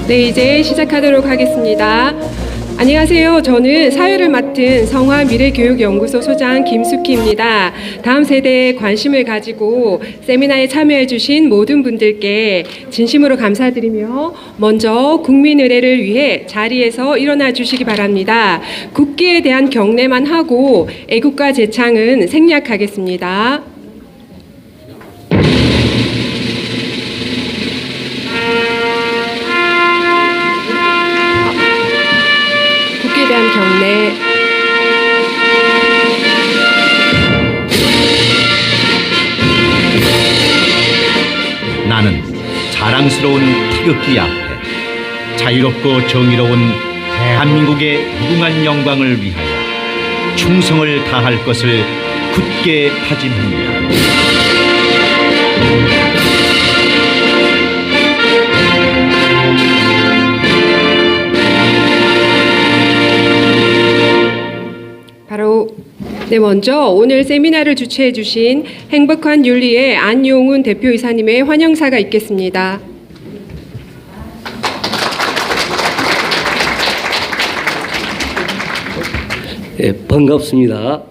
네, 이제 시작하도록 하겠습니다. 안녕하세요. 저는 사회를 맡은 성화미래교육연구소 소장 김숙희입니다. 다음 세대에 관심을 가지고 세미나에 참여해 주신 모든 분들께 진심으로 감사드리며 먼저 국민 의례를 위해 자리에서 일어나 주시기 바랍니다. 국기에 대한 경례만 하고 애국가 제창은 생략하겠습니다. 경례. 나는 자랑스러운 태극기 앞에 자유롭고 정의로운 대한민국의 무궁한 영광을 위하여 충성을 다할 것을 굳게 다짐합니다. 먼저 오늘 세미나를 주최해 주신 행복한 윤리의 안용훈 대표이사님의 환영사가 있겠습니다. 네, 반갑습니다.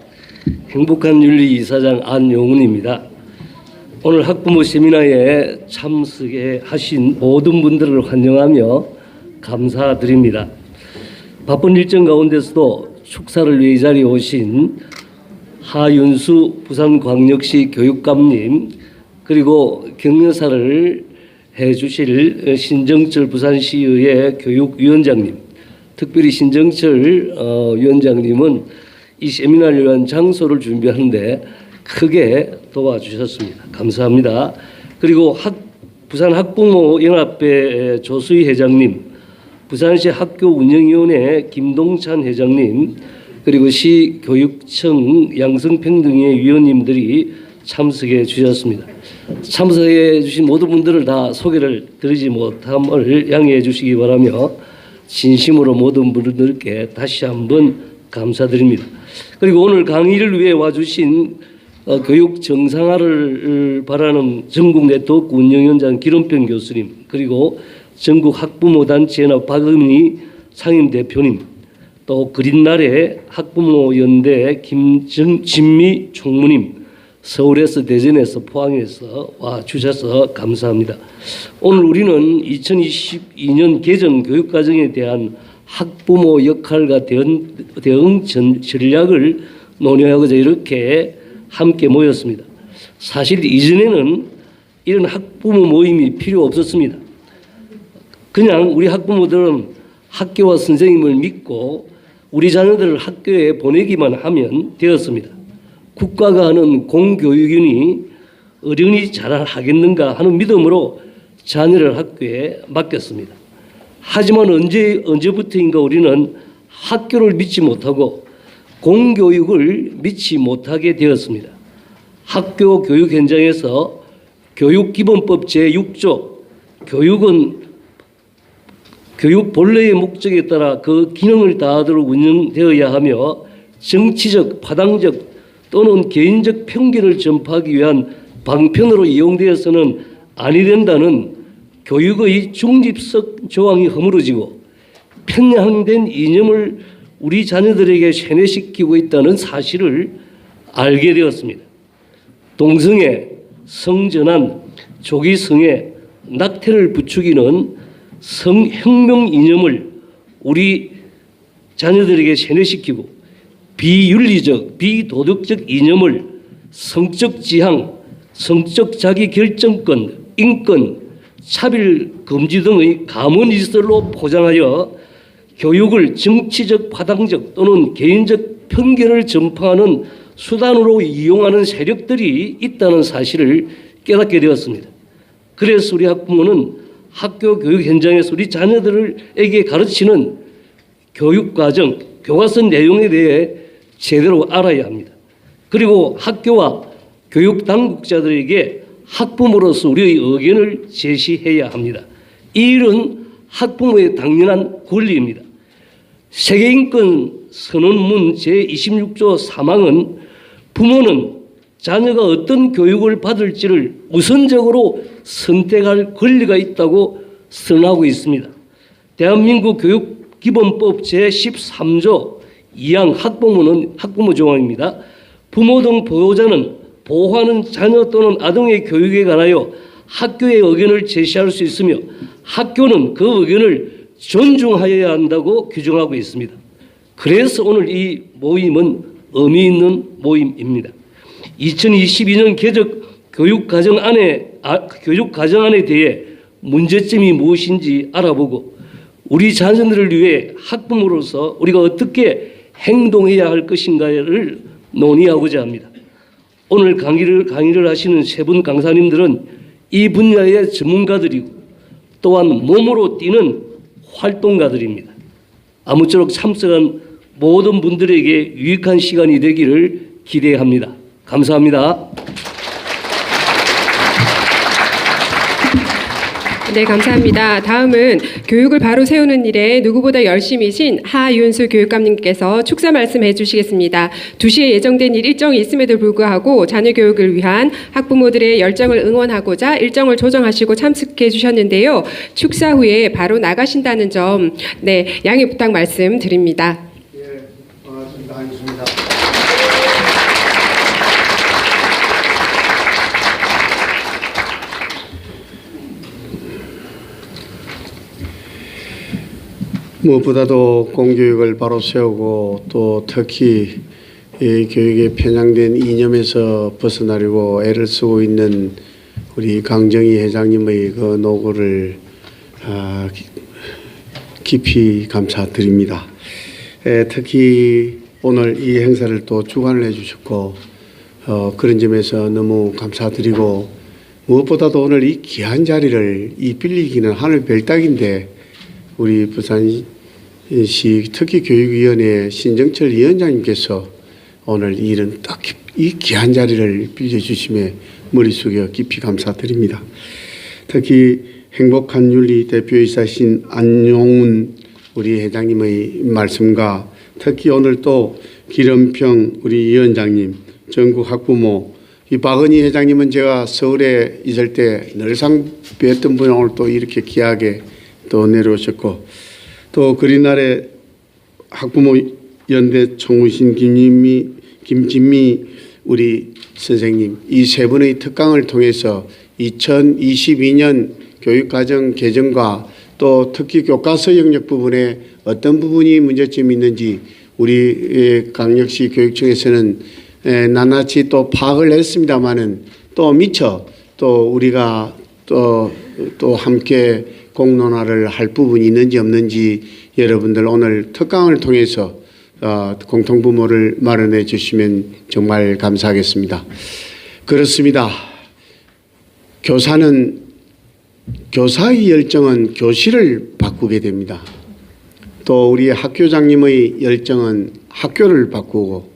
행복한 윤리 이사장 안용훈입니다. 오늘 학부모 세미나에 참석해 하신 모든 분들을 환영하며 감사드립니다. 바쁜 일정 가운데서도 축사를 위해 이 자리에 오신 하윤수 부산광역시 교육감님, 그리고 격려사를 해주실 신정철 부산시의회 교육위원장님, 특별히 신정철 위원장님은 이 세미나를 위한 장소를 준비하는데 크게 도와주셨습니다. 감사합니다. 그리고 부산 학부모연합회 조수희 회장님, 부산시 학교운영위원회 김동찬 회장님, 그리고 시교육청 양성평등회 위원님들이 참석해 주셨습니다. 참석해 주신 모든 분들을 다 소개를 드리지 못함을 양해해 주시기 바라며 진심으로 모든 분들께 다시 한번 감사드립니다. 그리고 오늘 강의를 위해 와주신 교육 정상화를 바라는 전국 네트워크 운영위원장 기론평 교수님, 그리고 전국 학부모단체연합 박은희 상임대표님, 또 그린날의 학부모연대 진미 총무님, 서울에서 대전에서 포항에서 와주셔서 감사합니다. 오늘 우리는 2022년 개정 교육과정에 대한 학부모 역할과 대응 전략을 논의하고자 이렇게 함께 모였습니다. 사실 이전에는 이런 학부모 모임이 필요 없었습니다. 그냥 우리 학부모들은 학교와 선생님을 믿고 우리 자녀들을 학교에 보내기만 하면 되었습니다. 국가가 하는 공교육이니 어른이 잘하겠는가 하는 믿음으로 자녀를 학교에 맡겼습니다. 하지만 언제부터인가 우리는 학교를 믿지 못하고 공교육을 믿지 못하게 되었습니다. 학교 교육 현장에서 교육기본법 제6조 교육은 교육 본래의 목적에 따라 그 기능을 다하도록 운영되어야 하며 정치적, 파당적 또는 개인적 편견을 전파하기 위한 방편으로 이용되어서는 아니 된다는 교육의 중립적 조항이 허물어지고 편향된 이념을 우리 자녀들에게 세뇌시키고 있다는 사실을 알게 되었습니다. 동성애, 성전환, 조기성애, 낙태를 부추기는 성혁명 이념을 우리 자녀들에게 세뇌시키고 비윤리적, 비도덕적 이념을 성적 지향, 성적 자기결정권, 인권, 차별 금지 등의 가문이설로 포장하여 교육을 정치적, 파당적 또는 개인적 편견을 전파하는 수단으로 이용하는 세력들이 있다는 사실을 깨닫게 되었습니다. 그래서 우리 학부모는 학교 교육 현장에서 우리 자녀들에게 가르치는 교육과정, 교과서 내용에 대해 제대로 알아야 합니다. 그리고 학교와 교육 당국자들에게 학부모로서 우리의 의견을 제시해야 합니다. 이 일은 학부모의 당연한 권리입니다. 세계인권 선언문 제26조 3항은 부모는 자녀가 어떤 교육을 받을지를 우선적으로 선택할 권리가 있다고 선언하고 있습니다. 대한민국 교육기본법 제13조 2항 학부모 조항입니다. 부모 등 보호자는 보호하는 자녀 또는 아동의 교육에 관하여 학교의 의견을 제시할 수 있으며 학교는 그 의견을 존중하여야 한다고 규정하고 있습니다. 그래서 오늘 이 모임은 의미 있는 모임입니다. 2022년 개정 교육과정안에 대해 문제점이 무엇인지 알아보고 우리 자녀들을 위해 학부모로서 우리가 어떻게 행동해야 할 것인가를 논의하고자 합니다. 오늘 강의를 하시는 세 분 강사님들은 이 분야의 전문가들이고 또한 몸으로 뛰는 활동가들입니다. 아무쪼록 참석한 모든 분들에게 유익한 시간이 되기를 기대합니다. 감사합니다. 네, 감사합니다. 다음은 교육을 바로 세우는 일에 누구보다 열심이신 하윤수 교육감님께서 축사 말씀해 주시겠습니다. 2시에 예정된 일정이 있음에도 불구하고 자녀 교육을 위한 학부모들의 열정을 응원하고자 일정을 조정하시고 참석해 주셨는데요. 축사 후에 바로 나가신다는 점, 네, 양해 부탁 말씀드립니다. 예, 반갑습니다. 하겠습니다. 무엇보다도 공교육을 바로 세우고 또 특히 이 교육에 편향된 이념에서 벗어나려고 애를 쓰고 있는 우리 강정희 회장님의 그 노고를 깊이 감사드립니다. 특히 오늘 이 행사를 또 주관을 해주셨고 그런 점에서 너무 감사드리고 무엇보다도 오늘 이 귀한 자리를 이 빌리기는 하늘 별따기인데 우리 부산시 특히교육위원회 신정철 위원장님께서 오늘 이런 딱 이 귀한 자리를 빌려주심에 머리 숙여 깊이 감사드립니다. 특히 행복한 윤리 대표이사신 안용훈 우리 회장님의 말씀과 특히 오늘 또 기름평 우리 위원장님, 전국 학부모, 이 박은희 회장님은 제가 서울에 있을 때 늘상 뵀던 분이 오늘 또 이렇게 귀하게 또 내려오셨고 또 그리날에 학부모 연대 총무신 김진미 우리 선생님 이 세 분의 특강을 통해서 2022년 교육과정 개정과 또 특히 교과서 영역 부분에 어떤 부분이 문제점이 있는지 우리 강력시 교육청에서는 낱낱이 또 파악을 했습니다마는 또 미처 또 우리가 또 함께 공론화를 할 부분이 있는지 없는지 여러분들 오늘 특강을 통해서 공통부모를 마련해 주시면 정말 감사하겠습니다. 그렇습니다. 교사의 열정은 교실을 바꾸게 됩니다. 또 우리 학교장님의 열정은 학교를 바꾸고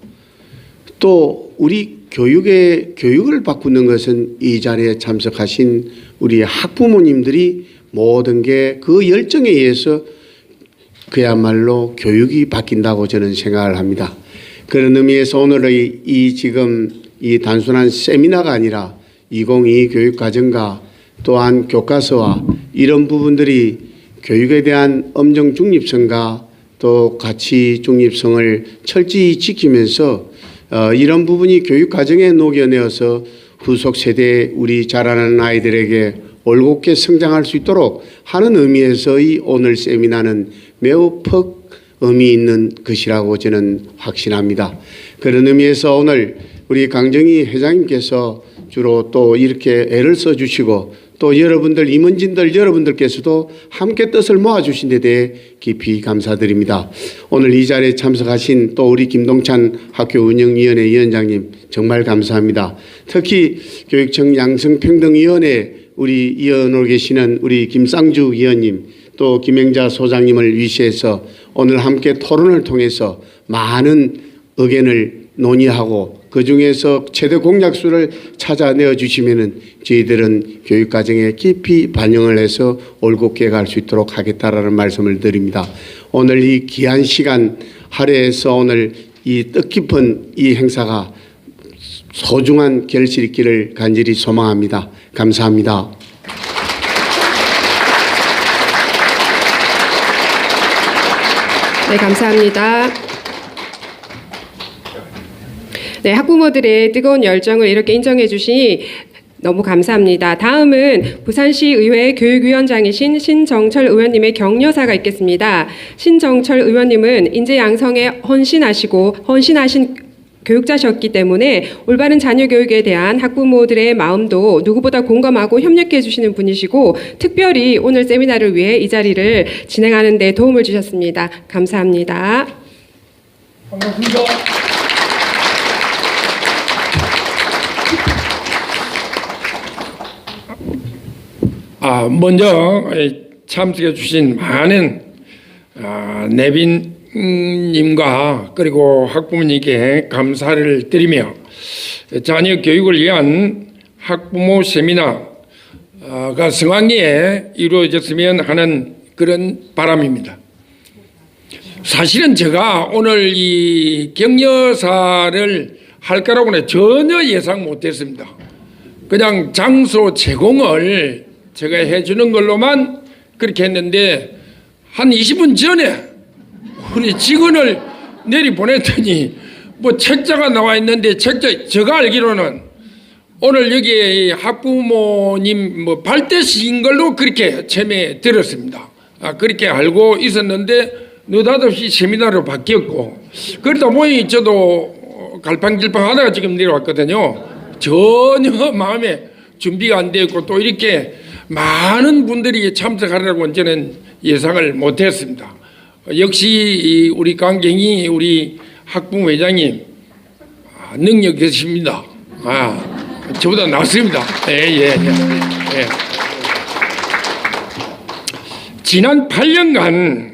또 우리 교육을 바꾸는 것은 이 자리에 참석하신 우리 학부모님들이 모든 게 그 열정에 의해서 그야말로 교육이 바뀐다고 저는 생각을 합니다. 그런 의미에서 오늘의 지금 이 단순한 세미나가 아니라 2022 교육과정과 또한 교과서와 이런 부분들이 교육에 대한 엄정 중립성과 또 가치 중립성을 철저히 지키면서 이런 부분이 교육과정에 녹여내어서 후속 세대 우리 자라는 아이들에게 올곧게 성장할 수 있도록 하는 의미에서의 오늘 세미나는 매우 의미 있는 것이라고 저는 확신합니다. 그런 의미에서 오늘 우리 강정희 회장님께서 주로 또 이렇게 애를 써주시고 또 여러분들 임원진들 여러분들께서도 함께 뜻을 모아주신 데 대해 깊이 감사드립니다. 오늘 이 자리에 참석하신 또 우리 김동찬 학교운영위원회 위원장님 정말 감사합니다. 특히 교육청 양성평등위원회 우리 위원으로 계시는 우리 김상주 위원님 또 김행자 소장님을 위시해서 오늘 함께 토론을 통해서 많은 의견을 논의하고 그중에서 최대 공약수를 찾아내어 주시면은 저희들은 교육과정에 깊이 반영을 해서 올곧게 갈 수 있도록 하겠다라는 말씀을 드립니다. 오늘 이 귀한 시간 할애해서 오늘 이 뜻깊은 이 행사가 소중한 결실이 있기를 간절히 소망합니다. 감사합니다. 네, 감사합니다. 네, 학부모들의 뜨거운 열정을 이렇게 인정해 주시니 너무 감사합니다. 다음은 부산시 의회 교육위원장이신 신정철 의원님의 격려사가 있겠습니다. 신정철 의원님은 인재 양성에 헌신하신 교육자셨기 때문에 올바른 자녀 교육에 대한 학부모들의 마음도 누구보다 공감하고 협력해 주시는 분이시고 특별히 오늘 세미나를 위해 이 자리를 진행하는 데 도움을 주셨습니다. 감사합니다. 반갑습니다. 먼저 참석해 주신 많은 내빈님과 그리고 학부모님께 감사를 드리며 자녀 교육을 위한 학부모 세미나가 성황리에 이루어졌으면 하는 그런 바람입니다. 사실은 제가 오늘 이 격려사를 할 거라고는 전혀 예상 못했습니다. 그냥 장소 제공을 제가 해주는 걸로만 그렇게 했는데 한 20분 전에 우리 직원을 내리 보냈더니 뭐 책자가 나와 있는데 제가 알기로는 오늘 여기 학부모님 뭐 발대식인 걸로 그렇게 처음에 들었습니다. 그렇게 알고 있었는데 느닷없이 세미나로 바뀌었고 그러다 보니 저도 갈팡질팡하다가 지금 내려왔거든요. 전혀 마음에 준비가 안 되었고 또 이렇게 많은 분들이 참석하려고 저는 예상을 못했습니다. 역시 우리 강경희 우리 학부모 회장님 능력 있으십니다. 저보다 낫습니다. 예. 지난 8년간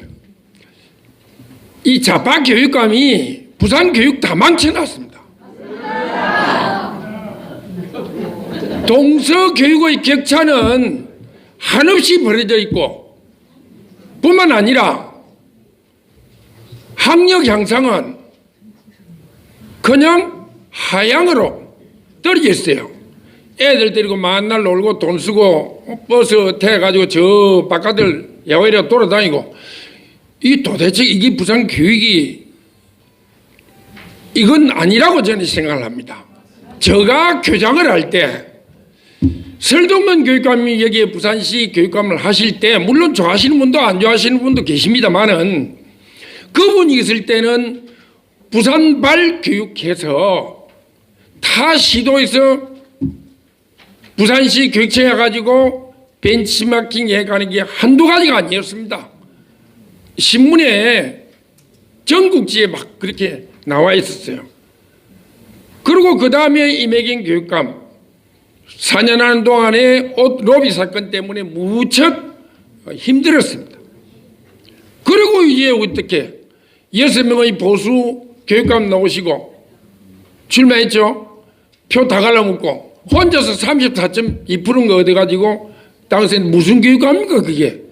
이 좌파 교육감이 부산 교육 다 망쳐놨습니다. 동서 교육의 격차는 한없이 벌어져 있고 뿐만 아니라 학력 향상은 그냥 하향으로 떨어져 있어요. 애들 데리고 만날 놀고 돈 쓰고 버스 태워가지고 저 바깥을 야외로 돌아다니고 이 도대체 이게 부산 교육이 이건 아니라고 저는 생각을 합니다. 제가 교장을 할 때 설동면 교육감이 여기에 부산시 교육감을 하실 때 물론 좋아하시는 분도 안 좋아하시는 분도 계십니다만은 그분이 있을 때는 부산발 교육해서 타 시도에서 부산시 교육청에 가지고 벤치마킹 해가는 게 한두 가지가 아니었습니다. 신문에 전국지에 막 그렇게 나와 있었어요. 그리고 그 다음에 이매경 교육감 4년 하는 동안에 옷 로비 사건 때문에 무척 힘들었습니다. 그리고 이제 어떻게 6명의 보수 교육감 나오시고 출마했죠. 표 다 갈라먹고 혼자서 34.2%가 얻어가지고 당시엔 무슨 교육감입니까 그게.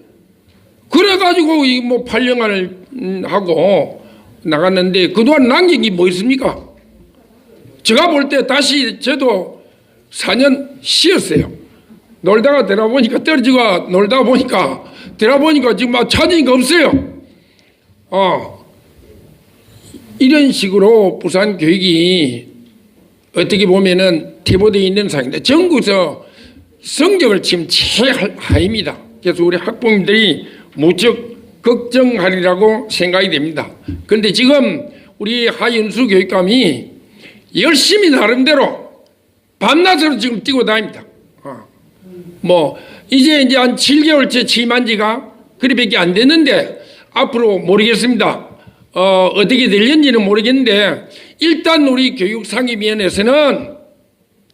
그래가지고 이 뭐 8년간을 하고 나갔는데 그동안 남긴 게 뭐 있습니까? 제가 볼 때 다시 저도 4년 쉬었어요. 놀다가 들어보니까 떨어지고 놀다 보니까 들어보니까 지금 막 찾은 게 없어요. 이런 식으로 부산 교육이 어떻게 보면은 퇴보되어 있는 상황인데 전국에서 성적을 지금 최하입니다. 그래서 우리 학부모님들이 무척 걱정하리라고 생각이 됩니다. 그런데 지금 우리 하윤수 교육감이 열심히 나름대로 밤낮으로 지금 뛰고 다닙니다. 뭐 이제 한 7개월째 취임한 지가 그리밖에 안 됐는데 앞으로 모르겠습니다. 어떻게 될는지는 모르겠는데 일단 우리 교육상임위원회에서는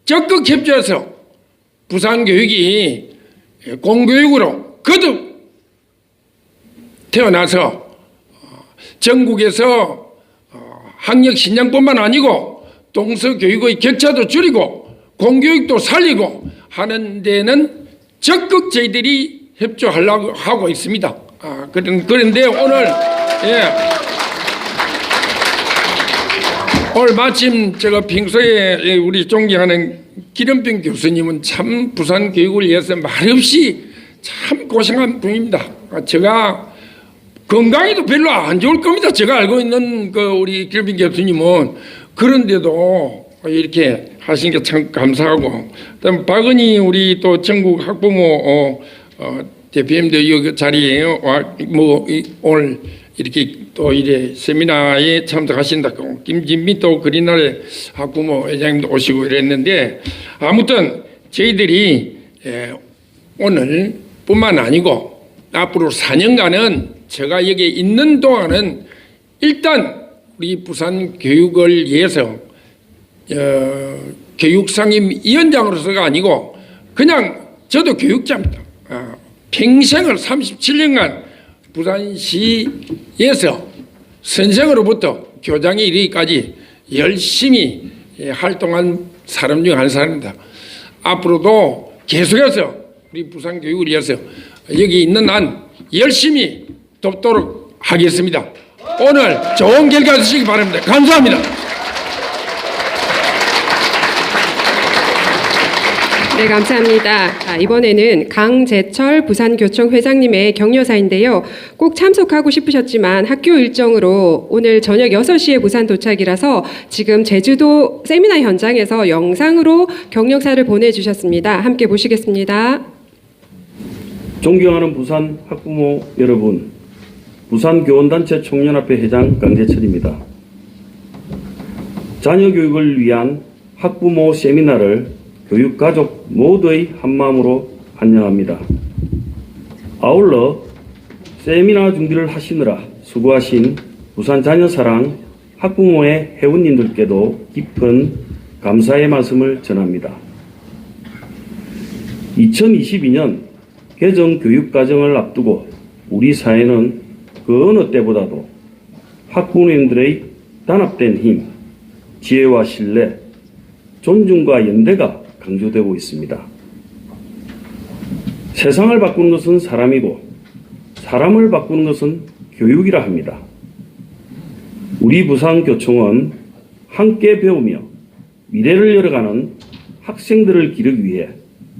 적극 협조해서 부산교육이 공교육으로 거듭 태어나서 전국에서 학력 신장뿐만 아니고 동서교육의 격차도 줄이고 공교육도 살리고 하는 데는 적극 저희들이 협조하려고 하고 있습니다. 그런데 오늘 마침 제가 평소에 우리 존경하는 기름병 교수님은 참 부산 교육을 위해서 말없이 참 고생한 분입니다. 제가 건강에도 별로 안 좋을 겁니다. 제가 알고 있는 그 우리 기름병 교수님은. 그런데도 이렇게 하신 게 참 감사하고, 그다음 박은희 우리 또 전국 학부모 대표님도 이 자리에 오늘 이렇게 또 이래 세미나에 참석하신다고, 김진미 또 그린날의 학부모 회장님도 오시고 이랬는데, 아무튼 저희들이 오늘뿐만 아니고 앞으로 4년간은 제가 여기 있는 동안은 일단 우리 부산 교육을 위해서 교육상임위원장으로서가 아니고 그냥 저도 교육자입니다. 평생을 37년간 부산시에서 선생으로부터 교장에 이르기까지 열심히 활동한 사람 중 한 사람입니다. 앞으로도 계속해서 우리 부산 교육을 위해서 여기 있는 한 열심히 돕도록 하겠습니다. 오늘 좋은 결과 주시기 바랍니다. 감사합니다. 네, 감사합니다. 이번에는 강재철 부산교총 회장님의 격려사인데요. 꼭 참석하고 싶으셨지만 학교 일정으로 오늘 저녁 6시에 부산 도착이라서 지금 제주도 세미나 현장에서 영상으로 격려사를 보내주셨습니다. 함께 보시겠습니다. 존경하는 부산 학부모 여러분, 부산교원단체 총연합회 회장 강재철입니다. 자녀 교육을 위한 학부모 세미나를 교육가족 모두의 한마음으로 환영합니다. 아울러 세미나 준비를 하시느라 수고하신 부산 자녀사랑 학부모의 회원님들께도 깊은 감사의 말씀을 전합니다. 2022년 개정 교육과정을 앞두고 우리 사회는 그 어느 때보다도 학부모님들의 단합된 힘, 지혜와 신뢰, 존중과 연대가 강조되고 있습니다. 세상을 바꾸는 것은 사람이고 사람을 바꾸는 것은 교육이라 합니다. 우리 부산교총은 함께 배우며 미래를 열어가는 학생들을 기르기 위해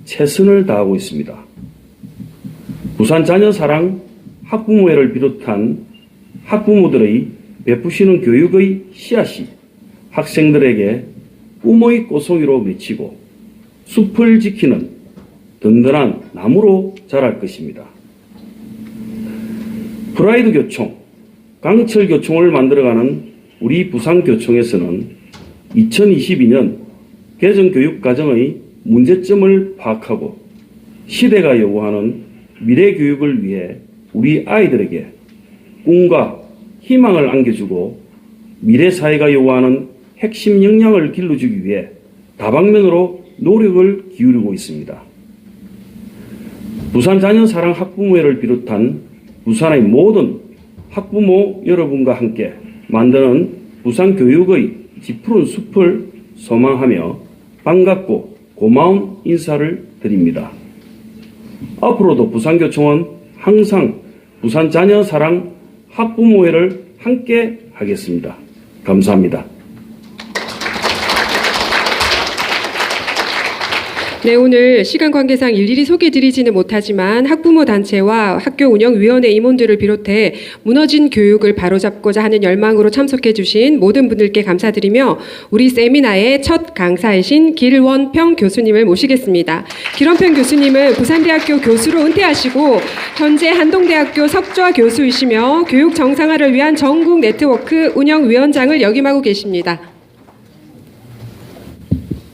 최선을 다하고 있습니다. 부산 자녀사랑 학부모회를 비롯한 학부모들의 베푸시는 교육의 씨앗이 학생들에게 꿈의 꽃송이로 맺히고 숲을 지키는 든든한 나무로 자랄 것입니다. 프라이드 교총, 강철 교총을 만들어가는 우리 부산교총에서는 2022년 개정 교육 과정의 문제점을 파악하고 시대가 요구하는 미래 교육을 위해 우리 아이들에게 꿈과 희망을 안겨주고 미래 사회가 요구하는 핵심 역량을 길러주기 위해 다방면으로 노력을 기울이고 있습니다. 부산 자녀사랑 학부모회를 비롯한 부산의 모든 학부모 여러분과 함께 만드는 부산 교육의 지푸른 숲을 소망하며 반갑고 고마운 인사를 드립니다. 앞으로도 부산교총은 항상 부산 자녀사랑 학부모회를 함께 하겠습니다. 감사합니다. 네, 오늘 시간 관계상 일일이 소개드리지는 못하지만 학부모 단체와 학교 운영위원회 임원들을 비롯해 무너진 교육을 바로잡고자 하는 열망으로 참석해 주신 모든 분들께 감사드리며 우리 세미나의 첫 강사이신 길원평 교수님을 모시겠습니다. 길원평 교수님은 부산대학교 교수로 은퇴하시고 현재 한동대학교 석좌 교수이시며 교육 정상화를 위한 전국 네트워크 운영위원장을 역임하고 계십니다.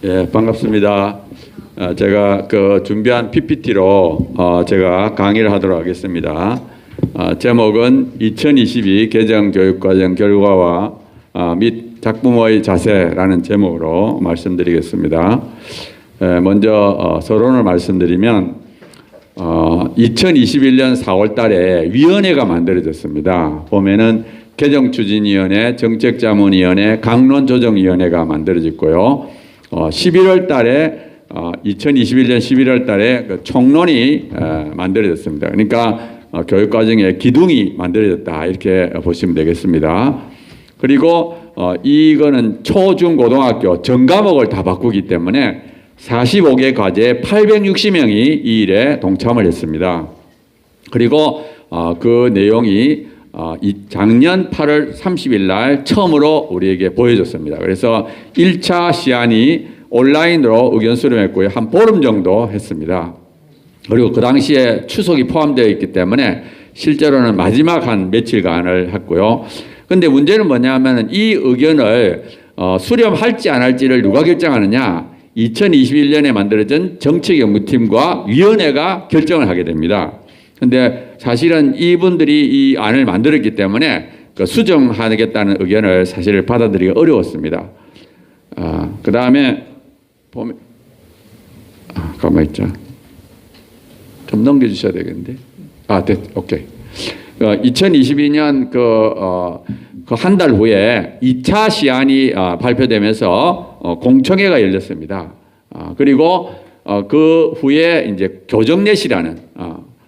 예, 반갑습니다. 제가 준비한 PPT로 제가 강의를 하도록 하겠습니다. 제목은 2022 개정 교육과정 결과와 및 학부모의 자세라는 제목으로 말씀드리겠습니다. 먼저 서론을 말씀드리면 2021년 4월 달에 위원회가 만들어졌습니다. 보면은 개정추진위원회, 정책자문위원회, 강론조정위원회가 만들어졌고요. 11월 달에 2021년 11월 달에 그 총론이 만들어졌습니다. 그러니까 교육과정의 기둥이 만들어졌다 이렇게 보시면 되겠습니다. 그리고 이거는 초중고등학교 전과목을 다 바꾸기 때문에 45개 과제에 860명이 이 일에 동참을 했습니다. 그리고 그 내용이 작년 8월 30일 날 처음으로 우리에게 보여줬습니다. 그래서 1차 시안이 온라인으로 의견 수렴했고요. 한 보름 정도 했습니다. 그리고 그 당시에 추석이 포함되어 있기 때문에 실제로는 마지막 한 며칠간을 했고요. 근데 문제는 뭐냐면 이 의견을 수렴할지 안 할지를 누가 결정하느냐? 2021년에 만들어진 정책연구팀과 위원회가 결정을 하게 됩니다. 근데 사실은 이분들이 이 안을 만들었기 때문에 그 수정하겠다는 의견을 사실 받아들이기 어려웠습니다. 그 다음에 보면 가만 있자. 좀 넘겨주셔야 되겠는데. 오케이. 2022년 그 한 달 후에 2차 시안이 발표되면서 공청회가 열렸습니다. 그리고 그 후에 이제 교정넷이라는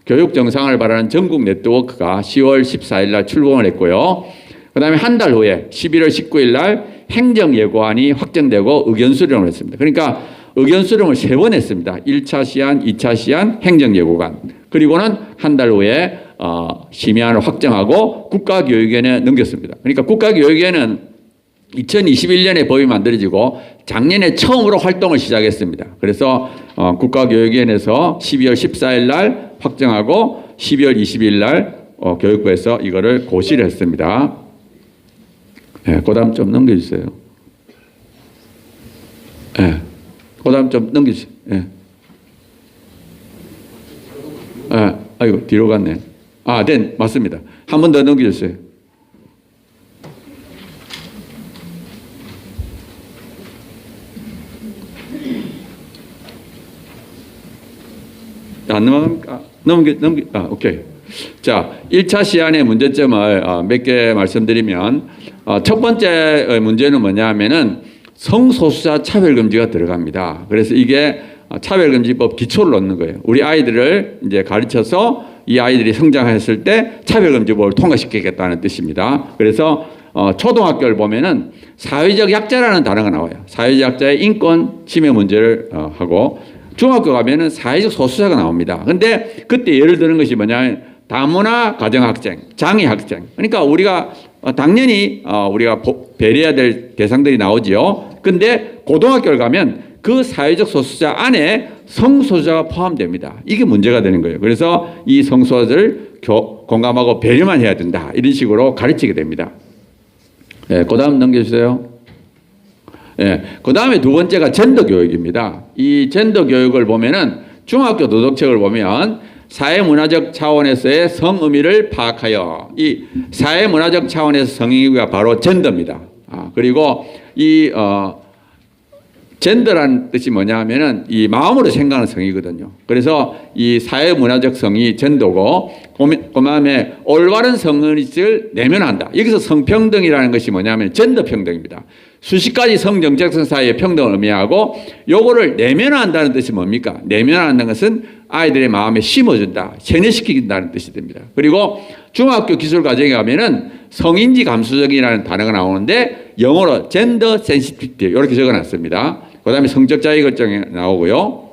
교육 정상을 바라는 전국 네트워크가 10월 14일 날 출범을 했고요. 그 다음에 한 달 후에 11월 19일 날 행정예고안이 확정되고 의견 수렴을 했습니다. 그러니까 의견 수렴을 3번 했습니다. 1차 시안, 2차 시안, 행정예고안. 그리고는 한 달 후에 심의안을 확정하고 국가교육위원회에 넘겼습니다. 그러니까 국가교육위원회는 2021년에 법이 만들어지고 작년에 처음으로 활동을 시작했습니다. 그래서 국가교육위원회에서 12월 14일 날 확정하고 12월 20일 날 교육부에서 이거를 고시를 했습니다. 네, 그 다음 좀 넘겨주세요. 네, 그 다음 좀 넘겨주세요. 네. 아이고 뒤로 갔네. 네, 맞습니다. 한 번 더 넘겨주세요. 안 넘어갑니까? 오케이. 자, 1차 시안의 문제점을 몇 개 말씀드리면 첫 번째 문제는 뭐냐 하면은 성소수자 차별금지가 들어갑니다. 그래서 이게 차별금지법 기초를 넣는 거예요. 우리 아이들을 이제 가르쳐서 이 아이들이 성장했을 때 차별금지법을 통과시키겠다는 뜻입니다. 그래서 초등학교를 보면은 사회적 약자라는 단어가 나와요. 사회적 약자의 인권 침해 문제를 하고 중학교 가면은 사회적 소수자가 나옵니다. 근데 그때 예를 드는 것이 뭐냐면 다문화 가정학생, 장애학생. 그러니까 우리가 당연히 우리가 배려해야 될 대상들이 나오지요. 근데 고등학교를 가면 그 사회적 소수자 안에 성소수자가 포함됩니다. 이게 문제가 되는 거예요. 그래서 이 성소수자를 공감하고 배려만 해야 된다. 이런 식으로 가르치게 됩니다. 네, 그 다음 넘겨주세요. 네, 그 다음에 두 번째가 젠더 교육입니다. 이 젠더 교육을 보면은 중학교 도덕책을 보면 사회문화적 차원에서의 성의미를 파악하여 이 사회문화적 차원에서 성의가 바로 젠더입니다. 그리고 이 젠더라는 뜻이 뭐냐 하면은 이 마음으로 생각하는 성이거든요. 그래서 이 사회문화적 성이 젠더고 그 다음에 올바른 성의를 내면한다. 여기서 성평등이라는 것이 뭐냐면 젠더 평등입니다. 수십 가지 성정책성 사이의 평등을 의미하고 요거를 내면한다는 뜻이 뭡니까? 내면한다는 것은 아이들의 마음에 심어준다, 세뇌시킨다는 뜻이 됩니다. 그리고 중학교 기술과정에 가면은 성인지 감수적이라는 단어가 나오는데 영어로 젠더 센시티비티 이렇게 적어놨습니다. 그 다음에 성적 자의결정이 나오고요.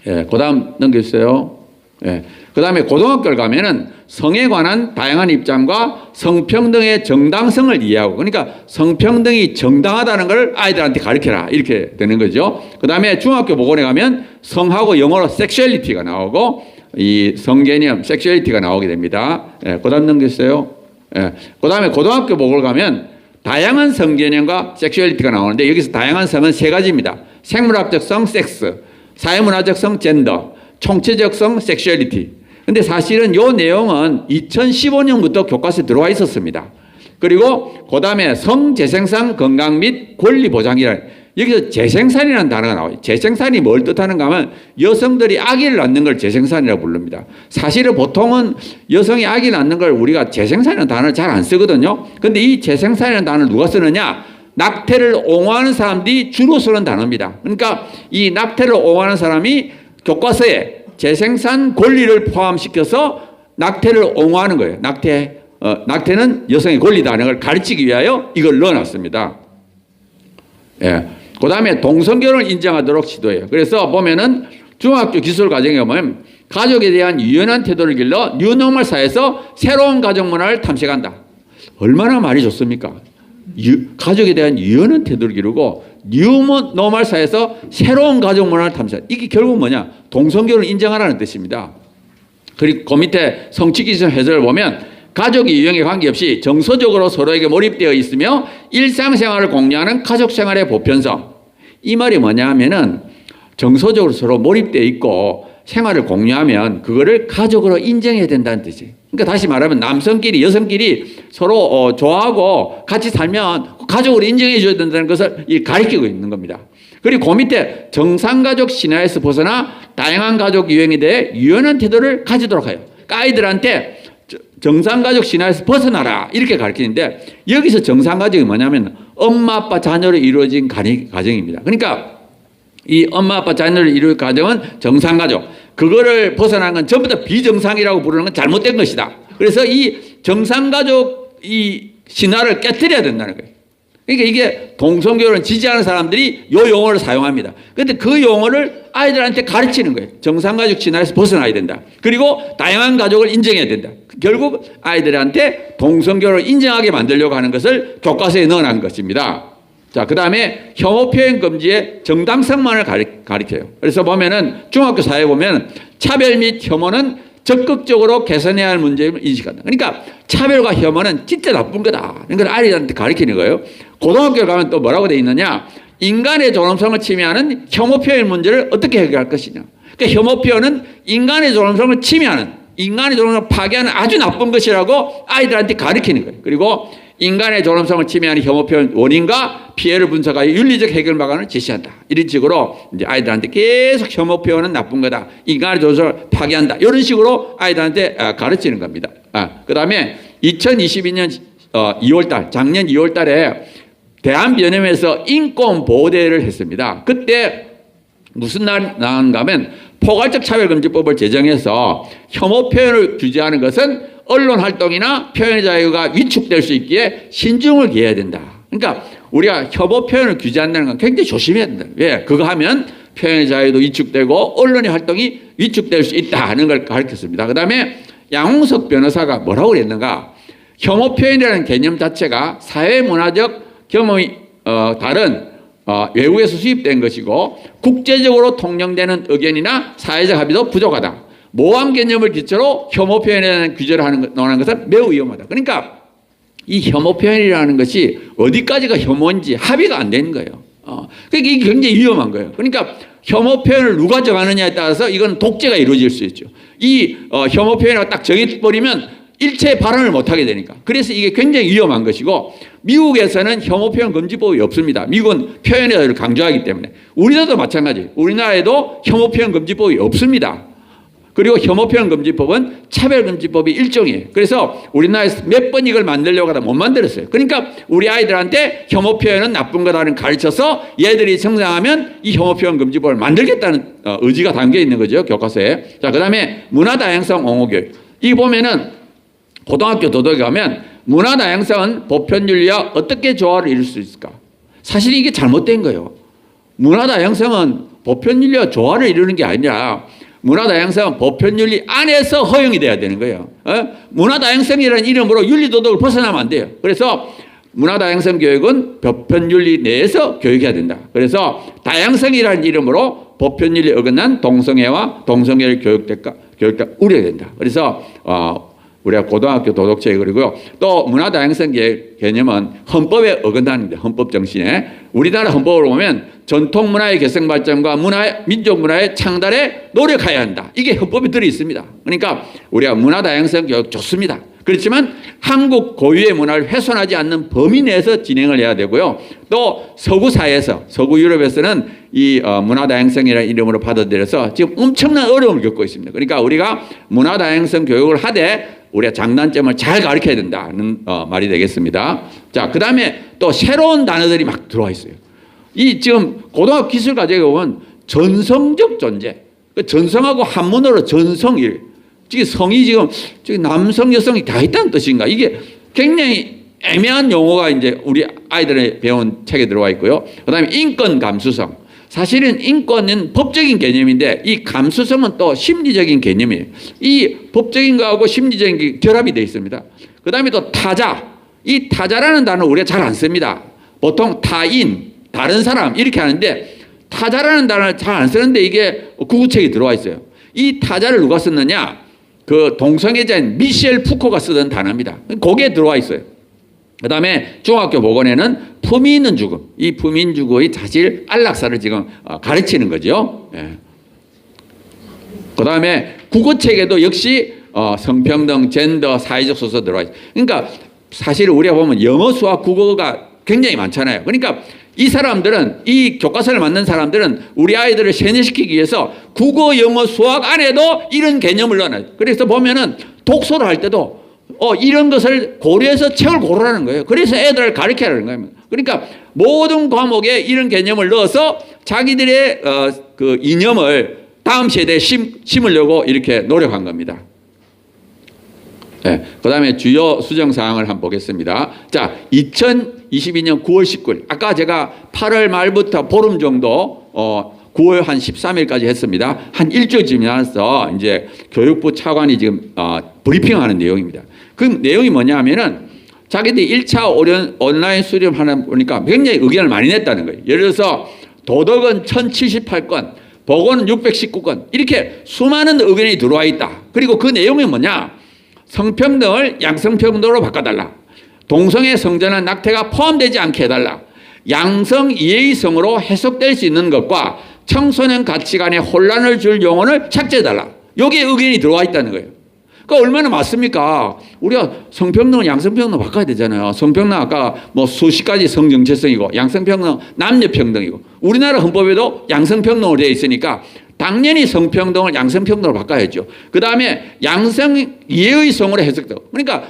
예, 그 다음 넘겨주세요. 예, 그 다음에 고등학교를 가면은 성에 관한 다양한 입장과 성평등의 정당성을 이해하고 그러니까 성평등이 정당하다는 걸 아이들한테 가르쳐라 이렇게 되는 거죠. 그 다음에 중학교 보건에 가면 성하고 영어로 섹슈얼리티가 나오고 이 성개념 섹슈얼리티가 나오게 됩니다. 예, 그 다음 넘겨주세요. 예, 그 다음에 고등학교 보건을 가면 다양한 성개념과 섹슈얼리티가 나오는데 여기서 다양한 성은 세 가지입니다. 생물학적 성 섹스, 사회문화적 성 젠더, 총체적 성 섹슈얼리티. 근데 사실은 이 내용은 2015년부터 교과서에 들어와 있었습니다. 그리고 그 다음에 성재생산 건강 및 권리 보장이라는 여기서 재생산이라는 단어가 나와요. 재생산이 뭘 뜻하는가 하면 여성들이 아기를 낳는 걸 재생산이라고 부릅니다. 사실은 보통은 여성이 아기 낳는 걸 우리가 재생산이라는 단어를 잘 안 쓰거든요. 근데 이 재생산이라는 단어를 누가 쓰느냐? 낙태를 옹호하는 사람들이 주로 쓰는 단어입니다. 그러니까 이 낙태를 옹호하는 사람이 교과서에 재생산 권리를 포함시켜서 낙태를 옹호하는 거예요. 낙태 낙태는 여성의 권리다 하는 걸 가르치기 위하여 이걸 넣어놨습니다. 예. 그 다음에 동성결혼을 인정하도록 시도해요. 그래서 보면은 중학교 기술 과정에 보면 가족에 대한 유연한 태도를 길러 뉴노멀 사회에서 새로운 가족 문화를 탐색한다. 얼마나 말이 좋습니까? 가족에 대한 유연한 태도를 기르고 뉴노멀 사회에서 새로운 가족 문화를 탐색. 이게 결국 뭐냐? 동성결혼을 인정하라는 뜻입니다. 그리고 그 밑에 성취기준 해설을 보면 가족이 유형에 관계없이 정서적으로 서로에게 몰입되어 있으며 일상생활을 공유하는 가족생활의 보편성. 이 말이 뭐냐 하면은 정서적으로 서로 몰입되어 있고 생활을 공유하면 그거를 가족으로 인정해야 된다는 뜻이에요. 그러니까 다시 말하면 남성끼리 여성끼리 서로 좋아하고 같이 살면 가족으로 인정해 줘야 된다는 것을 가리키고 있는 겁니다. 그리고 그 밑에 정상가족 신화에서 벗어나 다양한 가족 유형에 대해 유연한 태도를 가지도록 해요. 그러니까 아이들한테 정상가족 신화에서 벗어나라 이렇게 가르치는데 여기서 정상가족이 뭐냐면 엄마 아빠 자녀로 이루어진 가정입니다. 그러니까 이 엄마 아빠 자녀를 이룰 가정은 정상가족. 그거를 벗어난 건 전부 다 비정상이라고 부르는 건 잘못된 것이다. 그래서 이 정상가족 이 신화를 깨뜨려야 된다는 거예요. 그러니까 이게 동성결혼을 지지하는 사람들이 이 용어를 사용합니다. 그런데 그 용어를 아이들한테 가르치는 거예요. 정상가족 신화에서 벗어나야 된다. 그리고 다양한 가족을 인정해야 된다. 결국 아이들한테 동성결혼을 인정하게 만들려고 하는 것을 교과서에 넣어놓은 것입니다. 자, 그 다음에 혐오 표현 금지의 정당성만을 가리켜요. 그래서 보면은 중학교 사회에 보면 차별 및 혐오는 적극적으로 개선해야 할 문제임을 인식한다. 그러니까 차별과 혐오는 진짜 나쁜 거다. 이걸 아이들한테 가르치는 거예요. 고등학교 가면 또 뭐라고 돼 있느냐? 인간의 존엄성을 침해하는 혐오 표현 문제를 어떻게 해결할 것이냐. 그러니까 혐오 표현은 인간의 존엄성을 침해하는, 인간의 존엄성을 파괴하는 아주 나쁜 것이라고 아이들한테 가르치는 거예요. 그리고 인간의 존엄성을 침해하는 혐오 표현 원인과 피해를 분석하여 윤리적 해결 방안을 제시한다. 이런 식으로 이제 아이들한테 계속 혐오 표현은 나쁜 거다. 인간의 존엄성을 파괴한다. 이런 식으로 아이들한테 가르치는 겁니다. 그 다음에 2022년 2월달, 작년 2월달에 대한변협에서 인권보호대회를 했습니다. 그때 무슨 날 나왔는가 하면 포괄적 차별금지법을 제정해서 혐오 표현을 규제하는 것은 언론 활동이나 표현의 자유가 위축될 수 있기에 신중을 기해야 된다. 그러니까 우리가 혐오 표현을 규제한다는 건 굉장히 조심해야 된다. 왜? 그거 하면 표현의 자유도 위축되고 언론의 활동이 위축될 수 있다는 걸 가르쳤습니다. 그 다음에 양홍석 변호사가 뭐라고 그랬는가? 혐오 표현이라는 개념 자체가 사회문화적 경험이 다른 외국에서 수입된 것이고 국제적으로 통용되는 의견이나 사회적 합의도 부족하다. 모호한 개념을 기초로 혐오 표현에 대한 규제를 하는 것은 매우 위험하다. 그러니까 이 혐오 표현이라는 것이 어디까지가 혐오인지 합의가 안 되는 거예요. 그러니까 이게 굉장히 위험한 거예요. 그러니까 혐오 표현을 누가 정하느냐에 따라서 이건 독재가 이루어질 수 있죠. 이 혐오 표현을 딱 정해버리면 일체 발언을 못하게 되니까. 그래서 이게 굉장히 위험한 것이고 미국에서는 혐오 표현 금지법이 없습니다. 미국은 표현의 자유를 강조하기 때문에. 우리나라도 마찬가지. 우리나라에도 혐오 표현 금지법이 없습니다. 그리고 혐오 표현 금지법은 차별 금지법이 일종이에요. 그래서 우리나라에서 몇 번 이걸 만들려고 하다 못 만들었어요. 그러니까 우리 아이들한테 혐오 표현은 나쁜 거다는 가르쳐서 얘들이 성장하면 이 혐오 표현 금지법을 만들겠다는 의지가 담겨 있는 거죠. 교과서에. 자, 그 다음에 문화 다양성 옹호 교육. 이 보면은 고등학교 도덕에 가면 문화 다양성은 보편 윤리와 어떻게 조화를 이룰 수 있을까? 사실 이게 잘못된 거예요. 문화 다양성은 보편 윤리와 조화를 이루는 게 아니라 문화 다양성은 보편 윤리 안에서 허용이 돼야 되는 거예요. 문화 다양성이라는 이름으로 윤리 도덕을 벗어나면 안 돼요. 그래서 문화 다양성 교육은 보편 윤리 내에서 교육해야 된다. 그래서 다양성이라는 이름으로 보편 윤리 어긋난 동성애와 동성애를 교육될까 우려야 된다. 그래서 우리가 고등학교 도덕체 그리고요. 또 문화 다양성 개념은 헌법에 어긋나는데 헌법 정신에 우리나라 헌법을 보면 전통 문화의 개성 발전과 민족 문화의 창달에 노력해야 한다. 이게 헌법에 들어 있습니다. 그러니까 우리가 문화 다양성 교육 좋습니다. 그렇지만 한국 고유의 문화를 훼손하지 않는 범위 내에서 진행을 해야 되고요. 또 서구 사회에서 서구 유럽에서는 이 문화 다양성이라는 이름으로 받아들여서 지금 엄청난 어려움을 겪고 있습니다. 그러니까 우리가 문화 다양성 교육을 하되 우리가 장단점을 잘 가르쳐야 된다는 말이 되겠습니다. 자, 그 다음에 또 새로운 단어들이 막 들어와 있어요. 이 지금 고등학교 기술 과정에 보면 전성적 존재, 전성하고 한문어로 전성일, 지금 성이 지금 남성, 여성이 다 있다는 뜻인가? 이게 굉장히 애매한 용어가 이제 우리 아이들의 배운 책에 들어와 있고요. 그다음에 인권 감수성. 사실은 인권은 법적인 개념인데 이 감수성은 또 심리적인 개념이에요. 이 법적인 거하고 심리적인 게 결합이 되어 있습니다. 그다음에 또 타자. 이 타자라는 단어 우리가 잘 안 씁니다. 보통 타인, 다른 사람 이렇게 하는데 타자라는 단어를 잘 안 쓰는데 이게 구구책에 들어와 있어요. 이 타자를 누가 썼느냐? 그 동성애자인 미셸 푸코가 쓰던 단어입니다. 거기에 들어와 있어요. 그 다음에 중학교 복원에는 품위 있는 죽음, 이 품위 있는 죽음의 자질 안락사를 지금 가르치는 거죠. 예. 그 다음에 국어책에도 역시 성평등, 젠더, 사회적 소서 들어와 있어요. 그러니까 사실 우리가 보면 영어, 수학, 국어가 굉장히 많잖아요. 그러니까 이 사람들은, 이 교과서를 만든 사람들은 우리 아이들을 세뇌시키기 위해서 국어, 영어, 수학 안에도 이런 개념을 넣어놔요. 그래서 보면은 독서를 할 때도 이런 것을 고려해서 책을 고르라는 거예요. 그래서 애들을 가르치라는 거예요. 그러니까 모든 과목에 이런 개념을 넣어서 자기들의 그 이념을 다음 세대에 심으려고 이렇게 노력한 겁니다. 네, 그 다음에 주요 수정 사항을 한번 보겠습니다. 자, 2022년 9월 19일. 아까 제가 8월 말부터 보름 정도 9월 한 13일까지 했습니다. 한 일주일 지나서 이제 교육부 차관이 지금 브리핑하는 내용입니다. 그 내용이 뭐냐 하면은 자기들이 1차 온라인 수렴 하나 보니까 굉장히 의견을 많이 냈다는 거예요. 예를 들어서 도덕은 1078건, 보건은 619건 이렇게 수많은 의견이 들어와 있다. 그리고 그 내용이 뭐냐? 성평등을 양성평등으로 바꿔달라. 동성애 성전환 낙태가 포함되지 않게 해달라. 양성 이해의성으로 해석될 수 있는 것과 청소년 가치관에 혼란을 줄 용어를 삭제해달라. 여기에 의견이 들어와 있다는 거예요. 그러니까 얼마나 맞습니까? 우리가 성평등을 양성평등으로 바꿔야 되잖아요. 성평등 아까 뭐 수십 가지 성정체성이고 양성평등 남녀평등이고 우리나라 헌법에도 양성평등으로 되어 있으니까 당연히 성평등을 양성평등으로 바꿔야죠. 그 다음에 양성 이해의 성으로 해석되고 그러니까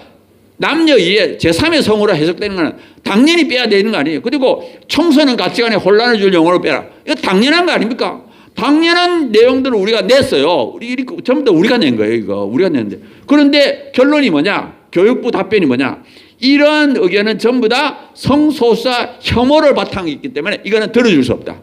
남녀 이해 제3의 성으로 해석되는 거는 당연히 빼야 되는 거 아니에요. 그리고 청소년 가치관에 혼란을 줄 용어로 빼라. 이거 당연한 거 아닙니까? 당연한 내용들을 우리가 냈어요. 전부 다 우리가 낸 거예요. 이거 우리가 냈는데 그런데 결론이 뭐냐? 교육부 답변이 뭐냐? 이러한 의견은 전부 다 성소수자 혐오를 바탕에 있기 때문에 이거는 들어줄 수 없다.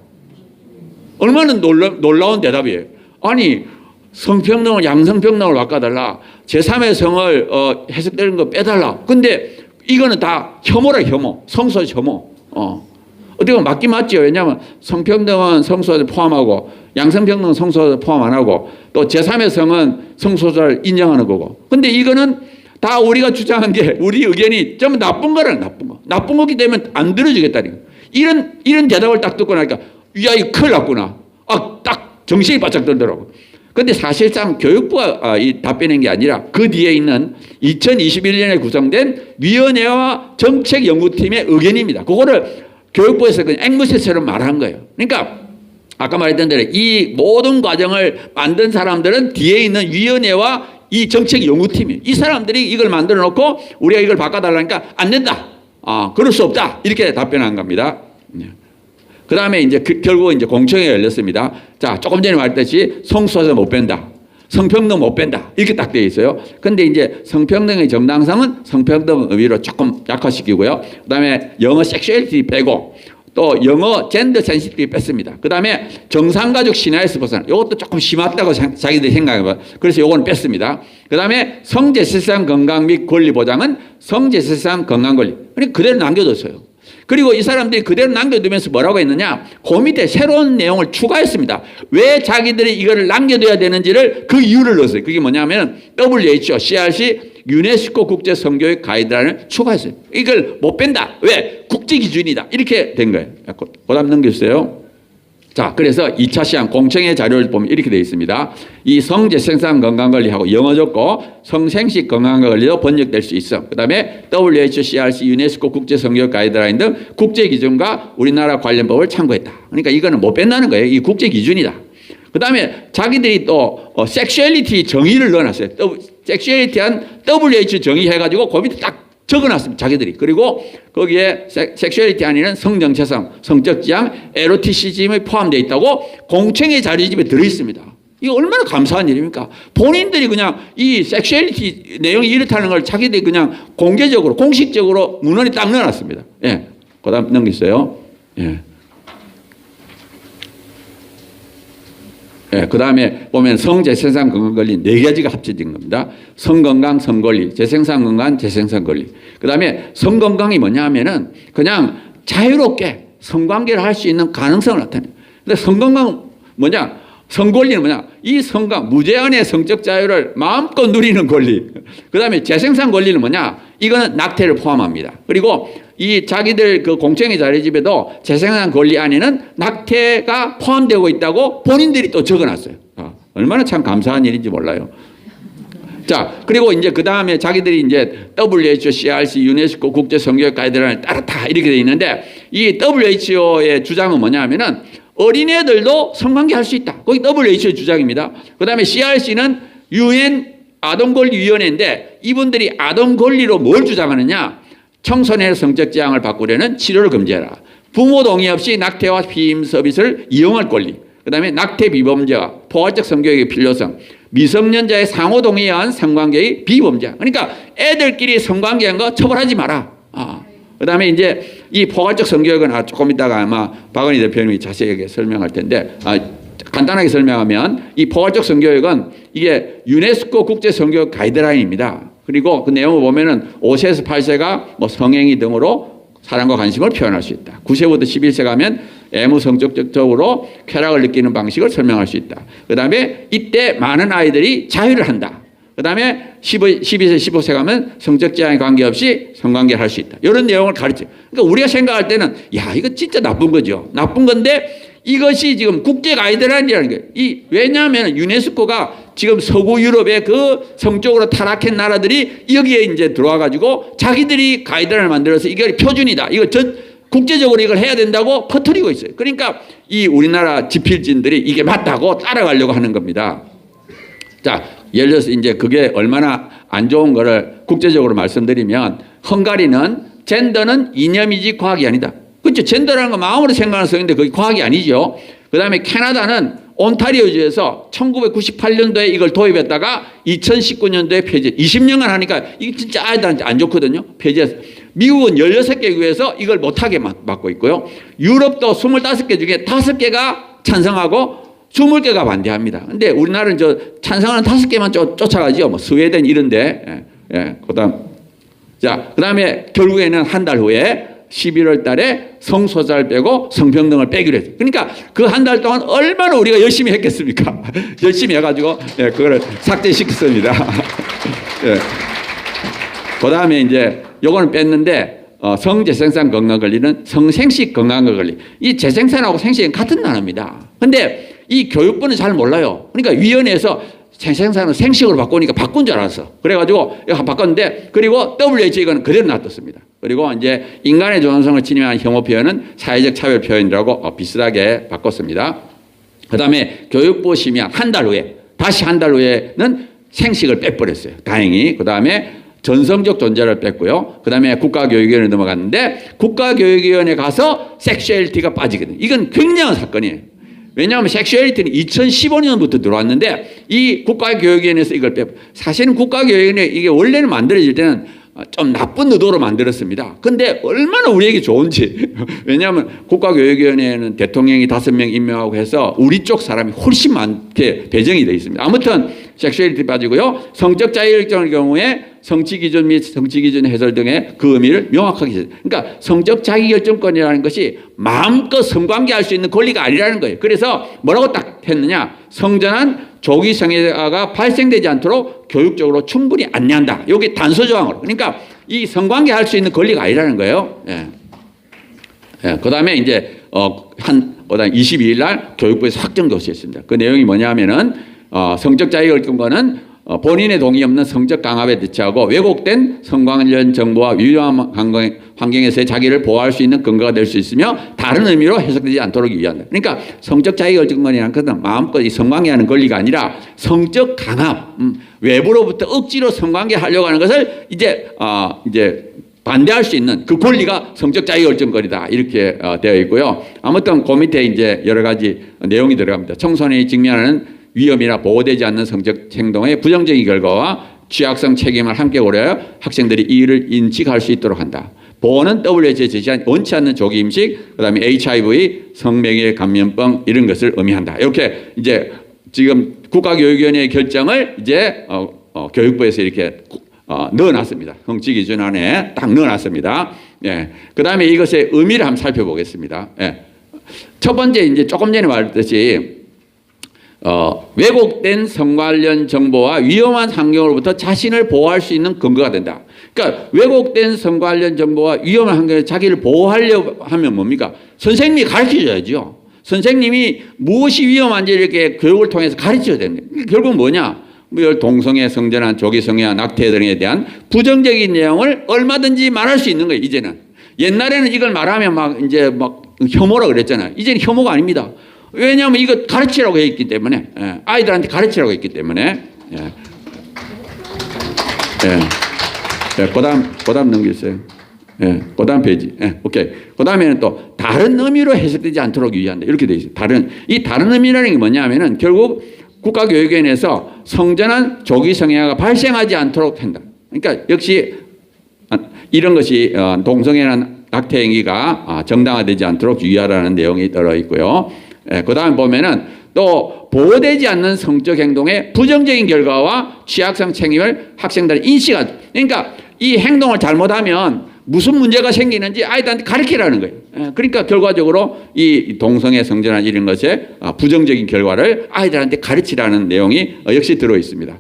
얼마나 놀라운 대답이에요. 아니 성평등을 양성평등으로 바꿔달라. 제3의 성을 해석되는 거 빼달라. 근데 이거는 다 혐오라 혐오. 성소수 혐오. 어떻게 보면 맞긴 맞죠. 왜냐하면 성평등은 성소수자를 포함하고 양성평등은 성소수자를 포함 안 하고 또 제3의 성은 성소수자를 인정하는 거고. 근데 이거는 다 우리가 주장한 게 우리 의견이 전부 나쁜 거라는 나쁜 거. 나쁜 거기 때문에 안 들어주겠다는 거. 이런 대답을 딱 듣고 나니까 야, 이거 큰일 났구나. 딱 정신이 바짝 들더라고. 근데 사실상 교육부가 이 답변한 게 아니라 그 뒤에 있는 2021년에 구성된 위원회와 정책연구팀의 의견입니다. 그거를 교육부에서 그냥 앵무새처럼 말한 거예요. 그러니까 아까 말했던 대로 이 모든 과정을 만든 사람들은 뒤에 있는 위원회와 이 정책연구팀이에요. 이 사람들이 이걸 만들어 놓고 우리가 이걸 바꿔달라니까 안 된다. 그럴 수 없다. 이렇게 답변한 겁니다. 그 다음에 이제 결국 이제 공청회가 열렸습니다. 자, 조금 전에 말했듯이 성소수자 못 뺀다. 성평등 못 뺀다. 이렇게 딱 되어 있어요. 근데 이제 성평등의 정당성은 성평등 의미로 조금 약화시키고요. 그 다음에 영어 섹슈얼리티 빼고 또 영어 젠더 센시티비티 뺐습니다. 그 다음에 정상가족 신화에서 벗어나. 이것도 조금 심하다고 자기들이 생각해봐요. 그래서 이거는 뺐습니다. 그 다음에 성제실상 건강 및 권리 보장은 성제실상 건강 권리. 그러니까 그대로 남겨뒀어요. 그리고 이 사람들이 그대로 남겨두면서 뭐라고 했느냐? 그 밑에 새로운 내용을 추가했습니다. 왜 자기들이 이거를 남겨둬야 되는지를 그 이유를 넣었어요. 그게 뭐냐면 WHO, CRC, 유네스코 국제 성교육 가이드라인을 추가했어요. 이걸 못 뺀다. 왜? 국제 기준이다. 이렇게 된 거예요. 그다음 넘겨주세요. 자, 그래서 2차 시험 공청회 자료를 보면 이렇게 되어 있습니다. 이 성제생산 건강관리하고 영어 적고 성생식 건강관리도 번역될 수 있어. 그 다음에 WHO, CRC, 유네스코 국제성교육 가이드라인 등 국제기준과 우리나라 관련법을 참고했다. 그러니까 이거는 못 뺀다는 거예요. 이 국제기준이다. 그 다음에 자기들이 또 섹슈얼리티 정의를 넣어놨어요. 섹슈얼리티한 WHO 정의해가지고 그 밑에 딱 적어놨습니다. 자기들이. 그리고 거기에 섹슈얼리티 안에는 성정체성, 성적 지향, 에로티시즘이 포함되어 있다고 공청회 자료집에 들어있습니다. 이거 얼마나 감사한 일입니까? 본인들이 그냥 이 섹슈얼리티 내용이 이렇다는 걸 자기들이 그냥 공개적으로 공식적으로 문헌에 딱 넣어놨습니다. 예, 그다음 넘기세요. 예. 예, 그 다음에 보면 성, 재생산, 건강 권리 4가지가 합쳐진 겁니다. 성 건강, 성 권리, 재생산 건강, 재생산 권리. 그 다음에 성 건강이 뭐냐 하면은 그냥 자유롭게 성관계를 할 수 있는 가능성을 나타내요. 근데 성 건강 뭐냐? 성 권리는 뭐냐? 이 성관, 무제한의 성적 자유를 마음껏 누리는 권리. 그 다음에 재생산 권리는 뭐냐? 이거는 낙태를 포함합니다. 그리고 이 자기들 그 공청회 자료집에도 재생산 권리 안에는 낙태가 포함되고 있다고 본인들이 또 적어놨어요. 얼마나 참 감사한 일인지 몰라요. 자, 그리고 이제 그 다음에 자기들이 이제 WHO, CRC, 유네스코 국제 성교육 가이드라인을 따르다 이렇게 돼 있는데 이 WHO의 주장은 뭐냐 하면은 어린애들도 성관계 할 수 있다. 거기 WHO의 주장입니다. 그 다음에 CRC는 UN 아동권리위원회인데 이분들이 아동권리로 뭘 주장하느냐? 청소년의 성적 지향을 바꾸려는 치료를 금지해라. 부모 동의 없이 낙태와 피임 서비스를 이용할 권리. 그 다음에 낙태 비범죄와 포괄적 성교육의 필요성. 미성년자의 상호 동의에 의한 성관계의 비범죄. 그러니까 애들끼리 성관계한 거 처벌하지 마라. 그 다음에 이제 이 포괄적 성교육은 조금 있다가 아마 박은희 대표님이 자세하게 설명할 텐데 간단하게 설명하면 이 포괄적 성교육은 이게 유네스코 국제 성교육 가이드라인입니다. 그리고 그 내용을 보면은 5세에서 8세가 뭐 성행위 등으로 사랑과 관심을 표현할 수 있다. 9세부터 11세 가면 애무 성적적으로 쾌락을 느끼는 방식을 설명할 수 있다. 그 다음에 이때 많은 아이들이 자유를 한다. 그 다음에 12세, 15세 가면 성적 지향에 관계없이 성관계를 할 수 있다. 이런 내용을 가르쳐요. 그러니까 우리가 생각할 때는 야, 이거 진짜 나쁜 거죠. 나쁜 건데 이것이 지금 국제 가이드라인이라는 거예요. 왜냐하면 유네스코가 지금 서구 유럽의 그 성적으로 타락한 나라들이 여기에 이제 들어와 가지고 자기들이 가이드라인을 만들어서 이게 표준이다. 이거 국제적으로 이걸 해야 된다고 퍼뜨리고 있어요. 그러니까 이 우리나라 지필진들이 이게 맞다고 따라가려고 하는 겁니다. 자, 예를 들어서 이제 그게 얼마나 안 좋은 거를 국제적으로 말씀드리면 헝가리는 젠더는 이념이지 과학이 아니다. 그렇죠. 젠더라는 건 마음으로 생각하는 성인데 그게 과학이 아니죠. 그 다음에 캐나다는 온타리오주에서 1998년도에 이걸 도입했다가 2019년도에 폐지. 20년간 하니까 이게 진짜 아이들한테 안 좋거든요. 폐지했어요. 미국은 16개 주에서 이걸 못하게 막고 있고요. 유럽도 25개 중에 5개가 찬성하고 20개가 반대합니다. 근데 우리나라는 찬성하는 5개만 쫓아가죠. 뭐 스웨덴 이런데. 그 다음에 결국에는 한 달 후에 11월 달에 성소수자를 빼고 성평등을 빼기로 했어요. 그러니까 그 한 달 동안 얼마나 우리가 열심히 했겠습니까? 열심히 해가지고 그거를 삭제시켰습니다. 그 다음에 이제 요거는 뺐는데 성재생산 건강권리는 성생식 건강권리. 이 재생산하고 생식은 같은 단어입니다. 근데 이 교육부는 잘 몰라요. 그러니까 위원회에서 재생산을 생식으로 바꾸니까 바꾼 줄 알았어. 그래가지고 바꿨는데 그리고 WHO 이거는 그대로 놔뒀습니다. 그리고 이제 인간의 존엄성을 침해하는 혐오 표현은 사회적 차별 표현이라고 비슷하게 바꿨습니다. 그 다음에 교육부 심의한 한 달 후에 다시 한 달 후에는 생식을 빼버렸어요. 다행히. 그 다음에 전성적 존재를 뺐고요. 그 다음에 국가교육위원회 넘어갔는데 국가교육위원회 가서 섹슈얼리티가 빠지거든요. 이건 굉장한 사건이에요. 왜냐하면 섹슈얼리티는 2015년부터 들어왔는데 이 국가교육위원회에서 이걸 빼고 사실은 국가교육위원회 이게 원래는 만들어질 때는 좀 나쁜 의도로 만들었습니다. 근데 얼마나 우리에게 좋은지. 왜냐하면 국가교육위원회는 대통령이 5명 임명하고 해서 우리 쪽 사람이 훨씬 많게 배정이 되어 있습니다. 아무튼 섹슈얼리티 빠지고요. 성적 자유일정의 경우에 성취기준 및 성취기준 해설 등의 그 의미를 명확하게 했어요. 그러니까 성적 자기결정권이라는 것이 마음껏 성관계할 수 있는 권리가 아니라는 거예요. 그래서 뭐라고 딱 했느냐. 성전한 조기 성애가 발생되지 않도록 교육적으로 충분히 안내한다. 여기 단서 조항으로. 그러니까 이 성관계 할 수 있는 권리가 아니라는 거예요. 그 다음에 이제 그다음 22일 날 교육부에서 확정 조치했습니다. 그 내용이 뭐냐면은 성적 자유결정권은 본인의 동의 없는 성적 강압에 대처하고 왜곡된 성관련 정보와 위험한 환경에서의 자기를 보호할 수 있는 근거가 될 수 있으며 다른 의미로 해석되지 않도록 유의한다. 그러니까 성적 자유결정권이라는 것은 마음껏 이 성관계하는 권리가 아니라 성적 강압, 외부로부터 억지로 성관계하려고 하는 것을 이제 반대할 수 있는 그 권리가 성적 자유결정권이다. 이렇게 되어 있고요. 아무튼 그 밑에 이제 여러 가지 내용이 들어갑니다. 청소년이 직면하는 위험이나 보호되지 않는 성적 행동의 부정적인 결과와 취약성 책임을 함께 고려하여 학생들이 이를 인식할 수 있도록 한다. 보호는 WHO에 제시한 원치 않는 조기 임식, 그다음에 HIV, 성매개 감염병 이런 것을 의미한다. 이렇게 이제 지금 국가교육위원회의 결정을 이제 교육부에서 이렇게 넣어놨습니다. 성취 기준 안에 딱 넣어놨습니다. 예. 그다음에 이것의 의미를 한번 살펴보겠습니다. 예. 첫 번째 이제 조금 전에 말했듯이 왜곡된 성 관련 정보와 위험한 환경으로부터 자신을 보호할 수 있는 근거가 된다. 그러니까 왜곡된 성 관련 정보와 위험한 환경에 자기를 보호하려고 하면 뭡니까? 선생님이 가르쳐줘야죠. 선생님이 무엇이 위험한지 이렇게 교육을 통해서 가르쳐야 됩니다. 결국 뭐냐? 동성애, 성전환, 조기 성애와 낙태 등에 대한 부정적인 내용을 얼마든지 말할 수 있는 거예요. 이제는. 옛날에는 이걸 말하면 막 이제 막 혐오라 그랬잖아요. 이제는 혐오가 아닙니다. 왜냐하면 이거 가르치라고 했기 때문에, 예, 아이들한테 가르치라고 했기 때문에. 예. 예. 예. 그다음 넘기세요. 예. 그다음 페이지. 예. 오케이. 그다음에는 또 다른 의미로 해석되지 않도록 유의한다. 이렇게 돼 있어요. 다른 의미라는 게 뭐냐면은 결국 국가교육위원회에서 성전환, 조기 성애가 발생하지 않도록 한다. 그러니까 역시 이런 것이 동성애나 낙태 행위가 정당화되지 않도록 유의하라는 내용이 들어있고요. 예, 그 다음에 보면은 또 보호되지 않는 성적 행동의 부정적인 결과와 취약성 책임을 학생들이 인식하죠. 그러니까 이 행동을 잘못하면 무슨 문제가 생기는지 아이들한테 가르치라는 거예요. 예, 그러니까 결과적으로 이 동성애, 성전환 이런 것의 부정적인 결과를 아이들한테 가르치라는 내용이 역시 들어있습니다.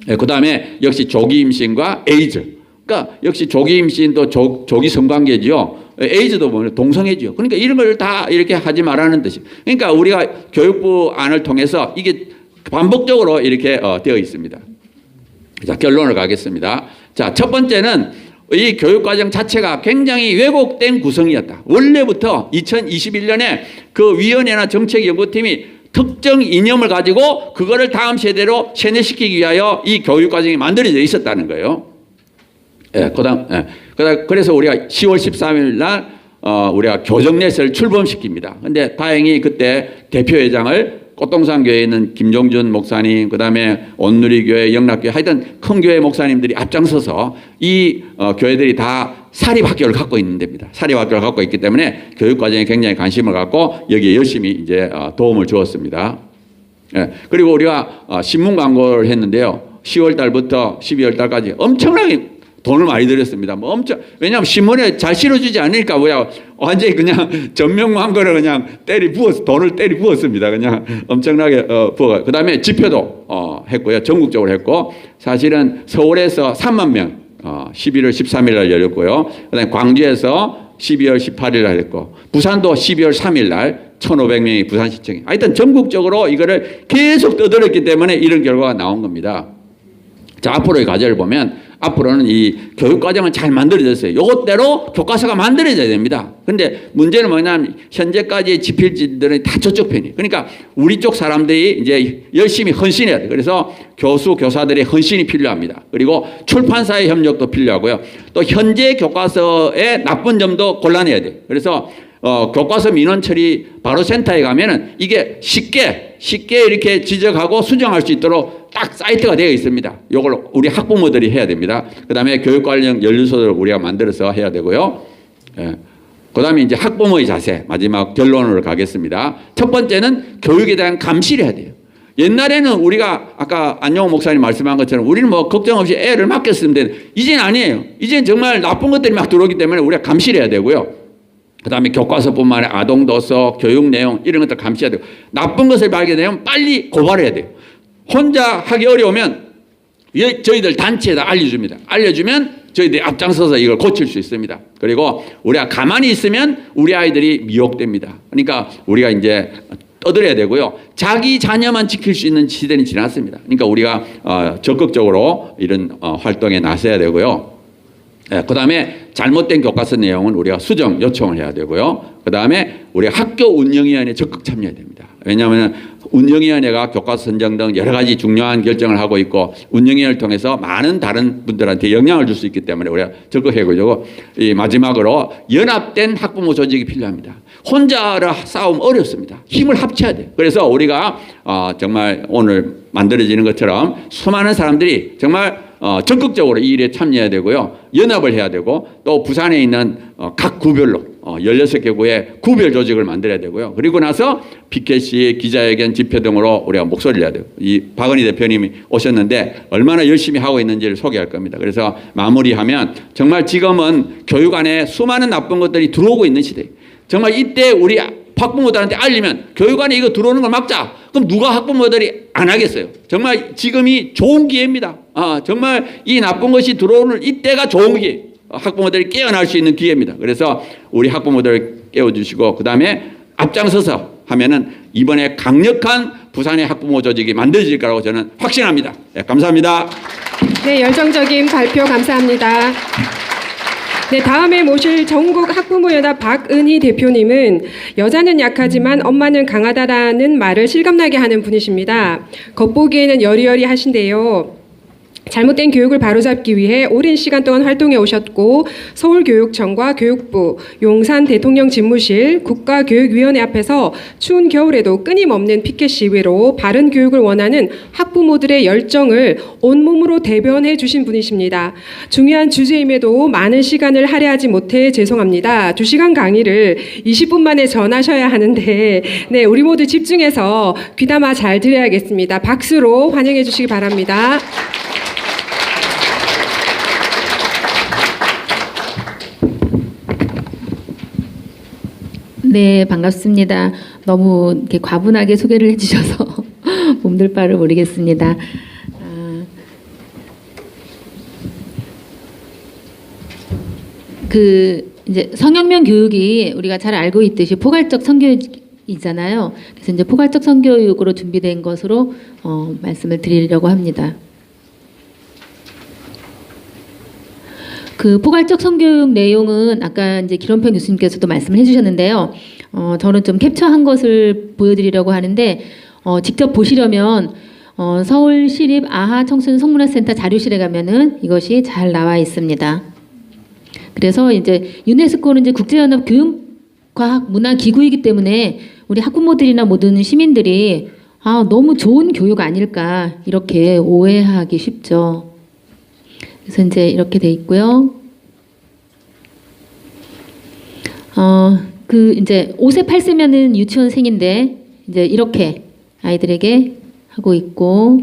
예, 그 다음에 역시 조기 임신과 에이즈. 그러니까 역시 조기 임신도 조기 성관계죠. 에이즈도 보면 동성애죠. 그러니까 이런 걸 다 이렇게 하지 말라는 뜻이. 그러니까 우리가 교육부 안을 통해서 이게 반복적으로 이렇게 되어 있습니다. 자, 결론을 가겠습니다. 자, 첫 번째는 이 교육과정 자체가 굉장히 왜곡된 구성이었다. 원래부터 2021년에 그 위원회나 정책연구팀이 특정 이념을 가지고 그거를 다음 세대로 세뇌시키기 위하여 이 교육과정이 만들어져 있었다는 거예요. 예, 그래서 우리가 10월 13일 날 우리가 교정넷을 출범시킵니다. 근데 다행히 그때 대표회장을 꽃동산 교회에 있는 김종준 목사님, 그 다음에 온누리교회, 영락교회, 하여튼 큰 교회 목사님들이 앞장서서 이 교회들이 다 사립학교를 갖고 있는 데입니다. 사립학교를 갖고 있기 때문에 교육과정에 굉장히 관심을 갖고 여기에 열심히 이제 도움을 주었습니다. 예, 그리고 우리가 신문 광고를 했는데요. 10월 달부터 12월 달까지 엄청나게 돈을 많이 들였습니다. 뭐 왜냐하면 신문에 잘 실어주지 않으니까 완전히 그냥 전면 광고를 그냥 돈을 때리 부었습니다. 그냥 엄청나게 부어. 그 다음에 집회도 했고요. 전국적으로 했고, 사실은 서울에서 3만 명 11월 13일 날 열렸고요. 그 다음에 광주에서 12월 18일 날 했고, 부산도 12월 3일 날 1,500명이 부산시청에. 하여튼 전국적으로 이거를 계속 떠들었기 때문에 이런 결과가 나온 겁니다. 자, 앞으로의 과제를 보면 앞으로는 이 교육과정은 잘 만들어졌어요. 이것대로 교과서가 만들어져야 됩니다. 근데 문제는 뭐냐면 현재까지의 지필진들은 다 저쪽 편이에요. 그러니까 우리 쪽 사람들이 이제 열심히 헌신해야 돼요. 그래서 교수, 교사들의 헌신이 필요합니다. 그리고 출판사의 협력도 필요하고요. 또 현재 교과서의 나쁜 점도 골라내야 돼요. 그래서 교과서 민원 처리 바로 센터에 가면은 이게 쉽게 이렇게 지적하고 수정할 수 있도록 딱 사이트가 되어 있습니다. 이걸 우리 학부모들이 해야 됩니다. 그 다음에 교육 관련 연구소를 우리가 만들어서 해야 되고요. 예. 그 다음에 이제 학부모의 자세, 마지막 결론으로 가겠습니다. 첫 번째는 교육에 대한 감시를 해야 돼요. 옛날에는 우리가 아까 안용호 목사님 말씀한 것처럼 우리는 뭐 걱정 없이 애를 맡겼으면 되는데 이제는 아니에요. 이제는 정말 나쁜 것들이 막 들어오기 때문에 우리가 감시를 해야 되고요. 그 다음에 교과서뿐만 아니라 아동도서, 교육 내용 이런 것들 감시해야 되고, 나쁜 것을 발견되면 빨리 고발해야 돼요. 혼자 하기 어려우면 저희들 단체에다 알려줍니다. 알려주면 저희들이 앞장서서 이걸 고칠 수 있습니다. 그리고 우리가 가만히 있으면 우리 아이들이 미혹됩니다. 그러니까 우리가 이제 떠들어야 되고요. 자기 자녀만 지킬 수 있는 시대는 지났습니다. 그러니까 우리가 적극적으로 이런 활동에 나서야 되고요. 그다음에 잘못된 교과서 내용은 우리가 수정 요청을 해야 되고요. 그다음에 우리 학교 운영위원회 적극 참여해야 됩니다. 왜냐하면 운영위원회가 교과서 선정 등 여러 가지 중요한 결정을 하고 있고 운영위원회를 통해서 많은 다른 분들한테 영향을 줄 수 있기 때문에 우리가 적극해야 되고 이 마지막으로 연합된 학부모 조직이 필요합니다. 혼자라 싸우면 어렵습니다. 힘을 합쳐야 돼요. 그래서 우리가 정말 오늘 만들어지는 것처럼 수많은 사람들이 정말 적극적으로 이 일에 참여해야 되고요. 연합을 해야 되고 또 부산에 있는 각 구별로 16개 구의 구별 조직을 만들어야 되고요. 그리고 나서 피켓이 기자회견 집회 등으로 우리가 목소리를 내야 돼요. 이 박은희 대표님이 오셨는데 얼마나 열심히 하고 있는지를 소개할 겁니다. 그래서 마무리하면 정말 지금은 교육 안에 수많은 나쁜 것들이 들어오고 있는 시대예요. 정말 이때 우리 학부모들한테 알리면 교육안에 이거 들어오는 걸 막자. 그럼 누가 학부모들이 안 하겠어요. 정말 지금이 좋은 기회입니다. 정말 이 나쁜 것이 들어오는 이때가 좋은 기회. 학부모들이 깨어날 수 있는 기회입니다. 그래서 우리 학부모들 깨워주시고 그 다음에 앞장서서 하면은 이번에 강력한 부산의 학부모 조직이 만들어질 거라고 저는 확신합니다. 네, 감사합니다. 네, 열정적인 발표 감사합니다. 네, 다음에 모실 전국 학부모연합 박은희 대표님은 여자는 약하지만 엄마는 강하다라는 말을 실감나게 하는 분이십니다. 겉보기에는 여리여리하신데요. 잘못된 교육을 바로잡기 위해 오랜 시간 동안 활동해 오셨고 서울교육청과 교육부, 용산 대통령 집무실, 국가교육위원회 앞에서 추운 겨울에도 끊임없는 피켓 시위로 바른 교육을 원하는 학부모들의 열정을 온몸으로 대변해 주신 분이십니다. 중요한 주제임에도 많은 시간을 할애하지 못해 죄송합니다. 2시간 강의를 20분 만에 전하셔야 하는데 네, 우리 모두 집중해서 귀담아 잘 들어야겠습니다. 박수로 환영해 주시기 바랍니다. 네, 반갑습니다. 너무 이렇게 과분하게 소개를 해주셔서 몸둘 바를 모르겠습니다. 이제 성혁명 교육이 우리가 잘 알고 있듯이 포괄적 성교육이잖아요. 그래서 이제 포괄적 성교육으로 준비된 것으로 말씀을 드리려고 합니다. 그 포괄적 성교육 내용은 아까 이제 기론평 교수님께서도 말씀을 해주셨는데요. 저는 좀 캡처한 것을 보여드리려고 하는데 직접 보시려면 서울시립 아하 청소년 성문화센터 자료실에 가면은 이것이 잘 나와 있습니다. 그래서 이제 유네스코는 이제 국제연합 교육과학문화기구이기 때문에 우리 학부모들이나 모든 시민들이 너무 좋은 교육 아닐까 이렇게 오해하기 쉽죠. 그래서 이제 이렇게 돼 있고요. 이제 5세 8세면은 유치원생인데 이제 이렇게 아이들에게 하고 있고,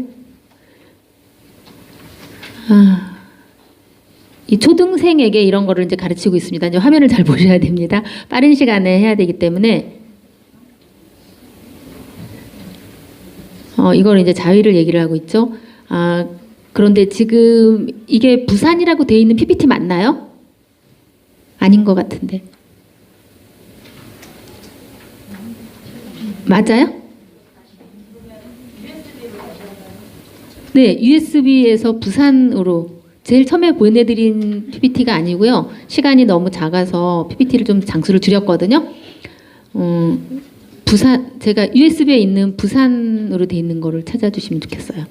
이 초등생에게 이런 거를 이제 가르치고 있습니다. 이제 화면을 잘 보셔야 됩니다. 빠른 시간에 해야 되기 때문에 이걸 이제 자위를 얘기를 하고 있죠. 그런데 지금 이게 부산이라고 돼 있는 PPT 맞나요? 아닌 것 같은데. 맞아요? 네, USB에서 부산으로 제일 처음에 보내드린 PPT가 아니고요. 시간이 너무 작아서 PPT를 좀 장수를 줄였거든요. 부산, 제가 USB에 있는 부산으로 돼 있는 거를 찾아주시면 좋겠어요.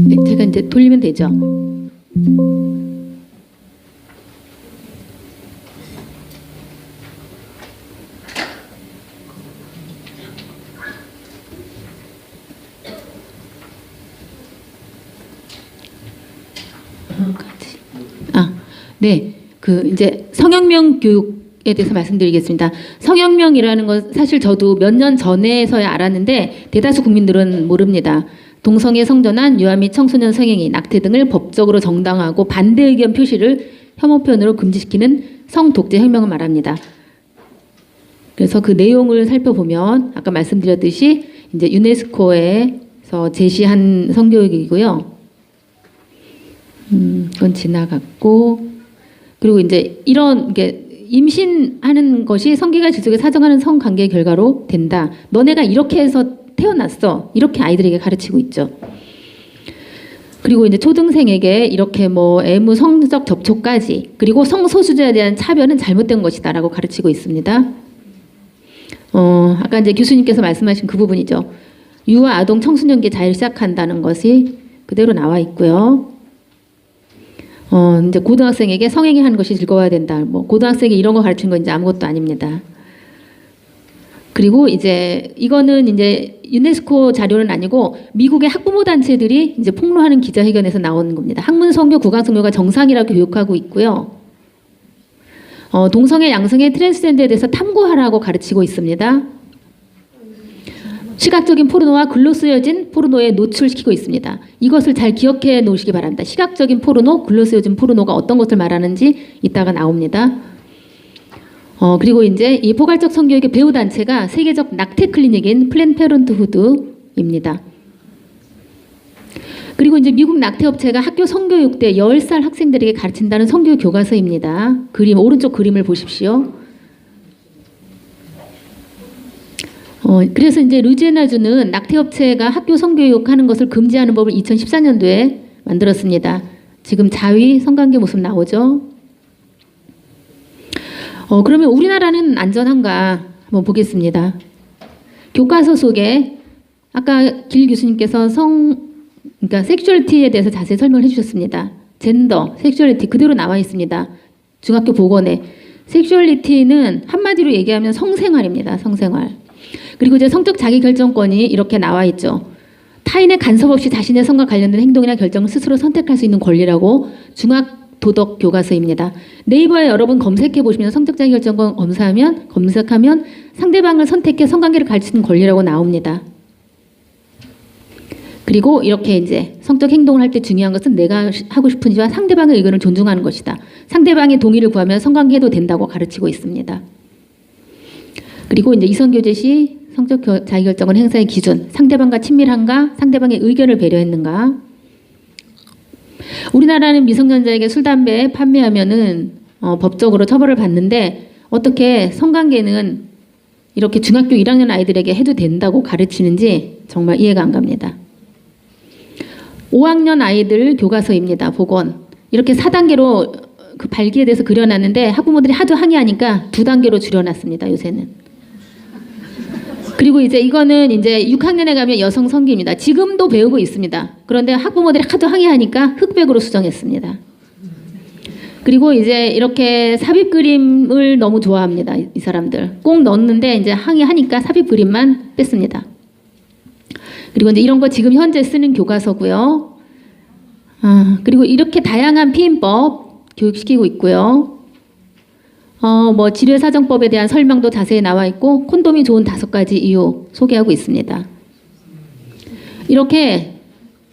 네, 제가 이제 돌리면 되죠. 네, 이제 성혁명 교육에 대해서 말씀드리겠습니다. 성혁명이라는 건 사실 저도 몇 년 전에서야 알았는데 대다수 국민들은 모릅니다. 동성애 성전환, 유아 및 청소년 성행위, 낙태 등을 법적으로 정당화하고 반대 의견 표시를 혐오 표현으로 금지시키는 성독재 혁명을 말합니다. 그래서 그 내용을 살펴보면 아까 말씀드렸듯이 이제 유네스코에서 제시한 성교육이고요. 그건 지나갔고, 그리고 이제 이런 게 임신하는 것이 성기가 질속에 사정하는 성관계의 결과로 된다. 너네가 이렇게 해서 태어났어. 이렇게 아이들에게 가르치고 있죠. 그리고 이제 초등생에게 이렇게 뭐 애무 성적 접촉까지, 그리고 성소수자에 대한 차별은 잘못된 것이다라고 가르치고 있습니다. 아까 이제 교수님께서 말씀하신 그 부분이죠. 유아, 아동, 청소년기 자유를 시작한다는 것이 그대로 나와 있고요. 이제 고등학생에게 성행위 하는 것이 즐거워야 된다. 뭐 고등학생이 이런 거 가르치는 건 이제 아무것도 아닙니다. 그리고 이제 이거는 이제 유네스코 자료는 아니고 미국의 학부모 단체들이 이제 폭로하는 기자회견에서 나오는 겁니다. 학문 성교, 구강 성교가 정상이라고 교육하고 있고요. 동성애, 양성애, 트랜스젠더에 대해서 탐구하라고 가르치고 있습니다. 시각적인 포르노와 글로 쓰여진 포르노에 노출시키고 있습니다. 이것을 잘 기억해 놓으시기 바랍니다. 시각적인 포르노, 글로 쓰여진 포르노가 어떤 것을 말하는지 이따가 나옵니다. 그리고 이제 이 포괄적 성교육의 배후 단체가 세계적 낙태 클리닉인 플랜 페런트후드입니다. 그리고 이제 미국 낙태 업체가 학교 성교육 때 10살 학생들에게 가르친다는 성교육 교과서입니다. 그림, 오른쪽 그림을 보십시오. 그래서 이제 루이지애나주는 낙태 업체가 학교 성교육 하는 것을 금지하는 법을 2014년도에 만들었습니다. 지금 자위 성관계 모습 나오죠? 그러면 우리나라는 안전한가 한번 보겠습니다. 교과서 속에 아까 길 교수님께서 그러니까 섹슈얼리티에 대해서 자세히 설명을 해주셨습니다. 젠더, 섹슈얼리티 그대로 나와 있습니다. 중학교 보건에 섹슈얼리티는 한마디로 얘기하면 성생활입니다. 성생활. 그리고 이제 성적 자기결정권이 이렇게 나와 있죠. 타인의 간섭 없이 자신의 성과 관련된 행동이나 결정을 스스로 선택할 수 있는 권리라고 중학 도덕 교과서입니다. 네이버에 여러분 검색해 보시면 성적 자기결정권 검색하면 상대방을 선택해 성관계를 가르치는 권리라고 나옵니다. 그리고 이렇게 이제 성적 행동을 할 때 중요한 것은 내가 하고 싶은 지와 상대방의 의견을 존중하는 것이다. 상대방의 동의를 구하면 성관계해도 된다고 가르치고 있습니다. 그리고 이제 이성교제 시 성적 자기결정권 행사의 기준, 상대방과 친밀한가, 상대방의 의견을 배려했는가. 우리나라는 미성년자에게 술, 담배 판매하면은 법적으로 처벌을 받는데 어떻게 성관계는 이렇게 중학교 1학년 아이들에게 해도 된다고 가르치는지 정말 이해가 안 갑니다. 5학년 아이들 교과서입니다. 보건. 이렇게 4단계로 그 발기에 대해서 그려놨는데 학부모들이 하도 항의하니까 2단계로 줄여놨습니다. 요새는. 그리고 이제 이거는 이제 6학년에 가면 여성 성기입니다. 지금도 배우고 있습니다. 그런데 학부모들이 하도 항의하니까 흑백으로 수정했습니다. 그리고 이제 이렇게 삽입 그림을 너무 좋아합니다. 이 사람들. 꼭 넣었는데 이제 항의하니까 삽입 그림만 뺐습니다. 그리고 이제 이런 거 지금 현재 쓰는 교과서고요. 그리고 이렇게 다양한 피임법 교육시키고 있고요. 뭐 질외사정법에 대한 설명도 자세히 나와 있고 콘돔이 좋은 5가지 이유 소개하고 있습니다. 이렇게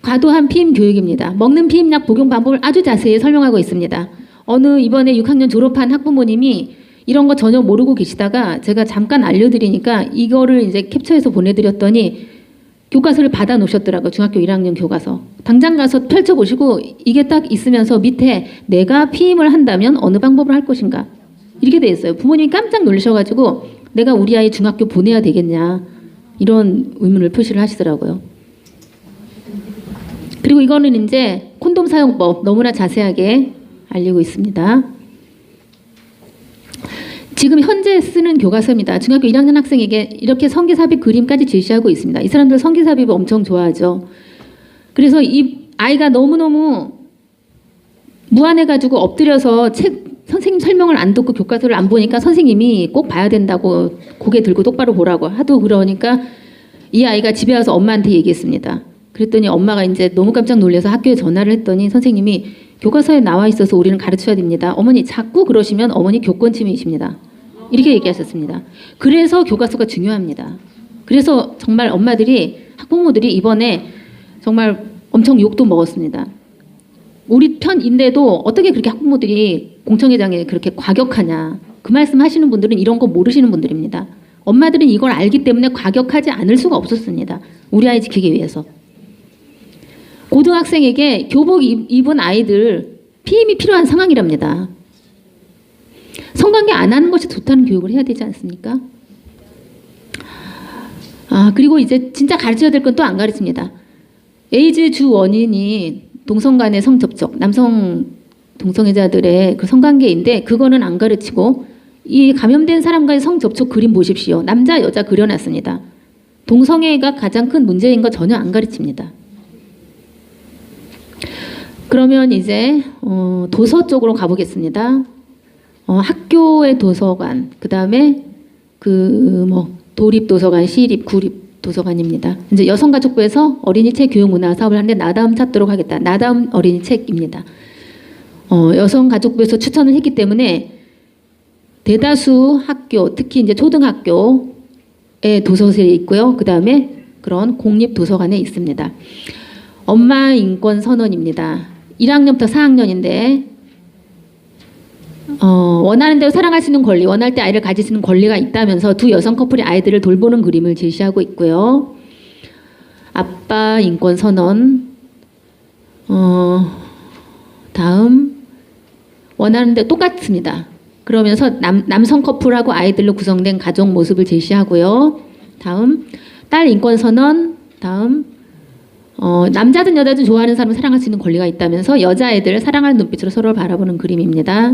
과도한 피임 교육입니다. 먹는 피임약 복용 방법을 아주 자세히 설명하고 있습니다. 이번에 6학년 졸업한 학부모님이 이런 거 전혀 모르고 계시다가 제가 잠깐 알려드리니까 이거를 이제 캡처해서 보내드렸더니 교과서를 받아 놓으셨더라고요. 중학교 1학년 교과서. 당장 가서 펼쳐보시고 이게 딱 있으면서 밑에 내가 피임을 한다면 어느 방법을 할 것인가. 이렇게 돼 있어요. 부모님이 깜짝 놀라셔가지고 내가 우리 아이 중학교 보내야 되겠냐 이런 의문을 표시를 하시더라고요. 그리고 이거는 이제 콘돔 사용법 너무나 자세하게 알리고 있습니다. 지금 현재 쓰는 교과서입니다. 중학교 1학년 학생에게 이렇게 성기삽입 그림까지 제시하고 있습니다. 이 사람들 성기삽입을 엄청 좋아하죠. 그래서 이 아이가 너무너무 무안해가지고 엎드려서 선생님 설명을 안 듣고 교과서를 안 보니까 선생님이 꼭 봐야 된다고 고개 들고 똑바로 보라고 하도 그러니까 이 아이가 집에 와서 엄마한테 얘기했습니다. 그랬더니 엄마가 이제 너무 깜짝 놀라서 학교에 전화를 했더니 선생님이 교과서에 나와 있어서 우리는 가르쳐야 됩니다. 어머니 자꾸 그러시면 어머니 교권 침해이십니다. 이렇게 얘기하셨습니다. 그래서 교과서가 중요합니다. 그래서 정말 엄마들이 학부모들이 이번에 정말 엄청 욕도 먹었습니다. 우리 편인데도 어떻게 그렇게 학부모들이 공청회장에 그렇게 과격하냐. 그 말씀 하시는 분들은 이런 거 모르시는 분들입니다. 엄마들은 이걸 알기 때문에 과격하지 않을 수가 없었습니다. 우리 아이 지키기 위해서. 고등학생에게 교복 입은 아이들 피임이 필요한 상황이랍니다. 성관계 안 하는 것이 좋다는 교육을 해야 되지 않습니까? 그리고 이제 진짜 가르쳐야 될 건 또 안 가르칩니다. 에이즈 주 원인이 동성 간의 성접촉, 남성 동성애자들의 그 성관계인데 그거는 안 가르치고 이 감염된 사람과의 성접촉 그림 보십시오. 남자 여자 그려놨습니다. 동성애가 가장 큰 문제인 거 전혀 안 가르칩니다. 그러면 이제 도서 쪽으로 가보겠습니다. 학교의 도서관, 그 다음에 도립 도서관, 시립, 구립 도서관입니다. 이제 여성가족부에서 어린이 책 교육 문화 사업을 하는데 나다움 찾도록 하겠다. 나다움 어린이 책입니다. 여성가족부에서 추천을 했기 때문에 대다수 학교, 특히 이제 초등학교에 도서실에 있고요. 그 다음에 그런 공립 도서관에 있습니다. 엄마 인권 선언입니다. 1학년부터 4학년인데 원하는 대로 사랑할 수 있는 권리, 원할 때 아이를 가질 수 있는 권리가 있다면서 두 여성 커플이 아이들을 돌보는 그림을 제시하고 있고요. 아빠 인권 선언. 다음 원하는 대로 똑같습니다. 그러면서 남성 커플하고 아이들로 구성된 가족 모습을 제시하고요. 다음 딸 인권 선언. 다음 남자든 여자든 좋아하는 사람을 사랑할 수 있는 권리가 있다면서 여자애들 사랑하는 눈빛으로 서로를 바라보는 그림입니다.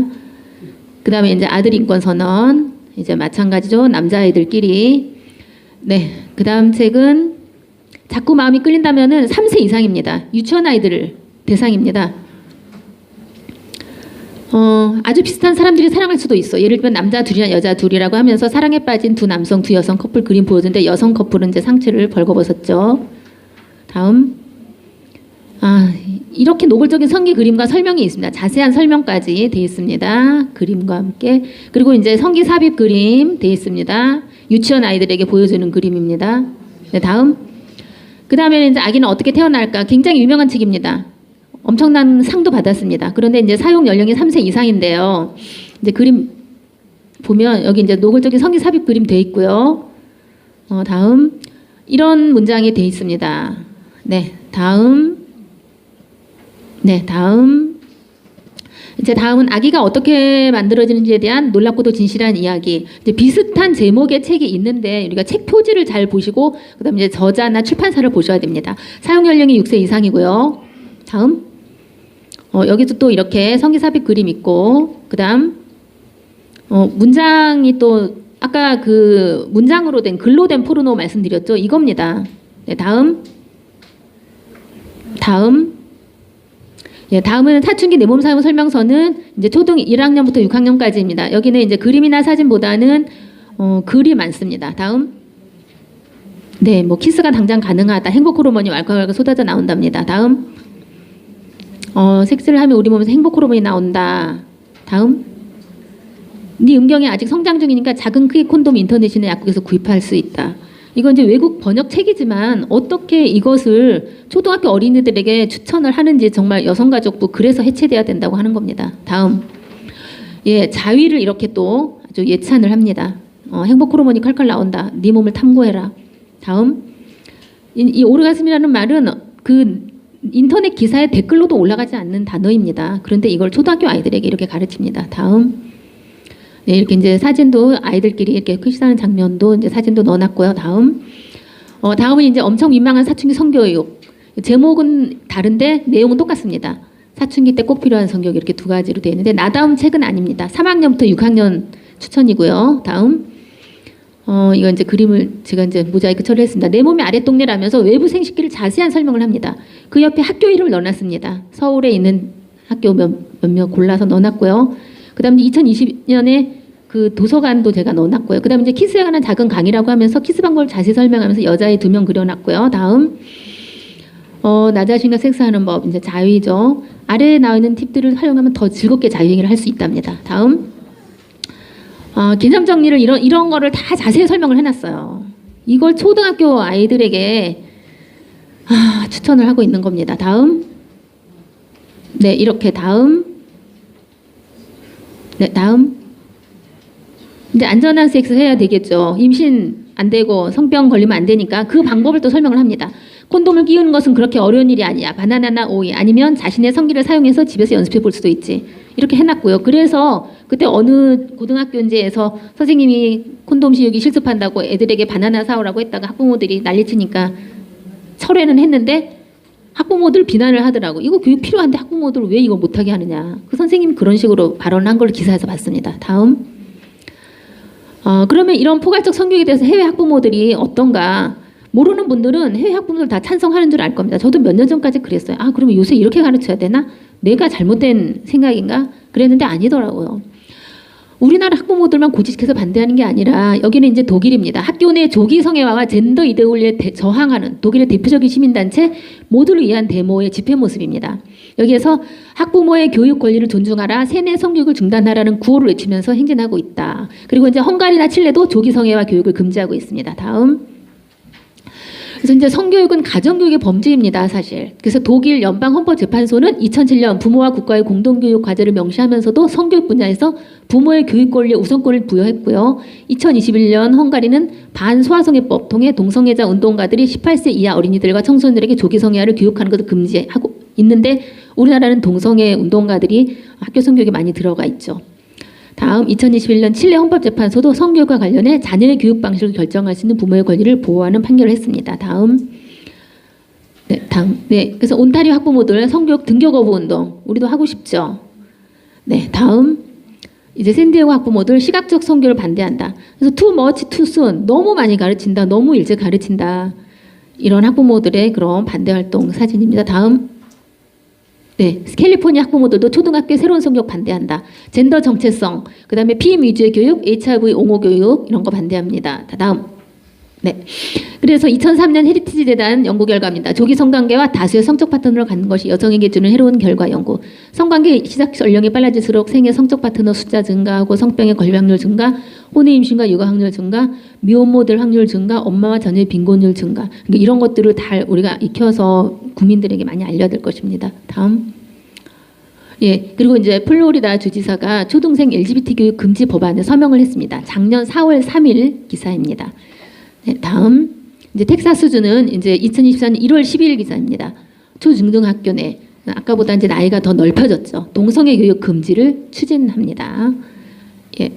그 다음에 이제 아들 인권 선언. 이제 마찬가지죠. 남자애들끼리. 네. 그 다음 책은 자꾸 마음이 끌린다면은 3세 이상입니다. 유치원 아이들 대상입니다. 아주 비슷한 사람들이 사랑할 수도 있어. 예를 들면 남자 둘이나 여자 둘이라고 하면서 사랑에 빠진 두 남성, 두 여성 커플 그림 보여주는데 여성 커플은 이제 상체를 벌거벗었죠. 다음. 이렇게 노골적인 성기 그림과 설명이 있습니다. 자세한 설명까지 되어 있습니다. 그림과 함께. 그리고 이제 성기 삽입 그림 되어 있습니다. 유치원 아이들에게 보여주는 그림입니다. 네, 다음. 그 다음에 이제 아기는 어떻게 태어날까? 굉장히 유명한 책입니다. 엄청난 상도 받았습니다. 그런데 이제 사용 연령이 3세 이상인데요. 이제 그림 보면 여기 이제 노골적인 성기 삽입 그림 되어 있고요. 다음. 이런 문장이 되어 있습니다. 네, 다음. 네, 다음. 이제 다음은 아기가 어떻게 만들어지는지에 대한 놀랍고도 진실한 이야기. 이제 비슷한 제목의 책이 있는데 우리가 책 표지를 잘 보시고 그다음에 이제 저자나 출판사를 보셔야 됩니다. 사용 연령이 6세 이상이고요. 다음. 여기도 또 이렇게 성기 삽입 그림 있고 그다음 문장이 또 아까 그 문장으로 된 글로 된 포르노 말씀드렸죠. 이겁니다. 네, 다음. 예, 다음은 사춘기 내 몸 사용 설명서는 이제 초등 1학년부터 6학년까지입니다. 여기는 이제 그림이나 사진보다는 글이 많습니다. 다음. 네, 뭐 키스가 당장 가능하다. 행복 호르몬이 왈칵왈칵 쏟아져 나온답니다. 다음. 섹스를 하면 우리 몸에서 행복 호르몬이 나온다. 다음. 네 음경이 아직 성장 중이니까 작은 크기 콘돔 인터넷이나 약국에서 구입할 수 있다. 이건 이제 외국 번역 책이지만 어떻게 이것을 초등학교 어린이들에게 추천을 하는지 정말 여성가족부 그래서 해체돼야 된다고 하는 겁니다. 다음. 예, 자위를 이렇게 또 아주 예찬을 합니다. 행복 호르몬이 칼칼 나온다. 네 몸을 탐구해라. 다음. 이 오르가즘이라는 말은 그 인터넷 기사에 댓글로도 올라가지 않는 단어입니다. 그런데 이걸 초등학교 아이들에게 이렇게 가르칩니다. 다음. 네, 이렇게 이제 사진도 아이들끼리 이렇게 키스하는 장면도 이제 사진도 넣어놨고요. 다음. 다음은 이제 엄청 민망한 사춘기 성교육. 제목은 다른데 내용은 똑같습니다. 사춘기 때 꼭 필요한 성교육 이렇게 두 가지로 되어 있는데 나다움 책은 아닙니다. 3학년부터 6학년 추천이고요. 다음. 이건 이제 그림을 제가 이제 모자이크 처리했습니다. 내 몸의 아랫동네라면서 외부 생식기를 자세한 설명을 합니다. 그 옆에 학교 이름을 넣어놨습니다. 서울에 있는 학교 몇몇 골라서 넣어놨고요. 그 다음에 2020년에 그 도서관도 제가 넣어놨고요. 그 다음에 이제 키스에 관한 작은 강의라고 하면서 키스 방법을 자세히 설명하면서 여자애 2명 그려놨고요. 다음. 나 자신과 섹스하는 법, 이제 자위죠. 아래에 나와 있는 팁들을 활용하면 더 즐겁게 자유행위를 할 수 있답니다. 다음. 개념 정리를 이런 거를 다 자세히 설명을 해놨어요. 이걸 초등학교 아이들에게 추천을 하고 있는 겁니다. 다음. 네, 이렇게 다음. 네, 다음. 이제 안전한 섹스 해야 되겠죠. 임신 안 되고 성병 걸리면 안 되니까 그 방법을 또 설명을 합니다. 콘돔을 끼우는 것은 그렇게 어려운 일이 아니야. 바나나나 오이 아니면 자신의 성기를 사용해서 집에서 연습해 볼 수도 있지. 이렇게 해놨고요. 그래서 그때 어느 고등학교인지에서 선생님이 콘돔 씌우기 실습한다고 애들에게 바나나 사오라고 했다가 학부모들이 난리치니까 철회는 했는데 학부모들 비난을 하더라고. 이거 교육 필요한데 학부모들 왜 이거 못하게 하느냐. 그 선생님이 그런 식으로 발언한 걸 기사에서 봤습니다. 다음. 그러면 이런 포괄적 성교육에 대해서 해외 학부모들이 어떤가? 모르는 분들은 해외 학부모들 다 찬성하는 줄 알 겁니다. 저도 몇 년 전까지 그랬어요. 그러면 요새 이렇게 가르쳐야 되나? 내가 잘못된 생각인가? 그랬는데 아니더라고요. 우리나라 학부모들만 고집해서 반대하는 게 아니라 여기는 이제 독일입니다. 학교 내 조기 성애화와 젠더 이데올리에 저항하는 독일의 대표적인 시민단체 모두를 위한 데모의 집회 모습입니다. 여기에서 학부모의 교육 권리를 존중하라, 세뇌 성교육을 중단하라는 구호를 외치면서 행진하고 있다. 그리고 이제 헝가리나 칠레도 조기 성애화 교육을 금지하고 있습니다. 다음. 그래서 이제 성교육은 가정교육의 범죄입니다, 사실. 그래서 독일 연방헌법재판소는 2007년 부모와 국가의 공동교육 과제를 명시하면서도 성교육 분야에서 부모의 교육 권리에 우선권을 부여했고요. 2021년 헝가리는 반소아성애법 통해 동성애자 운동가들이 18세 이하 어린이들과 청소년들에게 조기 성애화를 교육하는 것을 금지하고 있는데 우리나라는 동성애 운동가들이 학교 성교육에 많이 들어가 있죠. 다음 2021년 칠레 헌법재판소도 성교육과 관련해 자녀의 교육 방식을 결정할 수 있는 부모의 권리를 보호하는 판결을 했습니다. 다음. 네, 다음. 네, 그래서 온타리오 학부모들 성교육 등교 거부 운동 우리도 하고 싶죠. 네, 다음. 이제 샌디에고 학부모들 시각적 성교를 반대한다. 그래서 too much too soon 너무 많이 가르친다, 너무 일찍 가르친다. 이런 학부모들의 그런 반대 활동 사진입니다. 다음. 네, 캘리포니아 학부모들도 초등학교에 새로운 성교육 반대한다. 젠더 정체성, 그 다음에 피임 위주의 교육, HIV 옹호 교육 이런 거 반대합니다. 다음. 네, 그래서 2003년 헤리티지 재단 연구 결과입니다. 조기 성관계와 다수의 성적 파트너를 갖는 것이 여성에게 주는 해로운 결과 연구. 성관계 시작 연령이 빨라질수록 생애 성적 파트너 숫자 증가하고 성병의 걸릴 확률 증가, 혼외 임신과 육아 확률 증가, 미혼모들 확률 증가, 엄마와 자녀의 빈곤율 증가. 그러니까 이런 것들을 다 우리가 익혀서 국민들에게 많이 알려야 될 것입니다. 다음. 예, 그리고 이제 플로리다 주지사가 초등생 LGBT 교육 금지 법안에 서명을 했습니다. 작년 4월 3일 기사입니다. 네, 다음. 이제 텍사스주는 이제 2024년 1월 12일 기사입니다. 초중등학교 내 아까보다 이제 나이가 더 넓혀졌죠. 동성애 교육 금지를 추진합니다. 예.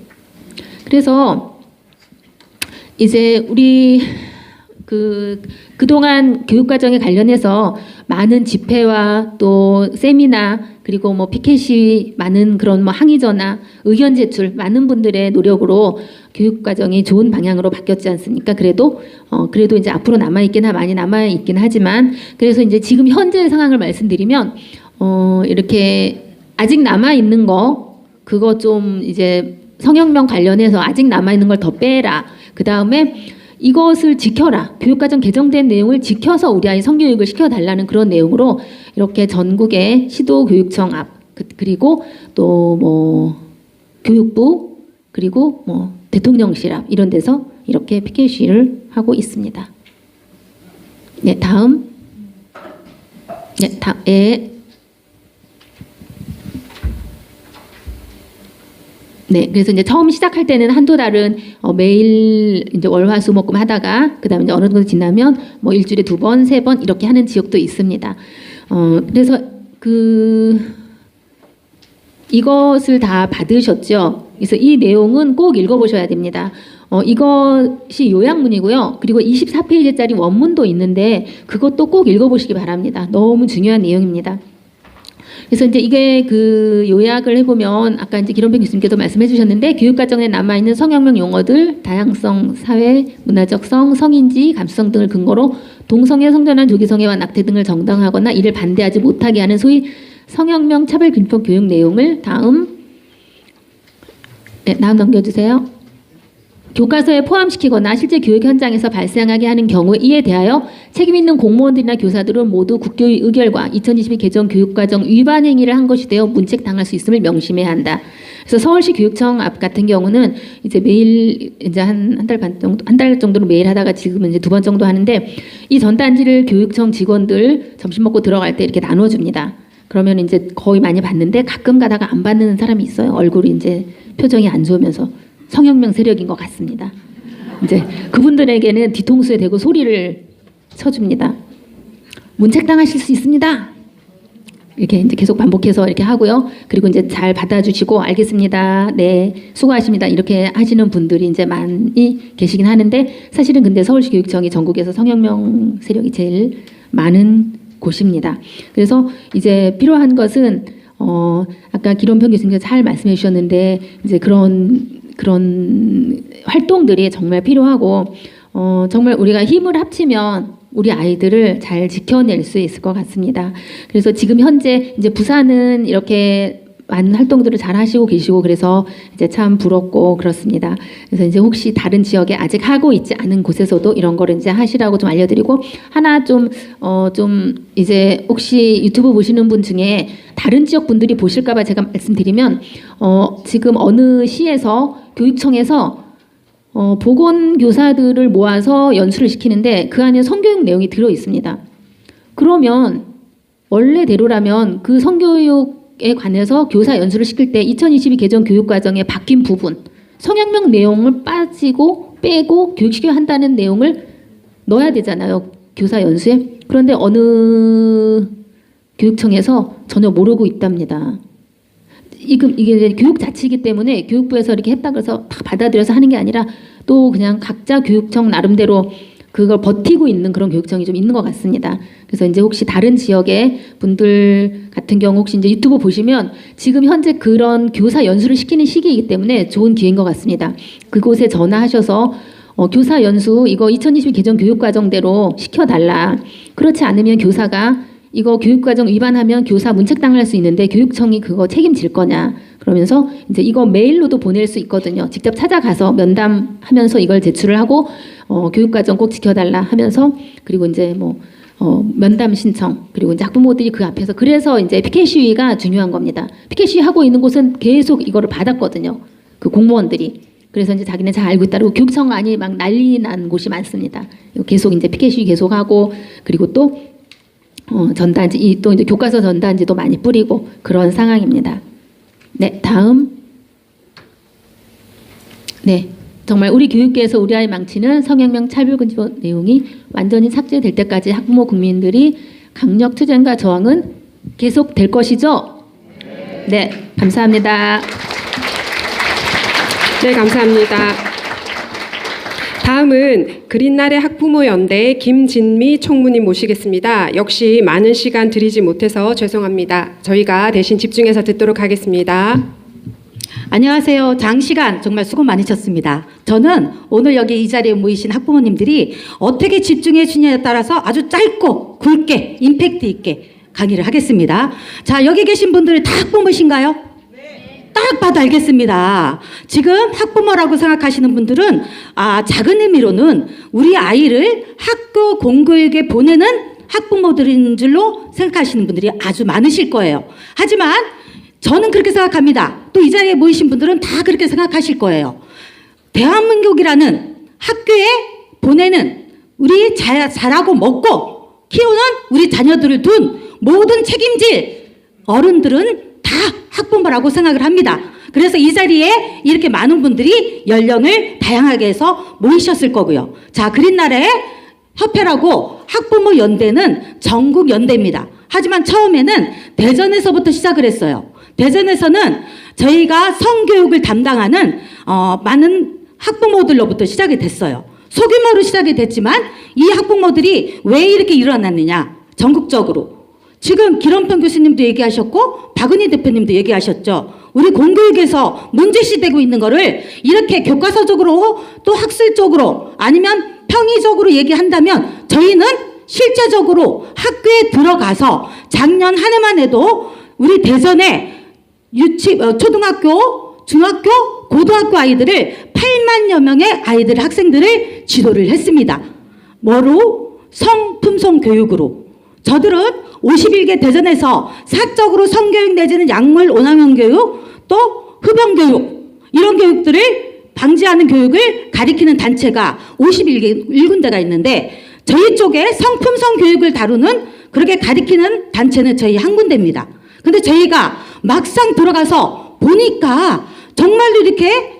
그래서 이제 우리 그동안 교육과정에 관련해서 많은 집회와 또 세미나 그리고 뭐 피켓 시위 많은 그런 뭐 항의 전화 의견 제출 많은 분들의 노력으로 교육과정이 좋은 방향으로 바뀌었지 않습니까? 그래도 이제 앞으로 많이 남아 있긴 하지만 그래서 이제 지금 현재의 상황을 말씀드리면 이렇게 아직 남아 있는 거 그거 좀 이제 성혁명 관련해서 아직 남아 있는 걸 더 빼라. 그 다음에 이것을 지켜라. 교육과정 개정된 내용을 지켜서 우리 아이 성교육을 시켜달라는 그런 내용으로 이렇게 전국의 시도교육청 앞 그리고 또 뭐 교육부 그리고 뭐 대통령실 앞 이런 데서 이렇게 피켓 시위를 하고 있습니다. 네, 다음. 네, 네, 그래서 이제 처음 시작할 때는 한두 달은 매일 이제 월화수목금 하다가 그다음에 이제 어느 정도 지나면 뭐 일주일에 2번, 3번 이렇게 하는 지역도 있습니다. 그래서 이것을 다 받으셨죠. 그래서 이 내용은 꼭 읽어보셔야 됩니다. 이것이 요약문이고요. 그리고 24페이지짜리 원문도 있는데 그것도 꼭 읽어보시기 바랍니다. 너무 중요한 내용입니다. 그래서 이제 이게 그 요약을 해보면 아까 이제 기론변 교수님께서 말씀해 주셨는데 교육과정에 남아있는 성혁명 용어들, 다양성, 사회, 문화적성, 성인지, 감수성 등을 근거로 동성애, 성전환, 조기성애와 낙태 등을 정당화하거나 이를 반대하지 못하게 하는 소위 성혁명 차별균형 교육 내용을 다음 넘겨주세요. 교과서에 포함시키거나 실제 교육 현장에서 발생하게 하는 경우 이에 대하여 책임 있는 공무원들이나 교사들은 모두 국교의 의결과 2022 개정 교육과정 위반 행위를 한 것이 되어 문책 당할 수 있음을 명심해야 한다. 그래서 서울시 교육청 앞 같은 경우는 이제 매일 이제 한 달 정도로 매일 하다가 지금은 이제 2번 정도 하는데 이 전단지를 교육청 직원들 점심 먹고 들어갈 때 이렇게 나눠줍니다. 그러면 이제 거의 많이 봤는데 가끔 가다가 안 받는 사람이 있어요. 얼굴이 이제 표정이 안 좋으면서 성혁명 세력인 것 같습니다. 이제 그분들에게는 뒤통수에 대고 소리를 쳐줍니다. 문책당하실 수 있습니다. 이렇게 이제 계속 반복해서 이렇게 하고요. 그리고 이제 잘 받아주시고 알겠습니다. 네, 수고하십니다. 이렇게 하시는 분들이 이제 많이 계시긴 하는데 사실은 근데 서울시 교육청이 전국에서 성혁명 세력이 제일 많은 곳입니다. 그래서 이제 필요한 것은 아까 기론평 교수님께서 잘 말씀해 주셨는데 이제 그런 활동들이 정말 필요하고 정말 우리가 힘을 합치면 우리 아이들을 잘 지켜낼 수 있을 것 같습니다. 그래서 지금 현재 이제 부산은 이렇게 많은 활동들을 잘 하시고 계시고 그래서 이제 참 부럽고 그렇습니다. 그래서 이제 혹시 다른 지역에 아직 하고 있지 않은 곳에서도 이런 거를 이제 하시라고 좀 알려드리고 하나 좀 이제 혹시 유튜브 보시는 분 중에 다른 지역 분들이 보실까봐 제가 말씀드리면 지금 어느 시에서 교육청에서 보건교사들을 모아서 연수를 시키는데 그 안에 성교육 내용이 들어 있습니다. 그러면 원래대로라면 그 성교육에 관해서 교사 연수를 시킬 때 2022 개정 교육과정에 바뀐 부분 성혁명 내용을 빼고 교육시켜야 한다는 내용을 넣어야 되잖아요. 교사 연수에. 그런데 어느 교육청에서 전혀 모르고 있답니다. 이게 이제 교육 자치이기 때문에 교육부에서 이렇게 했다 그래서 다 받아들여서 하는 게 아니라 또 그냥 각자 교육청 나름대로 그걸 버티고 있는 그런 교육청이 좀 있는 것 같습니다. 그래서 이제 혹시 다른 지역의 분들 같은 경우 혹시 이제 유튜브 보시면 지금 현재 그런 교사 연수를 시키는 시기이기 때문에 좋은 기회인 것 같습니다. 그곳에 전화하셔서 교사 연수 이거 2022 개정 교육과정대로 시켜달라. 그렇지 않으면 교사가 이거 교육과정 위반하면 교사 문책당할 수 있는데 교육청이 그거 책임질 거냐 그러면서 이제 이거 메일로도 보낼 수 있거든요. 직접 찾아가서 면담하면서 이걸 제출을 하고 교육과정 꼭 지켜달라 하면서 그리고 이제 면담 신청 그리고 이제 학부모들이 그 앞에서 그래서 이제 피켓 시위가 중요한 겁니다. 피켓 시위 하고 있는 곳은 계속 이거를 받았거든요. 그 공무원들이. 그래서 이제 자기는 잘 알고 있다고 교육청 안이 막 난리 난 곳이 많습니다. 계속 이제 피켓 시위 계속하고 그리고 또 전단지 또 이제 교과서 전단지도 많이 뿌리고 그런 상황입니다. 네, 다음. 네, 정말 우리 교육계에서 우리 아이 망치는 성혁명 차별금지법 내용이 완전히 삭제될 때까지 학부모 국민들이 강력 투쟁과 저항은 계속될 것이죠? 네, 감사합니다. 네, 감사합니다. 다음은 그린날의 학부모연대 김진미 총무님 모시겠습니다. 역시 많은 시간 드리지 못해서 죄송합니다. 저희가 대신 집중해서 듣도록 하겠습니다. 안녕하세요. 장시간 정말 수고 많으셨습니다. 저는 오늘 여기 이 자리에 모이신 학부모님들이 어떻게 집중해 주냐에 따라서 아주 짧고 굵게 임팩트 있게 강의를 하겠습니다. 자, 여기 계신 분들 다 학부모신가요? 딱 봐도 알겠습니다. 지금 학부모라고 생각하시는 분들은 작은 의미로는 우리 아이를 학교 공교육에 보내는 학부모들인 줄로 생각하시는 분들이 아주 많으실 거예요. 하지만 저는 그렇게 생각합니다. 또 이 자리에 모이신 분들은 다 그렇게 생각하실 거예요. 대한민국이라는 학교에 보내는 우리 잘하고 먹고 키우는 우리 자녀들을 둔 모든 책임질 어른들은 다 학부모라고 생각을 합니다. 그래서 이 자리에 이렇게 많은 분들이 연령을 다양하게 해서 모이셨을 거고요. 자, 그린날의 협회라고 학부모 연대는 전국 연대입니다. 하지만 처음에는 대전에서부터 시작을 했어요. 대전에서는 저희가 성교육을 담당하는 많은 학부모들로부터 시작이 됐어요. 소규모로 시작이 됐지만 이 학부모들이 왜 이렇게 일어났느냐, 전국적으로. 지금 기론평 교수님도 얘기하셨고 박은희 대표님도 얘기하셨죠. 우리 공교육에서 문제시되고 있는 거를 이렇게 교과서적으로 또 학술적으로 아니면 평의적으로 얘기한다면 저희는 실제적으로 학교에 들어가서 작년 한 해만 해도 우리 대전에 초등학교, 중학교, 고등학교 아이들을 8만여 명의 아이들, 학생들을 지도를 했습니다. 뭐로? 성품성 교육으로. 저들은 51개 대전에서 사적으로 성교육 내지는 약물 오남용 교육, 또 흡연교육, 이런 교육들을 방지하는 교육을 가리키는 단체가 51군데가 있는데 저희 쪽에 성품성 교육을 다루는 그렇게 가리키는 단체는 저희 한 군데입니다. 근데 저희가 막상 들어가서 보니까 정말로 이렇게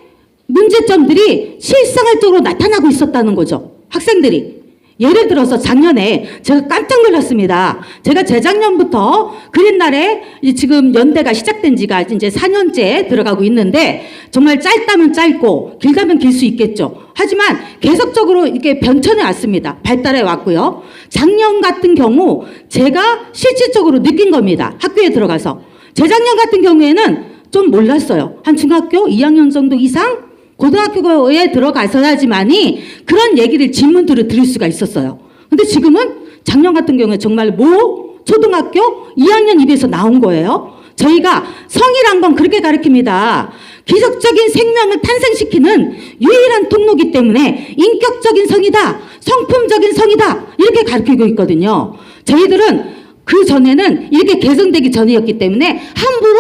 문제점들이 실생활적으로 나타나고 있었다는 거죠. 학생들이. 예를 들어서 작년에 제가 깜짝 놀랐습니다. 제가 재작년부터 그린날에 지금 연대가 시작된 지가 이제 4년째 들어가고 있는데 정말 짧다면 짧고 길다면 길 수 있겠죠. 하지만 계속적으로 이렇게 변천해 왔습니다. 발달해 왔고요. 작년 같은 경우 제가 실질적으로 느낀 겁니다. 학교에 들어가서. 재작년 같은 경우에는 좀 몰랐어요. 한 중학교 2학년 정도 이상 고등학교에 들어가서야지만이 그런 얘기를 질문들을 들을 수가 있었어요. 근데 지금은 작년 같은 경우에 정말 초등학교 2학년 입에서 나온 거예요. 저희가 성이란 건 그렇게 가르칩니다. 기적적인 생명을 탄생시키는 유일한 통로이기 때문에 인격적인 성이다, 성품적인 성이다 이렇게 가르치고 있거든요. 저희들은 그 전에는 이렇게 개성되기 전이었기 때문에 함부로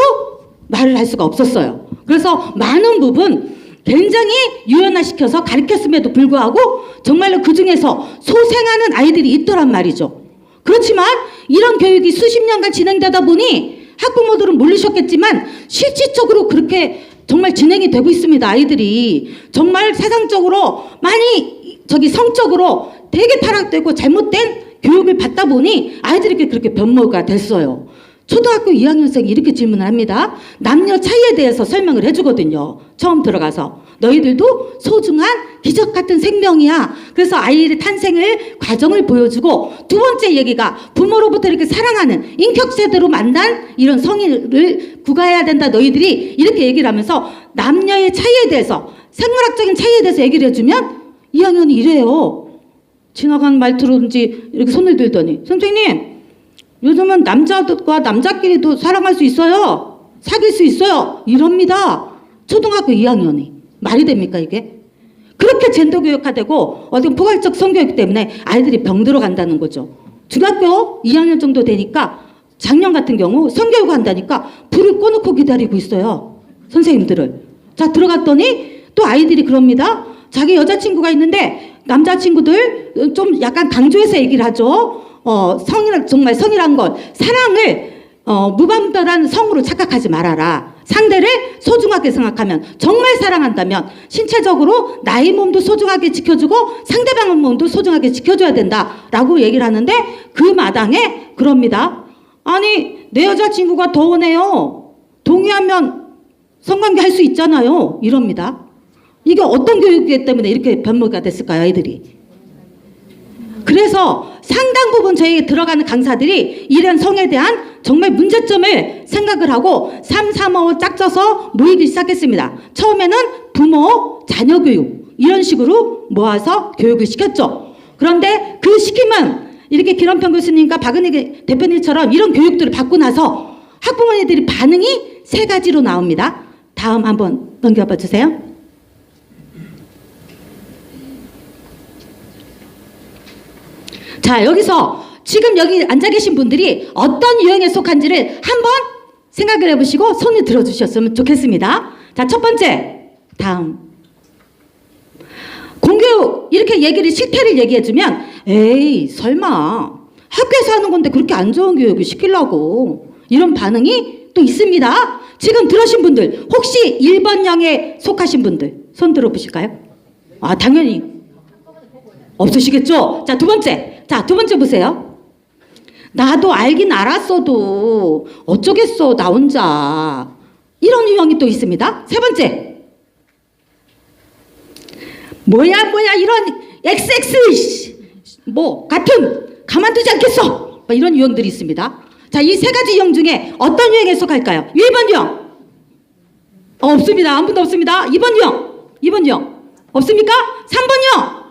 말을 할 수가 없었어요. 그래서 많은 부분 굉장히 유연화시켜서 가르쳤음에도 불구하고 정말로 그 중에서 소생하는 아이들이 있더란 말이죠. 그렇지만 이런 교육이 수십 년간 진행되다 보니 학부모들은 모르셨겠지만 실질적으로 그렇게 정말 진행이 되고 있습니다. 아이들이 정말 세상적으로 많이 성적으로 되게 타락되고 잘못된 교육을 받다 보니 아이들이 그렇게 변모가 됐어요. 초등학교 2학년생이 이렇게 질문을 합니다. 남녀 차이에 대해서 설명을 해주거든요. 처음 들어가서. 너희들도 소중한 기적 같은 생명이야. 그래서 아이의 탄생을 과정을 보여주고 두 번째 얘기가 부모로부터 이렇게 사랑하는 인격체대로 만난 이런 성인을 구가해야 된다. 너희들이 이렇게 얘기를 하면서 남녀의 차이에 대해서 생물학적인 차이에 대해서 얘기를 해주면 2학년이 이래요. 지나간 말투로든지 이렇게 손을 들더니 선생님 요즘은 남자와 남자끼리도 사랑할 수 있어요. 사귈 수 있어요. 이럽니다. 초등학교 2학년이. 말이 됩니까 이게? 그렇게 젠더 교육화되고 어떤 포괄적 성교육 때문에 아이들이 병들어 간다는 거죠. 중학교 2학년 정도 되니까 작년 같은 경우 성교육 한다니까 불을 꺼놓고 기다리고 있어요. 선생님들을. 자 들어갔더니 또 아이들이 그럽니다. 자기 여자친구가 있는데 남자친구들 좀 약간 강조해서 얘기를 하죠. 정말 성이란 걸 사랑을 무분별한 성으로 착각하지 말아라. 상대를 소중하게 생각하면 정말 사랑한다면 신체적으로 나의 몸도 소중하게 지켜주고 상대방의 몸도 소중하게 지켜줘야 된다라고 얘기를 하는데 그 마당에 그럽니다. 아니 내 여자친구가 더 원해요. 동의하면 성관계 할 수 있잖아요. 이럽니다. 이게 어떤 교육이기 때문에 이렇게 변모가 됐을까요? 아이들이. 그래서 상당 부분 저희 들어가는 강사들이 이런 성에 대한 정말 문제점을 생각을 하고 3, 3호 짝져서 모이기 시작했습니다. 처음에는 부모, 자녀 교육 이런 식으로 모아서 교육을 시켰죠. 그런데 그 시키면 이렇게 김원평 교수님과 박은희 대표님처럼 이런 교육들을 받고 나서 학부모님들이 반응이 세 가지로 나옵니다. 다음 한번 넘겨봐 주세요. 자 여기서 지금 여기 앉아 계신 분들이 어떤 유형에 속한지를 한번 생각을 해보시고 손을 들어주셨으면 좋겠습니다. 자 첫 번째 다음 공교육 이렇게 실태를 얘기해주면 에이 설마 학교에서 하는 건데 그렇게 안 좋은 교육을 시키려고 이런 반응이 또 있습니다. 지금 들으신 분들 혹시 1번형에 속하신 분들 손 들어보실까요? 아 당연히 없으시겠죠? 자 두 번째 보세요. 나도 알긴 알았어도 어쩌겠어 나 혼자 이런 유형이 또 있습니다. 세 번째 뭐야 이런 XX 뭐 같은 가만두지 않겠어 이런 유형들이 있습니다. 자 이 세 가지 유형 중에 어떤 유형에 속할까요? 1번 유형 없습니다. 아무도 없습니다. 2번 유형 없습니까? 3번 유형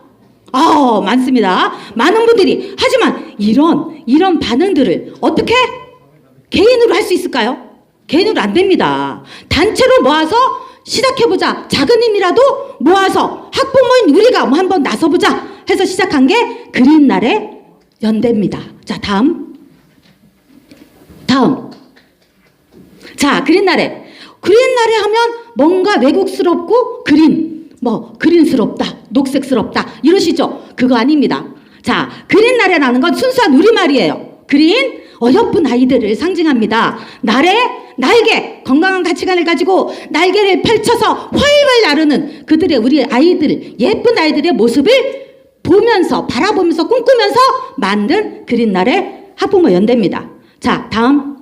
많습니다. 많은 분들이 하지만 이런 반응들을 어떻게 개인으로 할 수 있을까요? 개인으로 안 됩니다. 단체로 모아서 시작해보자. 작은 힘이라도 모아서 학부모인 우리가 한번 나서보자 해서 시작한 게 그린날의 연대입니다. 자 다음 자 그린날에 하면 뭔가 외국스럽고 그린스럽다, 녹색스럽다 이러시죠? 그거 아닙니다. 자, 그린날에라는 건 순수한 우리말이에요. 그린 어여쁜 아이들을 상징합니다. 날개, 건강한 가치관을 가지고 날개를 펼쳐서 훨훨 나르는 그들의 우리 아이들, 예쁜 아이들의 모습을 보면서 바라보면서 꿈꾸면서 만든 그린날의 학부모 연대입니다. 자, 다음.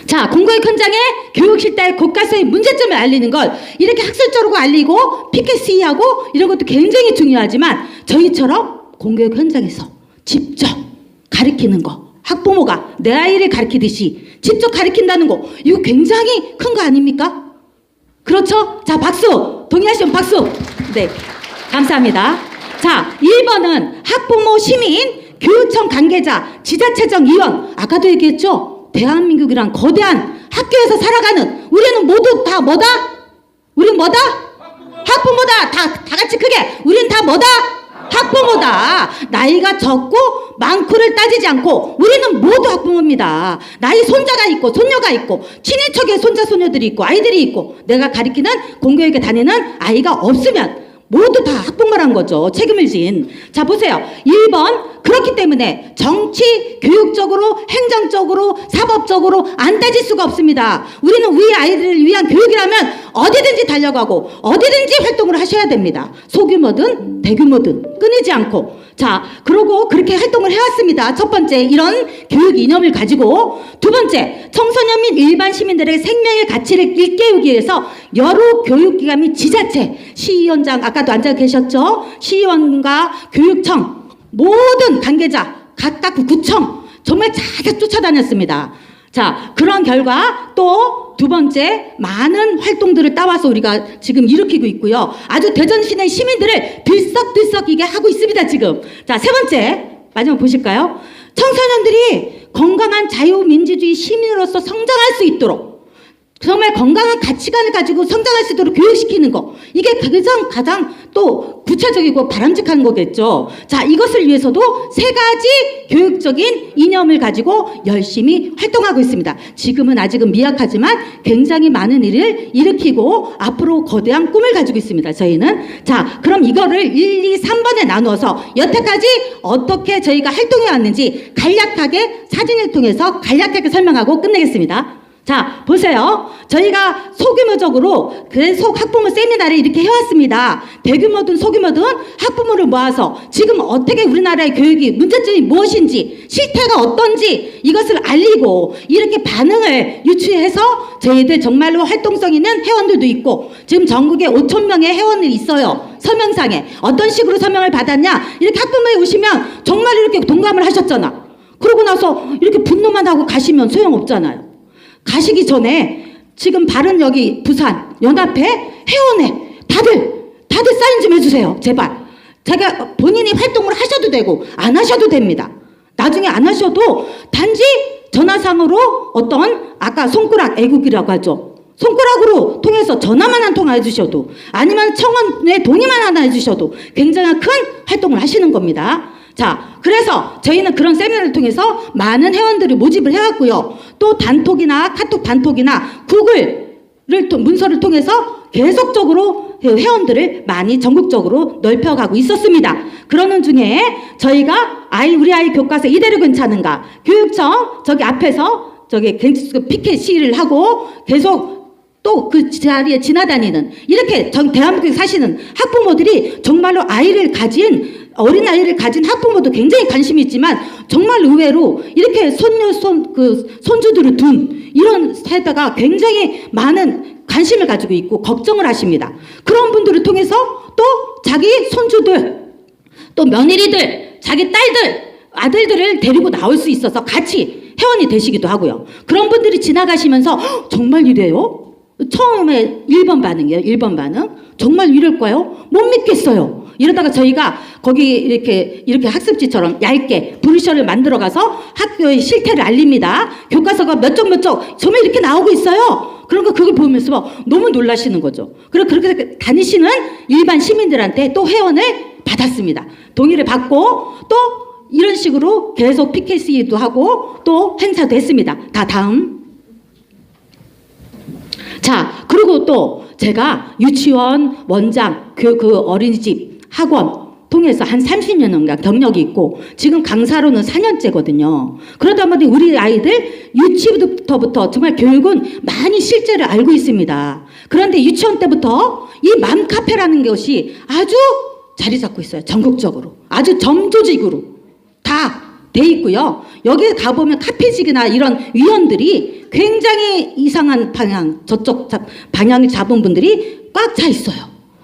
자, 공교육 현장에 교육 실태 교과서의 문제점을 알리는 걸 이렇게 학술적으로 알리고 피켓 시위하고 이런 것도 굉장히 중요하지만 저희처럼 공교육 현장에서 직접 가르치는 거, 학부모가 내 아이를 가르치듯이 직접 가르친다는 거, 이거 굉장히 큰 거 아닙니까? 그렇죠? 자, 박수! 동의하시면 박수! 네, 감사합니다. 자, 1번은 학부모, 시민, 교육청 관계자, 지자체적 위원. 아까도 얘기했죠? 대한민국이란 거대한 학교에서 살아가는 우리는 모두 다 뭐다? 우린 뭐다? 학부모다. 다 같이 크게. 우린 다 뭐다? 학부모다. 나이가 적고 많고를 따지지 않고 우리는 모두 학부모입니다. 나이 손자가 있고 손녀가 있고 친인척에 손자 손녀들이 있고 아이들이 있고 내가 가르치는 공교육에 다니는 아이가 없으면 모두 다 학부모란 거죠. 책임을 진. 자, 보세요. 1번. 그렇기 때문에 정치, 교육적으로, 행정적으로, 사법적으로 안 따질 수가 없습니다. 우리는 우리 아이들을 위한 교육이라면 어디든지 달려가고 어디든지 활동을 하셔야 됩니다. 소규모든 대규모든 끊이지 않고. 자, 그러고 그렇게 활동을 해왔습니다. 첫 번째, 이런 교육 이념을 가지고. 두 번째, 청소년 및 일반 시민들의 생명의 가치를 일깨우기 위해서 여러 교육기관 및 지자체, 시의원장 아까도 앉아 계셨죠? 시의원과 교육청 모든 관계자, 각각 구청 정말 잘 쫓아다녔습니다. 자, 그런 결과 또 두 번째, 많은 활동들을 따와서 우리가 지금 일으키고 있고요. 아주 대전 시내 시민들을 들썩들썩이게 하고 있습니다, 지금. 자, 세 번째, 마지막 보실까요? 청소년들이 건강한 자유민주주의 시민으로서 성장할 수 있도록 정말 건강한 가치관을 가지고 성장할 수 있도록 교육시키는 거. 이게 가장 또 구체적이고 바람직한 거겠죠. 자, 이것을 위해서도 세 가지 교육적인 이념을 가지고 열심히 활동하고 있습니다. 지금은 아직은 미약하지만 굉장히 많은 일을 일으키고 앞으로 거대한 꿈을 가지고 있습니다. 저희는. 자, 그럼 이거를 1, 2, 3번에 나누어서 여태까지 어떻게 저희가 활동해 왔는지 간략하게 사진을 통해서 간략하게 설명하고 끝내겠습니다. 자, 보세요. 저희가 소규모적으로 계속 학부모 세미나를 이렇게 해왔습니다. 대규모든 소규모든 학부모를 모아서 지금 어떻게 우리나라의 교육이 문제점이 무엇인지 실태가 어떤지 이것을 알리고 이렇게 반응을 유추해서 저희들 정말로 활동성 있는 회원들도 있고 지금 전국에 5,000명의 회원이 있어요. 서명상에 어떤 식으로 서명을 받았냐, 이렇게 학부모에 오시면 정말 이렇게 동감을 하셨잖아. 그러고 나서 이렇게 분노만 하고 가시면 소용없잖아요. 가시기 전에 지금 바른 여기 부산 연합회 회원회 다들 사인 좀 해주세요. 제발. 제가 본인이 활동을 하셔도 되고 안 하셔도 됩니다. 나중에 안 하셔도 단지 전화상으로 어떤 아까 손가락 애국이라고 하죠. 손가락으로 통해서 전화만 한 통 해주셔도 아니면 청원에 동의만 하나 해주셔도 굉장히 큰 활동을 하시는 겁니다. 자, 그래서 저희는 그런 세미나를 통해서 많은 회원들을 모집을 해왔고요. 또 단톡이나 카톡 단톡이나 구글을 문서를 통해서 계속적으로 회원들을 많이 전국적으로 넓혀가고 있었습니다. 그러는 중에 저희가 우리 아이 교과서 이대로 괜찮은가, 교육청 저기 앞에서 저기 피켓 시위를 하고 계속 또 그 자리에 지나다니는 이렇게 대한민국에 사시는 학부모들이 정말로 어린 아이를 가진 학부모도 굉장히 관심이 있지만 정말 의외로 이렇게 손주들을 둔 이런 세대가 굉장히 많은 관심을 가지고 있고 걱정을 하십니다. 그런 분들을 통해서 또 자기 손주들, 또 며느리들, 자기 딸들, 아들들을 데리고 나올 수 있어서 같이 회원이 되시기도 하고요. 그런 분들이 지나가시면서 정말 이래요? 처음에 1번 반응이에요. 1번 반응. 정말 이럴까요? 못 믿겠어요. 이러다가 저희가 거기 이렇게 학습지처럼 얇게 브로셔를 만들어 가서 학교의 실태를 알립니다. 교과서가 몇 쪽 정말 이렇게 나오고 있어요. 그러니까 그걸 보면서 막 너무 놀라시는 거죠. 그리고 그렇게 다니시는 일반 시민들한테 또 회원을 받았습니다. 동의를 받고 또 이런 식으로 계속 PKC도 하고 또 행사도 했습니다. 다음. 자, 그리고 또 제가 유치원, 원장, 그 어린이집, 학원 통해서 한 30년인가 경력이 있고 지금 강사로는 4년째거든요. 그러다 보니 우리 아이들 유치부터부터 정말 교육은 많이 실제를 알고 있습니다. 그런데 유치원 때부터 이 맘카페라는 것이 아주 자리 잡고 있어요. 전국적으로. 아주 점조직으로 다 돼 있고요. 여기 가보면 카페직이나 이런 위원들이 굉장히 이상한 방향, 저쪽 방향을 잡은 분들이 꽉 차 있어요.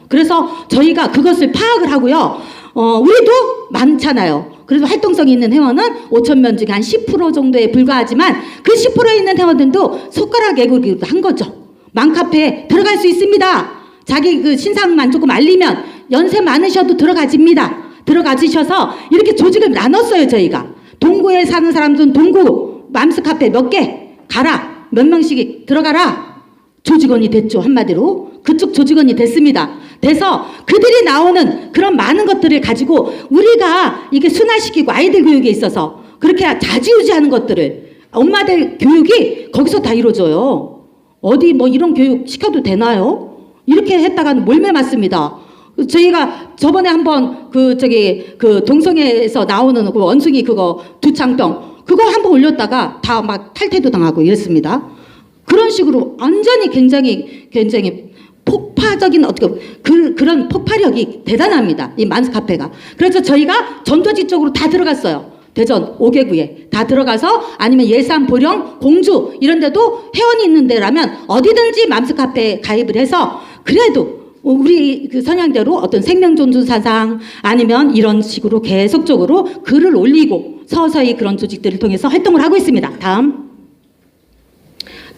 그래서 저희가 그것을 파악을 하고요. 우리도 많잖아요. 그래서 활동성이 있는 회원은 5,000명 중에 한 10% 정도에 불과하지만 그 10%에 있는 회원들도 손가락 애국이기도 한 거죠. 맘카페에 들어갈 수 있습니다. 자기 그 신상만 조금 알리면 연세 많으셔도 들어가지셔서 이렇게 조직을 나눴어요. 저희가 동구에 사는 사람들은 동구 맘스카페 몇 개 가라, 몇 명씩 들어가라. 조직원이 됐죠. 한마디로 그쪽 조직원이 됐습니다. 돼서 그들이 나오는 그런 많은 것들을 가지고 우리가 이게 순화시키고 아이들 교육에 있어서 그렇게 자지우지하는 것들을 엄마들 교육이 거기서 다 이루어져요. 어디 뭐 이런 교육 시켜도 되나요? 이렇게 했다가는 몰매 맞습니다. 저희가 저번에 한번 그 동성애에서 나오는 그 원숭이 그거 두창병 그거 한번 올렸다가 다 막 탈퇴도 당하고 이랬습니다. 그런 식으로 완전히 굉장히 폭파적인 그런 폭발력이 대단합니다. 이 맘스카페가. 그래서 저희가 전도지 쪽으로 다 들어갔어요. 대전 5개구에 다 들어가서 아니면 예산, 보령, 공주 이런 데도 회원이 있는 데라면 어디든지 맘스카페에 가입을 해서 그래도 우리 그 선양대로 어떤 생명존중 사상 아니면 이런 식으로 계속적으로 글을 올리고 서서히 그런 조직들을 통해서 활동을 하고 있습니다. 다음.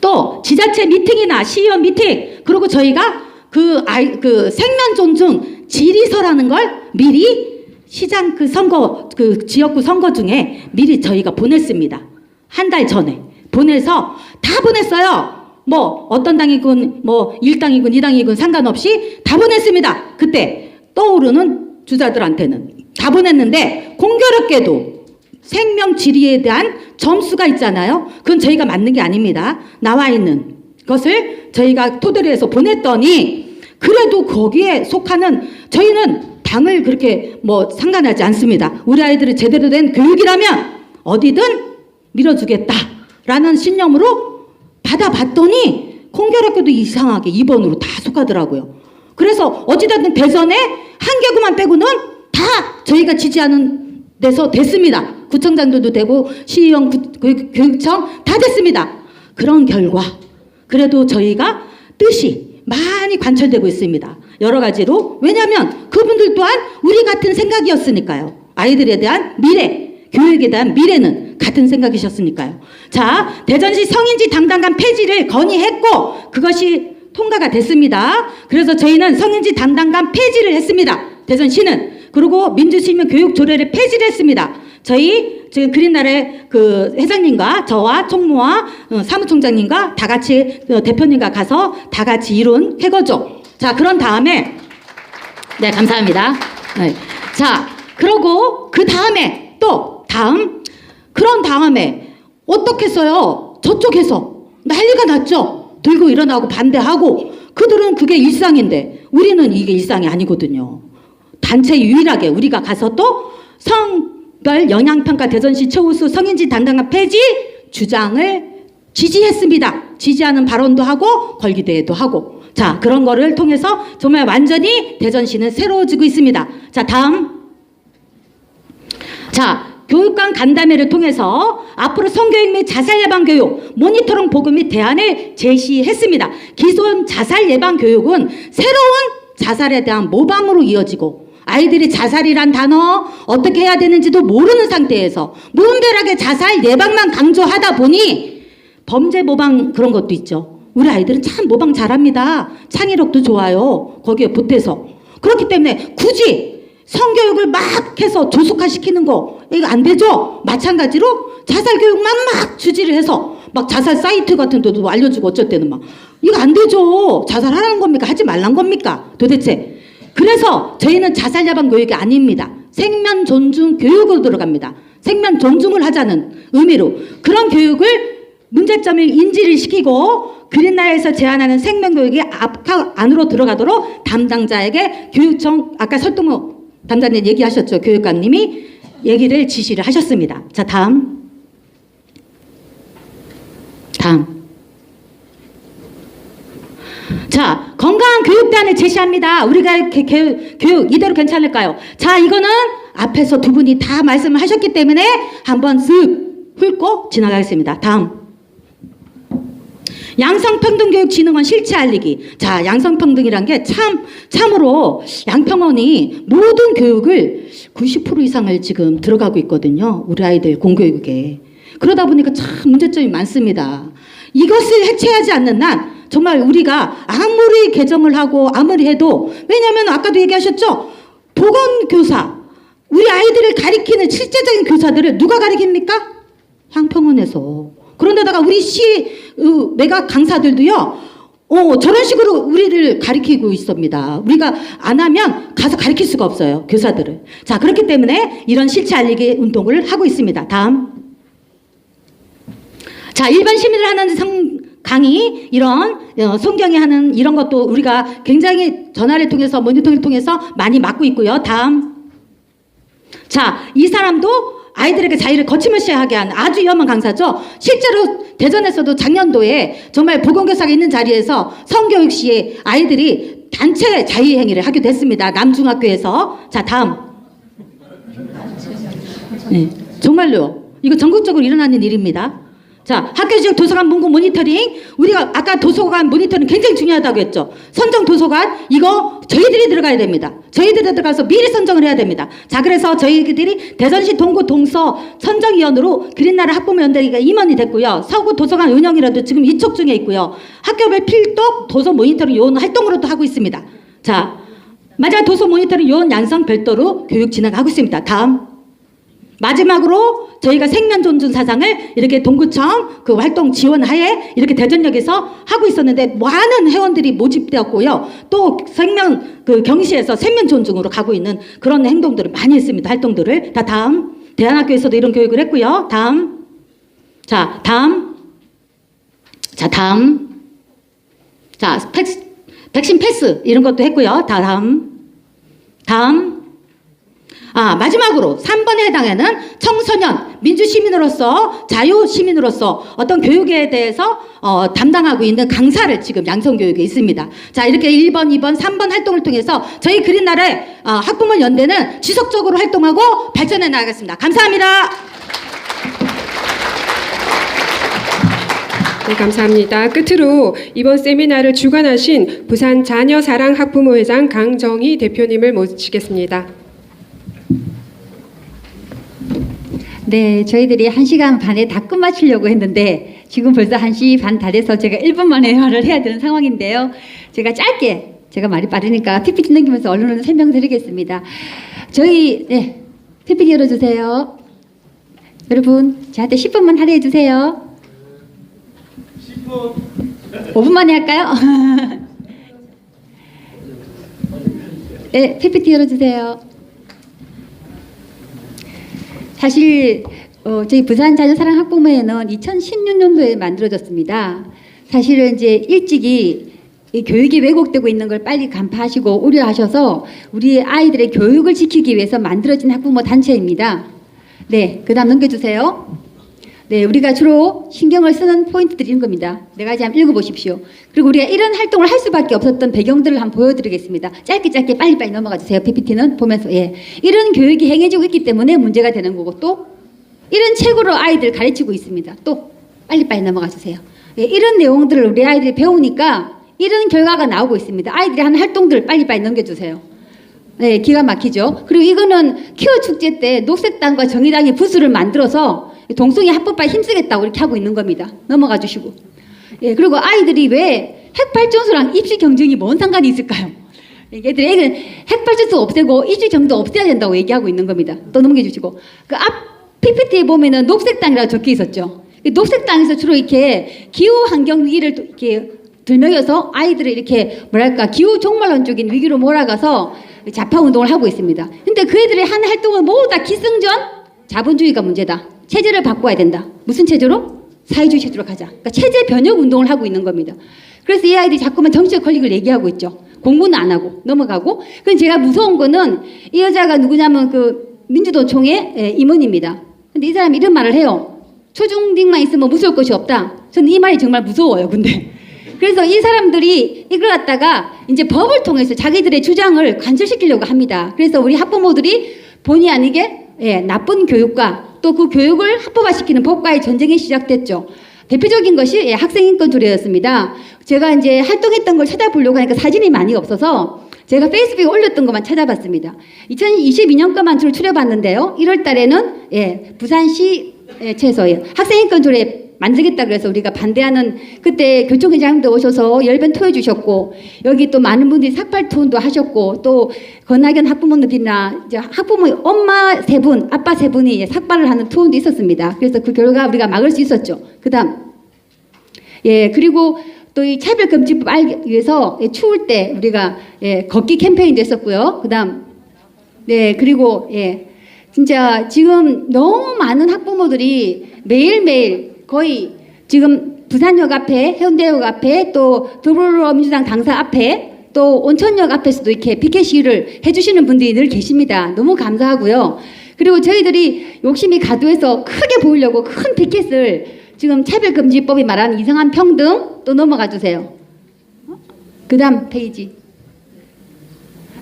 또 지자체 미팅이나 시의원 미팅 그리고 저희가 그 생명존중 질의서라는 걸 미리 시장 그 선거 그 지역구 선거 중에 미리 저희가 보냈습니다. 한 달 전에 보내서 다 보냈어요. 뭐 어떤 당이군 뭐 1당이군 2당이군 상관없이 다 보냈습니다. 그때 떠오르는 주자들한테는 다 보냈는데 공교롭게도 생명 질의에 대한 점수가 있잖아요. 그건 저희가 맞는 게 아닙니다. 나와 있는 것을 저희가 토대로 해서 보냈더니 그래도 거기에 속하는 저희는 당을 그렇게 뭐 상관하지 않습니다. 우리 아이들이 제대로 된 교육이라면 어디든 밀어주겠다라는 신념으로 받아봤더니 공교롭게도 이상하게 2번으로 다 속하더라고요. 그래서 어찌됐든 대전에 한 개구만 빼고는 다 저희가 지지하는 데서 됐습니다. 구청장들도 되고 시의원, 교육청 다 됐습니다. 그런 결과 그래도 저희가 뜻이 많이 관철되고 있습니다. 여러 가지로. 왜냐하면 그분들 또한 우리 같은 생각이었으니까요. 아이들에 대한 미래, 교육에 대한 미래는 같은 생각이셨으니까요. 자, 대전시 성인지 담당관 폐지를 건의했고 그것이 통과가 됐습니다. 그래서 저희는 성인지 담당관 폐지를 했습니다. 대전시는. 그리고 민주시민 교육 조례를 폐지를 했습니다. 저희 지금 그린날의 그 회장님과 저와 총무와 사무총장님과 다 같이 대표님과 가서 다 같이 이룬 쾌거죠. 자, 그런 다음에 네, 감사합니다. 네. 자, 그러고 그 다음에 또 그런 다음에 어떻게 했어요? 저쪽에서 난리가 났죠. 들고 일어나고 반대하고 그들은 그게 일상인데 우리는 이게 일상이 아니거든요. 단체 유일하게 우리가 가서 또 성별 영향평가 대전시 최우수 성인지 담당관 폐지 주장을 지지했습니다. 지지하는 발언도 하고 걸기대회도 하고 자 그런 거를 통해서 정말 완전히 대전시는 새로워지고 있습니다. 자 다음 자 교육감 간담회를 통해서 앞으로 성교육 및 자살 예방 교육 모니터링 보고 및 대안을 제시했습니다. 기존 자살 예방 교육은 새로운 자살에 대한 모방으로 이어지고 아이들이 자살이란 단어 어떻게 해야 되는지도 모르는 상태에서 무분별하게 자살 예방만 강조하다 보니 범죄 모방 그런 것도 있죠. 우리 아이들은 참 모방 잘합니다. 창의력도 좋아요. 거기에 보태서. 그렇기 때문에 굳이 성교육을 막 해서 조속화시키는 거 이거 안 되죠. 마찬가지로 자살 교육만 막 주지를 해서 막 자살 사이트 같은 데도 알려주고 어쩔 때는 막 이거 안 되죠. 자살하라는 겁니까? 하지 말란 겁니까? 도대체. 그래서 저희는 자살 예방 교육이 아닙니다. 생명 존중 교육으로 들어갑니다. 생명 존중을 하자는 의미로 그런 교육을 문제점을 인지를 시키고 그린라인에서 제안하는 생명교육이 안으로 들어가도록 담당자에게 교육청 아까 설동호 담당자님 얘기하셨죠. 교육감님이 얘기를 지시를 하셨습니다. 자, 다음. 자, 건강한 교육단을 제시합니다. 우리가 이렇게 교육 이대로 괜찮을까요? 자, 이거는 앞에서 두 분이 다 말씀을 하셨기 때문에 한번 쓱 훑고 지나가겠습니다. 다음. 양성평등교육진흥원 실체 알리기. 자, 양성평등이란 게 참으로 양평원이 모든 교육을 90% 이상을 지금 들어가고 있거든요. 우리 아이들 공교육에. 그러다 보니까 참 문제점이 많습니다. 이것을 해체하지 않는 한 정말 우리가 아무리 개정을 하고 아무리 해도, 왜냐하면 아까도 얘기하셨죠? 보건교사, 우리 아이들을 가리키는 실제적인 교사들을 누가 가리킵니까? 양평원에서. 그런데다가 우리 외곽 강사들도요, 저런 식으로 우리를 가리키고 있습니다. 우리가 안 하면 가서 가리킬 수가 없어요, 교사들을. 자, 그렇기 때문에 이런 실체 알리기 운동을 하고 있습니다. 다음. 자, 일반 시민을 하는 강의, 이런 성경이 하는 이런 것도 우리가 굉장히 전화를 통해서 모니터링을 통해서 많이 맡고 있고요. 다음. 자, 이 사람도 아이들에게 자유를 거침없이 하게 한 아주 위험한 강사죠. 실제로 대전에서도 작년도에 정말 보건교사가 있는 자리에서 성교육 시에 아이들이 단체 자유행위를 하기도 했습니다. 남중학교에서. 자, 다음. 네, 정말로요. 이거 전국적으로 일어나는 일입니다. 자, 학교 지역 도서관 문구 모니터링. 우리가 아까 도서관 모니터링 굉장히 중요하다고 했죠. 선정 도서관, 이거 저희들이 들어가야 됩니다. 저희들이 들어가서 미리 선정을 해야 됩니다. 자, 그래서 저희들이 대전시 동구 동서 선정위원으로 그린나라 학부모연대가 임원이 됐고요. 서구 도서관 운영이라도 지금 이촉 중에 있고요. 학교별 필독 도서 모니터링 요원 활동으로도 하고 있습니다. 자, 마지막 도서 모니터링 요원 양성 별도로 교육 진행하고 있습니다. 다음. 마지막으로 저희가 생명 존중 사상을 이렇게 동구청 그 활동 지원하에 이렇게 대전역에서 하고 있었는데 많은 회원들이 모집되었고요. 또 생명 그 경시에서 생명 존중으로 가고 있는 그런 행동들을 많이 했습니다. 활동들을. 다 다음. 대안학교에서도 이런 교육을 했고요. 다음. 자, 다음. 자, 다음. 자, 백신 패스 이런 것도 했고요. 다음. 다음. 마지막으로 3번에 해당하는 청소년 민주시민으로서 자유시민으로서 어떤 교육에 대해서 담당하고 있는 강사를 지금 양성교육에 있습니다. 자, 이렇게 1번, 2번, 3번 활동을 통해서 저희 그린나라의 학부모 연대는 지속적으로 활동하고 발전해 나가겠습니다. 감사합니다. 네, 감사합니다. 끝으로 이번 세미나를 주관하신 부산 자녀사랑학부모회장 강정희 대표님을 모시겠습니다. 네, 저희들이 1시간 반에 다 끝마치려고 했는데 지금 벌써 1시 반 다 돼서 제가 1분 만에 말을 해야 되는 상황인데요. 제가 짧게, 제가 말이 빠르니까 PPT 넘기면서 얼른 설명드리겠습니다. 저희, 네, PPT 열어주세요. 여러분, 저한테 10분만 할애해 주세요. 10분. 5분 만에 할까요? 네, PPT 열어주세요. 사실 저희 부산 자녀사랑 학부모회는 2016년도에 만들어졌습니다. 사실은 이제 일찍이 이 교육이 왜곡되고 있는 걸 빨리 간파하시고 우려하셔서 우리 아이들의 교육을 지키기 위해서 만들어진 학부모 단체입니다. 네, 그 다음 넘겨주세요. 네, 우리가 주로 신경을 쓰는 포인트들이 있는 겁니다. 네 가지 한번 읽어보십시오. 그리고 우리가 이런 활동을 할 수밖에 없었던 배경들을 한번 보여드리겠습니다. 짧게 빨리빨리 넘어가 주세요. PPT는 보면서. 예, 이런 교육이 행해지고 있기 때문에 문제가 되는 거고, 또 이런 책으로 아이들 가르치고 있습니다. 또 빨리빨리 넘어가 주세요. 예, 이런 내용들을 우리 아이들이 배우니까 이런 결과가 나오고 있습니다. 아이들이 하는 활동들을 빨리빨리 넘겨주세요. 네, 기가 막히죠. 그리고 이거는 키워 축제 때 녹색당과 정의당이 부스를 만들어서 동성애 합법화에 힘쓰겠다고 이렇게 하고 있는 겁니다. 넘어가 주시고. 예, 그리고 아이들이 왜 핵발전소랑 입시 경쟁이 뭔 상관이 있을까요? 얘들이 핵발전소 없애고 입시 경쟁도 없애야 된다고 얘기하고 있는 겁니다. 또 넘겨주시고. 그 앞 PPT에 보면은 녹색당이라고 적혀 있었죠. 녹색당에서 주로 이렇게 기후 환경 위기를 이렇게 들먹여서 아이들을 이렇게 뭐랄까 기후 종말론적인 위기로 몰아가서 좌파 운동을 하고 있습니다. 근데 그 애들이 하는 활동은 모두 다 기승전 자본주의가 문제다. 체제를 바꿔야 된다. 무슨 체제로? 사회주의 체제로 가자. 그러니까 체제 변혁 운동을 하고 있는 겁니다. 그래서 이 아이들이 자꾸만 정치적 권력을 얘기하고 있죠. 공부는 안 하고 넘어가고. 근데 제가 무서운 거는 이 여자가 누구냐면 그 민주노총의 임원입니다. 근데 이 사람이 이런 말을 해요. 초중딩만 있으면 무서울 것이 없다. 저는 이 말이 정말 무서워요. 근데 그래서 이 사람들이 이걸 갖다가 이제 법을 통해서 자기들의 주장을 관철시키려고 합니다. 그래서 우리 학부모들이 본의 아니게 나쁜 교육과 또 그 교육을 합법화시키는 법과의 전쟁이 시작됐죠. 대표적인 것이 학생인권 조례였습니다. 제가 이제 활동했던 걸 찾아보려고 하니까 사진이 많이 없어서 제가 페이스북에 올렸던 것만 찾아봤습니다. 2022년 것만 주로 추려봤는데요. 1월 달에는 부산시에서 학생인권 조례 만들겠다 그래서 우리가 반대하는 그때 교총회장도 오셔서 열변 토해 주셨고 여기 또 많은 분들이 삭발 투혼도 하셨고 또 권학연 학부모님들이나 이제 학부모 엄마 세 분, 아빠 세 분이 삭발을 하는 투혼도 있었습니다. 그래서 그 결과 우리가 막을 수 있었죠. 그다음 그리고 또 이 차별금지법 알기 위해서 추울 때 우리가 걷기 캠페인도 했었고요. 그다음 그리고 진짜 지금 너무 많은 학부모들이 매일매일 거의 지금 부산역 앞에, 해운대역 앞에, 또 더불어민주당 당사 앞에, 또 온천역 앞에서도 이렇게 피켓 시위를 해주시는 분들이 늘 계십니다. 너무 감사하고요. 그리고 저희들이 욕심이 과도해서 크게 보이려고 큰 피켓을 지금 차별금지법이 말하는 이상한 평등 또 넘어가 주세요. 그 다음 페이지.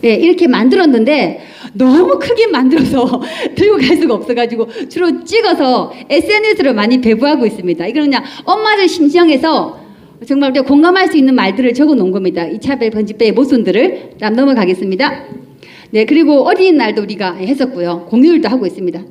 이렇게 만들었는데 너무 크게 만들어서 들고 갈 수가 없어가지고 주로 찍어서 SNS로 많이 배부하고 있습니다. 이거는 그냥 엄마들 심정에서 정말 우리가 공감할 수 있는 말들을 적어 놓은 겁니다. 이 차별금지법의 모순들을. 다음 넘어가겠습니다. 그리고 어린이날도 우리가 했었고요. 공휴일도 하고 있습니다.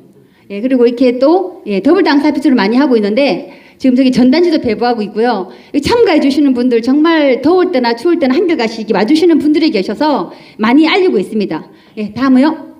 그리고 이렇게 또 더블당사 표출을 많이 하고 있는데 지금 저기 전단지도 배부하고 있고요. 참가해 주시는 분들 정말 더울 때나 추울 때나 한결같이 와주시는 분들이 계셔서 많이 알리고 있습니다. 다음은요.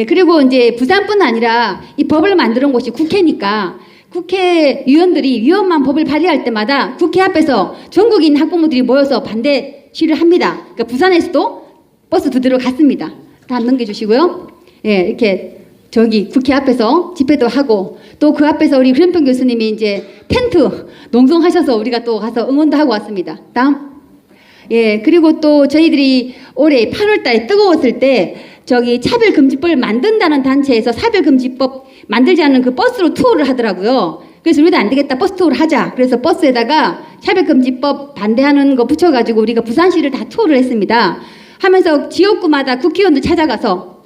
그리고 이제 부산뿐 아니라 이 법을 만들어 온 곳이 국회니까 국회의원들이 위헌만 법을 발의할 때마다 국회 앞에서 전국인 학부모들이 모여서 반대 시위를 합니다. 그러니까 부산에서도 버스 2대로 갔습니다. 다음 넘겨주시고요. 이렇게 저기 국회 앞에서 집회도 하고 또 그 앞에서 우리 흐름평 교수님이 이제 텐트 농성하셔서 우리가 또 가서 응원도 하고 왔습니다. 다음. 그리고 또 저희들이 올해 8월 달에 뜨거웠을 때 저기 차별금지법을 만든다는 단체에서 차별금지법 만들지 않는 그 버스로 투어를 하더라고요. 그래서 우리도 안 되겠다 버스 투어를 하자. 그래서 버스에다가 차별금지법 반대하는 거 붙여가지고 우리가 부산시를 다 투어를 했습니다. 하면서 지역구마다 국회의원들 찾아가서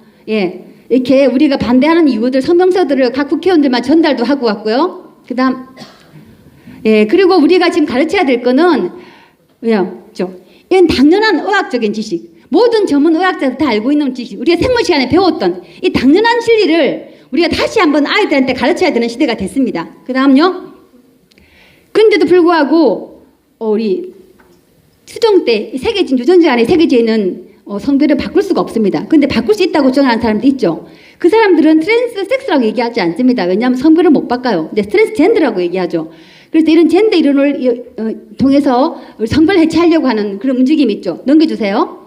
이렇게 우리가 반대하는 이유들 성명서들을 각 국회의원들만 전달도 하고 왔고요. 그 다음 그리고 우리가 지금 가르쳐야 될 거는 이건 당연한 의학적인 지식, 모든 전문 의학자들 다 알고 있는 지식, 우리가 생물 시간에 배웠던 이 당연한 진리를 우리가 다시 한번 아이들한테 가르쳐야 되는 시대가 됐습니다. 그 다음요. 그런데도 불구하고 우리 수정 때 세계진 유전자 안에 새겨져 성별을 바꿀 수가 없습니다. 근데 바꿀 수 있다고 주장하는 사람도 있죠. 그 사람들은 트랜스 섹스라고 얘기하지 않습니다. 왜냐하면 성별을 못 바꿔요. 이제 트랜스 젠더라고 얘기하죠. 그래서 이런 젠더 이론을 통해서 성별 해체하려고 하는 그런 움직임이 있죠. 넘겨주세요.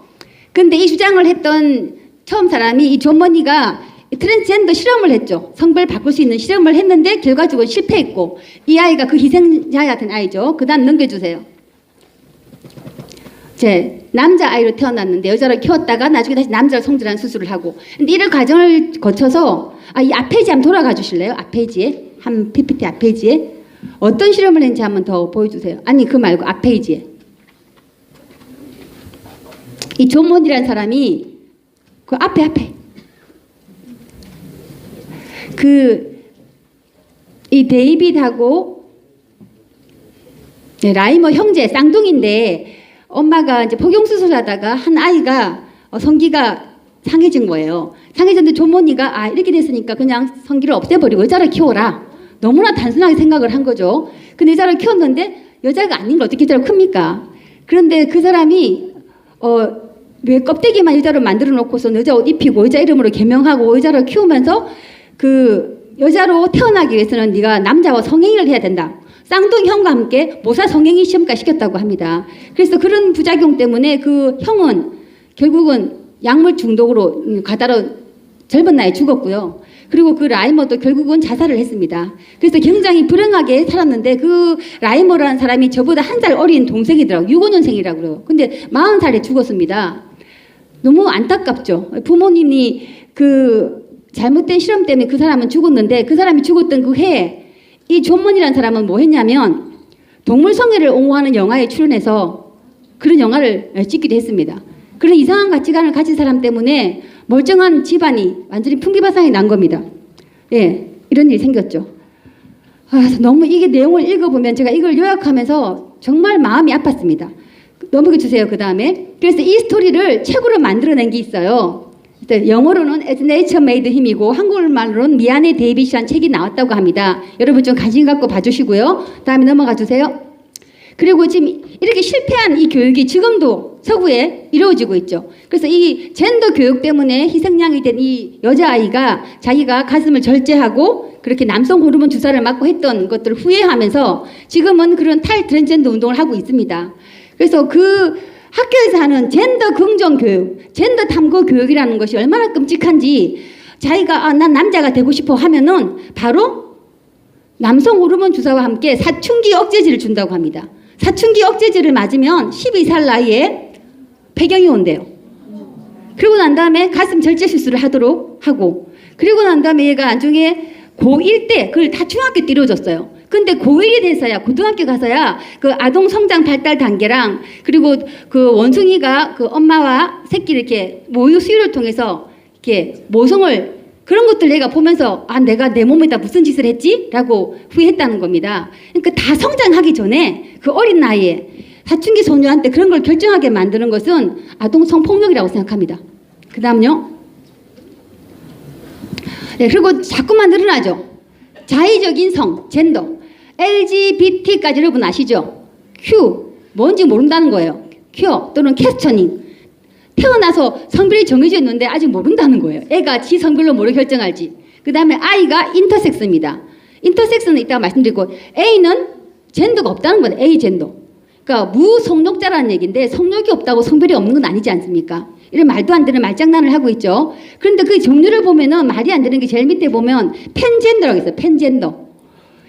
근데 이 주장을 했던 처음 사람이 이 존 머니가 트랜스젠더 실험을 했죠. 성별 바꿀 수 있는 실험을 했는데 결과적으로 실패했고 이 아이가 그 희생자였던 아이죠. 그 다음 넘겨주세요. 남자 아이로 태어났는데 여자로 키웠다가 나중에 다시 남자로 성전하는 수술을 하고 근데 이런 과정을 거쳐서 이 앞페이지 한번 돌아가 주실래요? 앞페이지에 한 PPT 앞페이지에 어떤 실험을 했는지 한번 더 보여주세요. 아니 그 말고 앞페이지에 이 존 몬이라는 사람이 그 앞에 이 데이빗하고 라이머 형제 쌍둥이인데 엄마가 이제 포경 수술하다가 한 아이가 성기가 상해진 거예요. 상해졌는데 존 모니가 이렇게 됐으니까 그냥 성기를 없애버리고 여자를 키워라. 너무나 단순하게 생각을 한 거죠. 근데 여자를 키웠는데 여자가 아닌 걸 어떻게 여자를 큽니까? 그런데 그 사람이 왜 껍데기만 여자로 만들어 놓고서 여자 옷 입히고 여자 이름으로 개명하고 여자를 키우면서 그 여자로 태어나기 위해서는 네가 남자와 성행위를 해야 된다. 쌍둥이 형과 함께 모사 성행위 시험까지 시켰다고 합니다. 그래서 그런 부작용 때문에 그 형은 결국은 약물 중독으로 가다로 젊은 나이에 죽었고요. 그리고 그 라이머도 결국은 자살을 했습니다. 그래서 굉장히 불행하게 살았는데 그 라이머라는 사람이 저보다 한 살 어린 동생이더라고요. 65년생이라고 그래요. 근데 40살에 죽었습니다. 너무 안타깝죠. 부모님이 그 잘못된 실험 때문에 그 사람은 죽었는데 그 사람이 죽었던 그 해에 이 존먼이라는 사람은 뭐 했냐면 동물성애를 옹호하는 영화에 출연해서 그런 영화를 찍기도 했습니다. 그런 이상한 가치관을 가진 사람 때문에 멀쩡한 집안이 완전히 풍비바상이 난 겁니다. 예, 이런 일이 생겼죠. 너무 이게 내용을 읽어보면 제가 이걸 요약하면서 정말 마음이 아팠습니다. 넘어가 주세요. 그 다음에. 그래서 이 스토리를 책으로 만들어낸 게 있어요. 영어로는 As Nature Made Him이고 한국말로는 미안해 데이빗이라는 책이 나왔다고 합니다. 여러분 좀 관심 갖고 봐주시고요. 다음에 넘어가 주세요. 그리고 지금 이렇게 실패한 이 교육이 지금도 서구에 이루어지고 있죠. 그래서 이 젠더 교육 때문에 희생양이 된 이 여자아이가 자기가 가슴을 절제하고 그렇게 남성 호르몬 주사를 맞고 했던 것들을 후회하면서 지금은 그런 탈트랜스젠더 운동을 하고 있습니다. 그래서 그 학교에서 하는 젠더 긍정 교육, 젠더 탐구 교육이라는 것이 얼마나 끔찍한지 자기가 난 남자가 되고 싶어 하면은 바로 남성 호르몬 주사와 함께 사춘기 억제제를 준다고 합니다. 사춘기 억제제를 맞으면 12살 나이에 폐경이 온대요. 그리고 난 다음에 가슴 절제 수술을 하도록 하고 그리고 난 다음에 얘가 나중에 고1 때 그걸 다 중학교 때 이루어졌어요. 근데 고1이 돼서야 고등학교 가서야 그 아동 성장 발달 단계랑 그리고 그 원숭이가 그 엄마와 새끼를 이렇게 모유 수유를 통해서 이렇게 모성을 그런 것들 내가 보면서 내가 내 몸에다 무슨 짓을 했지? 라고 후회했다는 겁니다. 그러니까 다 성장하기 전에 그 어린 나이에 사춘기 소녀한테 그런 걸 결정하게 만드는 것은 아동 성폭력이라고 생각합니다. 그 다음요. 네, 그리고 자꾸만 늘어나죠. 자의적인 성, 젠더, LGBT까지 여러분 아시죠? Q, 뭔지 모른다는 거예요. 큐어 또는 캐스처닝. 태어나서 성별이 정해져 있는데 아직 모른다는 거예요. 애가 지 성별로 뭐를 결정할지. 그 다음에 I가 인터섹스입니다. 인터섹스는 이따가 말씀드리고 A는 젠더가 없다는 거예요. A 젠더. 그러니까 무성욕자라는 얘기인데 성욕이 없다고 성별이 없는 건 아니지 않습니까? 이런 말도 안 되는 말장난을 하고 있죠. 그런데 그 종류를 보면은 말이 안 되는 게 제일 밑에 보면 팬젠더라고 있어요. 팬젠더.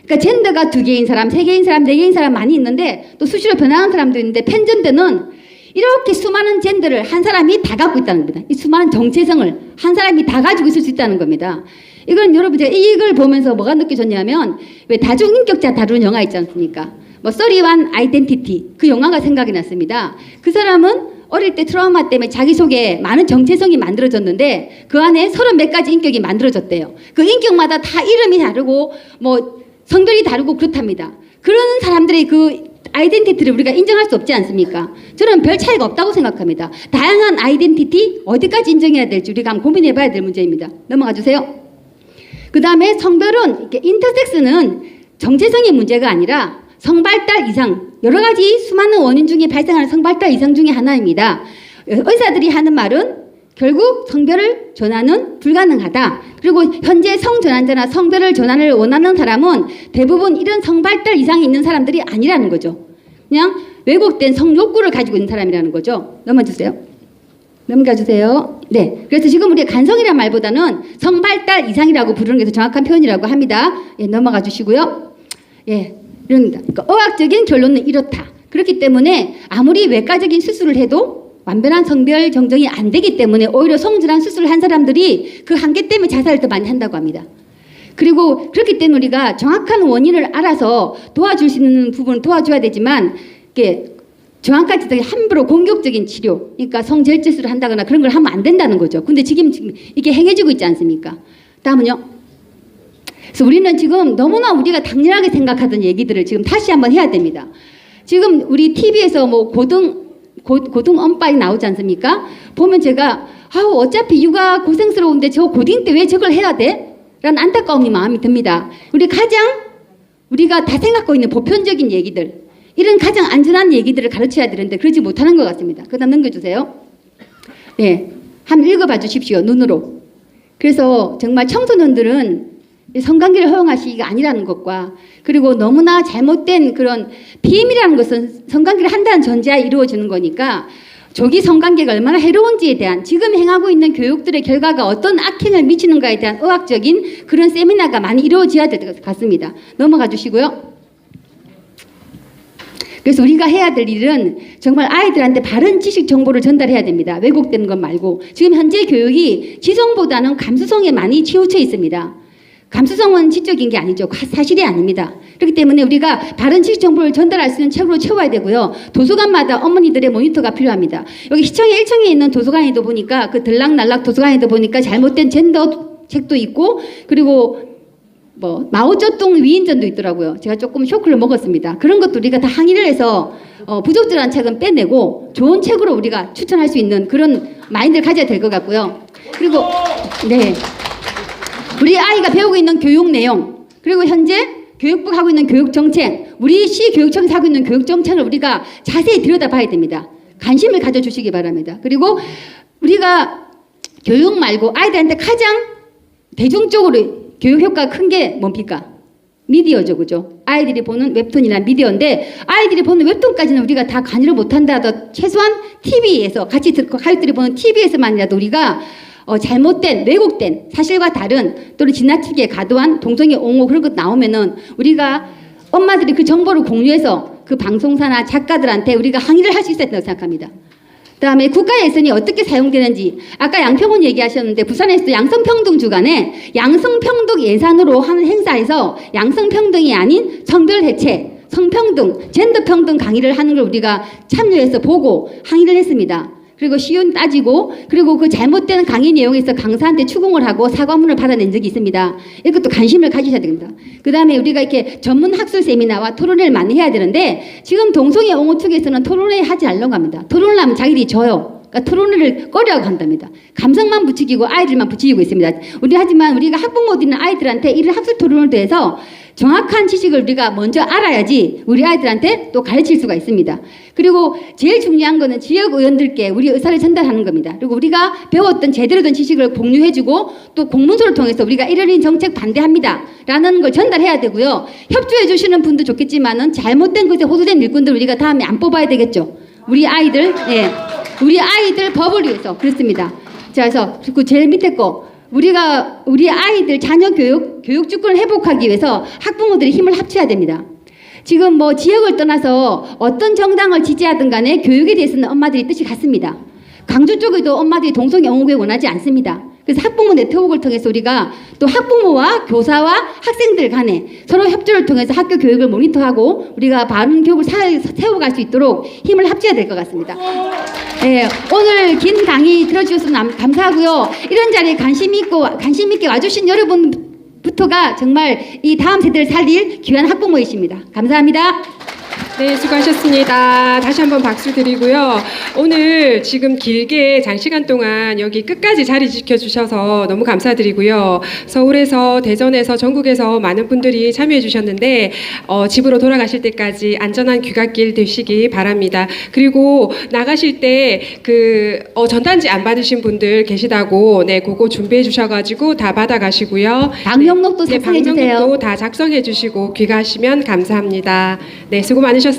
그러니까 젠더가 2개인 사람, 3개인 사람, 4개인 사람 많이 있는데 또 수시로 변화하는 사람도 있는데 팬젠더는 이렇게 수많은 젠더를 한 사람이 다 갖고 있다는 겁니다. 이 수많은 정체성을 한 사람이 다 가지고 있을 수 있다는 겁니다. 이건 여러분 제가 이걸 보면서 뭐가 느껴졌냐면 왜 다중인격자 다루는 영화 있지 않습니까? 뭐 31 아이덴티티 그 영화가 생각이 났습니다. 그 사람은 어릴 때 트라우마 때문에 자기 속에 많은 정체성이 만들어졌는데 그 안에 30몇 가지 인격이 만들어졌대요. 그 인격마다 다 이름이 다르고 뭐 성별이 다르고 그렇답니다. 그런 사람들의 그 아이덴티티를 우리가 인정할 수 없지 않습니까? 저는 별 차이가 없다고 생각합니다. 다양한 아이덴티티 어디까지 인정해야 될지 우리가 한번 고민해 봐야 될 문제입니다. 넘어가 주세요. 그 다음에 성별은 이렇게 인터섹스는 정체성의 문제가 아니라 성발달 이상 여러 가지 수많은 원인 중에 발생하는 성발달 이상 중에 하나입니다. 의사들이 하는 말은 결국 성별을 전환은 불가능하다. 그리고 현재 성전환자나 성별을 전환을 원하는 사람은 대부분 이런 성발달 이상이 있는 사람들이 아니라는 거죠. 그냥 왜곡된 성욕구를 가지고 있는 사람이라는 거죠. 넘어주세요. 넘어가 주세요. 네. 그래서 지금 우리가 간성이라는 말보다는 성발달 이상이라고 부르는 게 더 정확한 표현이라고 합니다. 예, 넘어가 주시고요. 예. 이런다. 그러니까 의학적인 결론은 이렇다. 그렇기 때문에 아무리 외과적인 수술을 해도 완전한 성별 정정이 안 되기 때문에 오히려 성전환 수술을 한 사람들이 그 한계 때문에 자살을 더 많이 한다고 합니다. 그리고 그렇기 때문에 우리가 정확한 원인을 알아서 도와줄 수 있는 부분은 도와줘야 되지만 이게 정확하게 함부로 공격적인 치료, 그러니까 성절제술을 한다거나 그런 걸 하면 안 된다는 거죠. 근데 지금 이게 행해지고 있지 않습니까? 다음은요. 그래서 우리는 지금 너무나 우리가 당연하게 생각하던 얘기들을 지금 다시 한번 해야 됩니다. 지금 우리 TV에서 뭐 고등 언빠이 나오지 않습니까? 보면 제가 어차피 육아 고생스러운데 저 고딩 때 왜 저걸 해야 돼? 라는 안타까움이 마음이 듭니다. 우리가 다 생각하고 있는 보편적인 얘기들 이런 가장 안전한 얘기들을 가르쳐야 되는데 그러지 못하는 것 같습니다. 그 다음 넘겨주세요. 네, 한번 읽어봐 주십시오. 눈으로. 그래서 정말 청소년들은 성관계를 허용하시기가 아니라는 것과 그리고 너무나 잘못된 그런 비임이라는 것은 성관계를 한다는 전제하에 이루어지는 거니까 조기 성관계가 얼마나 해로운지에 대한 지금 행하고 있는 교육들의 결과가 어떤 악행을 미치는가에 대한 의학적인 그런 세미나가 많이 이루어져야 될 것 같습니다. 넘어가 주시고요. 그래서 우리가 해야 될 일은 정말 아이들한테 바른 지식 정보를 전달해야 됩니다. 왜곡되는 것 말고. 지금 현재 교육이 지성보다는 감수성에 많이 치우쳐 있습니다. 감수성은 지적인 게 아니죠. 사실이 아닙니다. 그렇기 때문에 우리가 바른 지식 정보를 전달할 수 있는 책으로 채워야 되고요. 도서관마다 어머니들의 모니터가 필요합니다. 여기 시청에 1층에 있는 도서관에도 보니까 그 들락날락 도서관에도 보니까 잘못된 젠더 책도 있고 그리고 뭐 마오쩌둥 위인전도 있더라고요. 제가 조금 쇼크를 먹었습니다. 그런 것도 우리가 다 항의를 해서 부적절한 책은 빼내고 좋은 책으로 우리가 추천할 수 있는 그런 마인드를 가져야 될 것 같고요. 그리고 네, 우리 아이가 배우고 있는 교육 내용 그리고 현재 교육부가 하고 있는 교육 정책, 우리 시 교육청에서 하고 있는 교육 정책을 우리가 자세히 들여다봐야 됩니다. 관심을 가져주시기 바랍니다. 그리고 우리가 교육 말고 아이들한테 가장 대중적으로 교육 효과가 큰 게 뭡니까? 미디어죠, 그죠? 아이들이 보는 웹툰이나 미디어인데 아이들이 보는 웹툰까지는 우리가 다 관여를 못한다 하더라도 최소한 TV에서 같이 듣고 가족들이 보는 TV에서만이라도 우리가 잘못된 왜곡된 사실과 다른 또는 지나치게 과도한 동성애 옹호 그런 것 나오면은 우리가 엄마들이 그 정보를 공유해서 그 방송사나 작가들한테 우리가 항의를 할 수 있어야 된다고 생각합니다. 그다음에 국가 예산이 어떻게 사용되는지 아까 양평원 얘기하셨는데 부산에서 양성평등 주간에 양성평등 예산으로 하는 행사에서 양성평등이 아닌 성별 대책, 성평등, 젠더평등 강의를 하는 걸 우리가 참여해서 보고 항의를 했습니다. 그리고 시윤 따지고 그리고 그 잘못된 강의 내용에서 강사한테 추궁을 하고 사과문을 받아낸 적이 있습니다. 이것도 관심을 가지셔야 됩니다. 그 다음에 우리가 이렇게 전문 학술 세미나와 토론회를 많이 해야 되는데 지금 동성애 옹호 측에서는 토론회 하지 않으려고 합니다. 토론을 하면 자기들이 져요. 그러니까 토론회를 꺼려하고 한답니다. 감성만 부추기고 아이들만 부추기고 있습니다. 하지만 우리가 학부모들이나 아이들한테 이런 학술 토론을 통해서 정확한 지식을 우리가 먼저 알아야지 우리 아이들한테 또 가르칠 수가 있습니다. 그리고 제일 중요한 거는 지역 의원들께 우리 의사를 전달하는 겁니다. 그리고 우리가 배웠던 제대로 된 지식을 공유해주고 또 공문서를 통해서 우리가 이런 정책 반대합니다 라는 걸 전달해야 되고요. 협조해 주시는 분도 좋겠지만은 잘못된 것에 호소된 일꾼들 우리가 다음에 안 뽑아야 되겠죠. 우리 아이들, 예, 우리 아이들 법을 위해서 그렇습니다. 자, 그래서 그 제일 밑에 거. 우리가 우리 아이들 자녀 교육 주권을 회복하기 위해서 학부모들이 힘을 합쳐야 됩니다. 지금 뭐 지역을 떠나서 어떤 정당을 지지하든 간에 교육에 대해서는 엄마들이 뜻이 같습니다. 광주 쪽에도 엄마들이 동성애 옹호 교육 원하지 않습니다. 그래서 학부모 네트워크를 통해서 우리가 또 학부모와 교사와 학생들 간에 서로 협조를 통해서 학교 교육을 모니터하고 우리가 바른 교육을 세워갈 수 있도록 힘을 합쳐야 될 것 같습니다. 네, 오늘 긴 강의 들어주셔서 감사하고요. 이런 자리에 관심 있게 와주신 여러분부터가 정말 이 다음 세대를 살릴 귀한 학부모이십니다. 감사합니다. 네, 수고하셨습니다. 다시 한번 박수 드리고요. 오늘 지금 길게 장시간 동안 여기 끝까지 자리 지켜주셔서 너무 감사드리고요. 서울에서, 대전에서, 전국에서 많은 분들이 참여해 주셨는데 집으로 돌아가실 때까지 안전한 귀갓길 되시기 바랍니다. 그리고 나가실 때 전단지 안 받으신 분들 계시다고 네, 그거 준비해 주셔가지고 다 받아가시고요. 방명록도 작성해 주세요. 방명록도 다 작성해 주시고 귀가하시면 감사합니다. 네, 수고 많으셨습니다.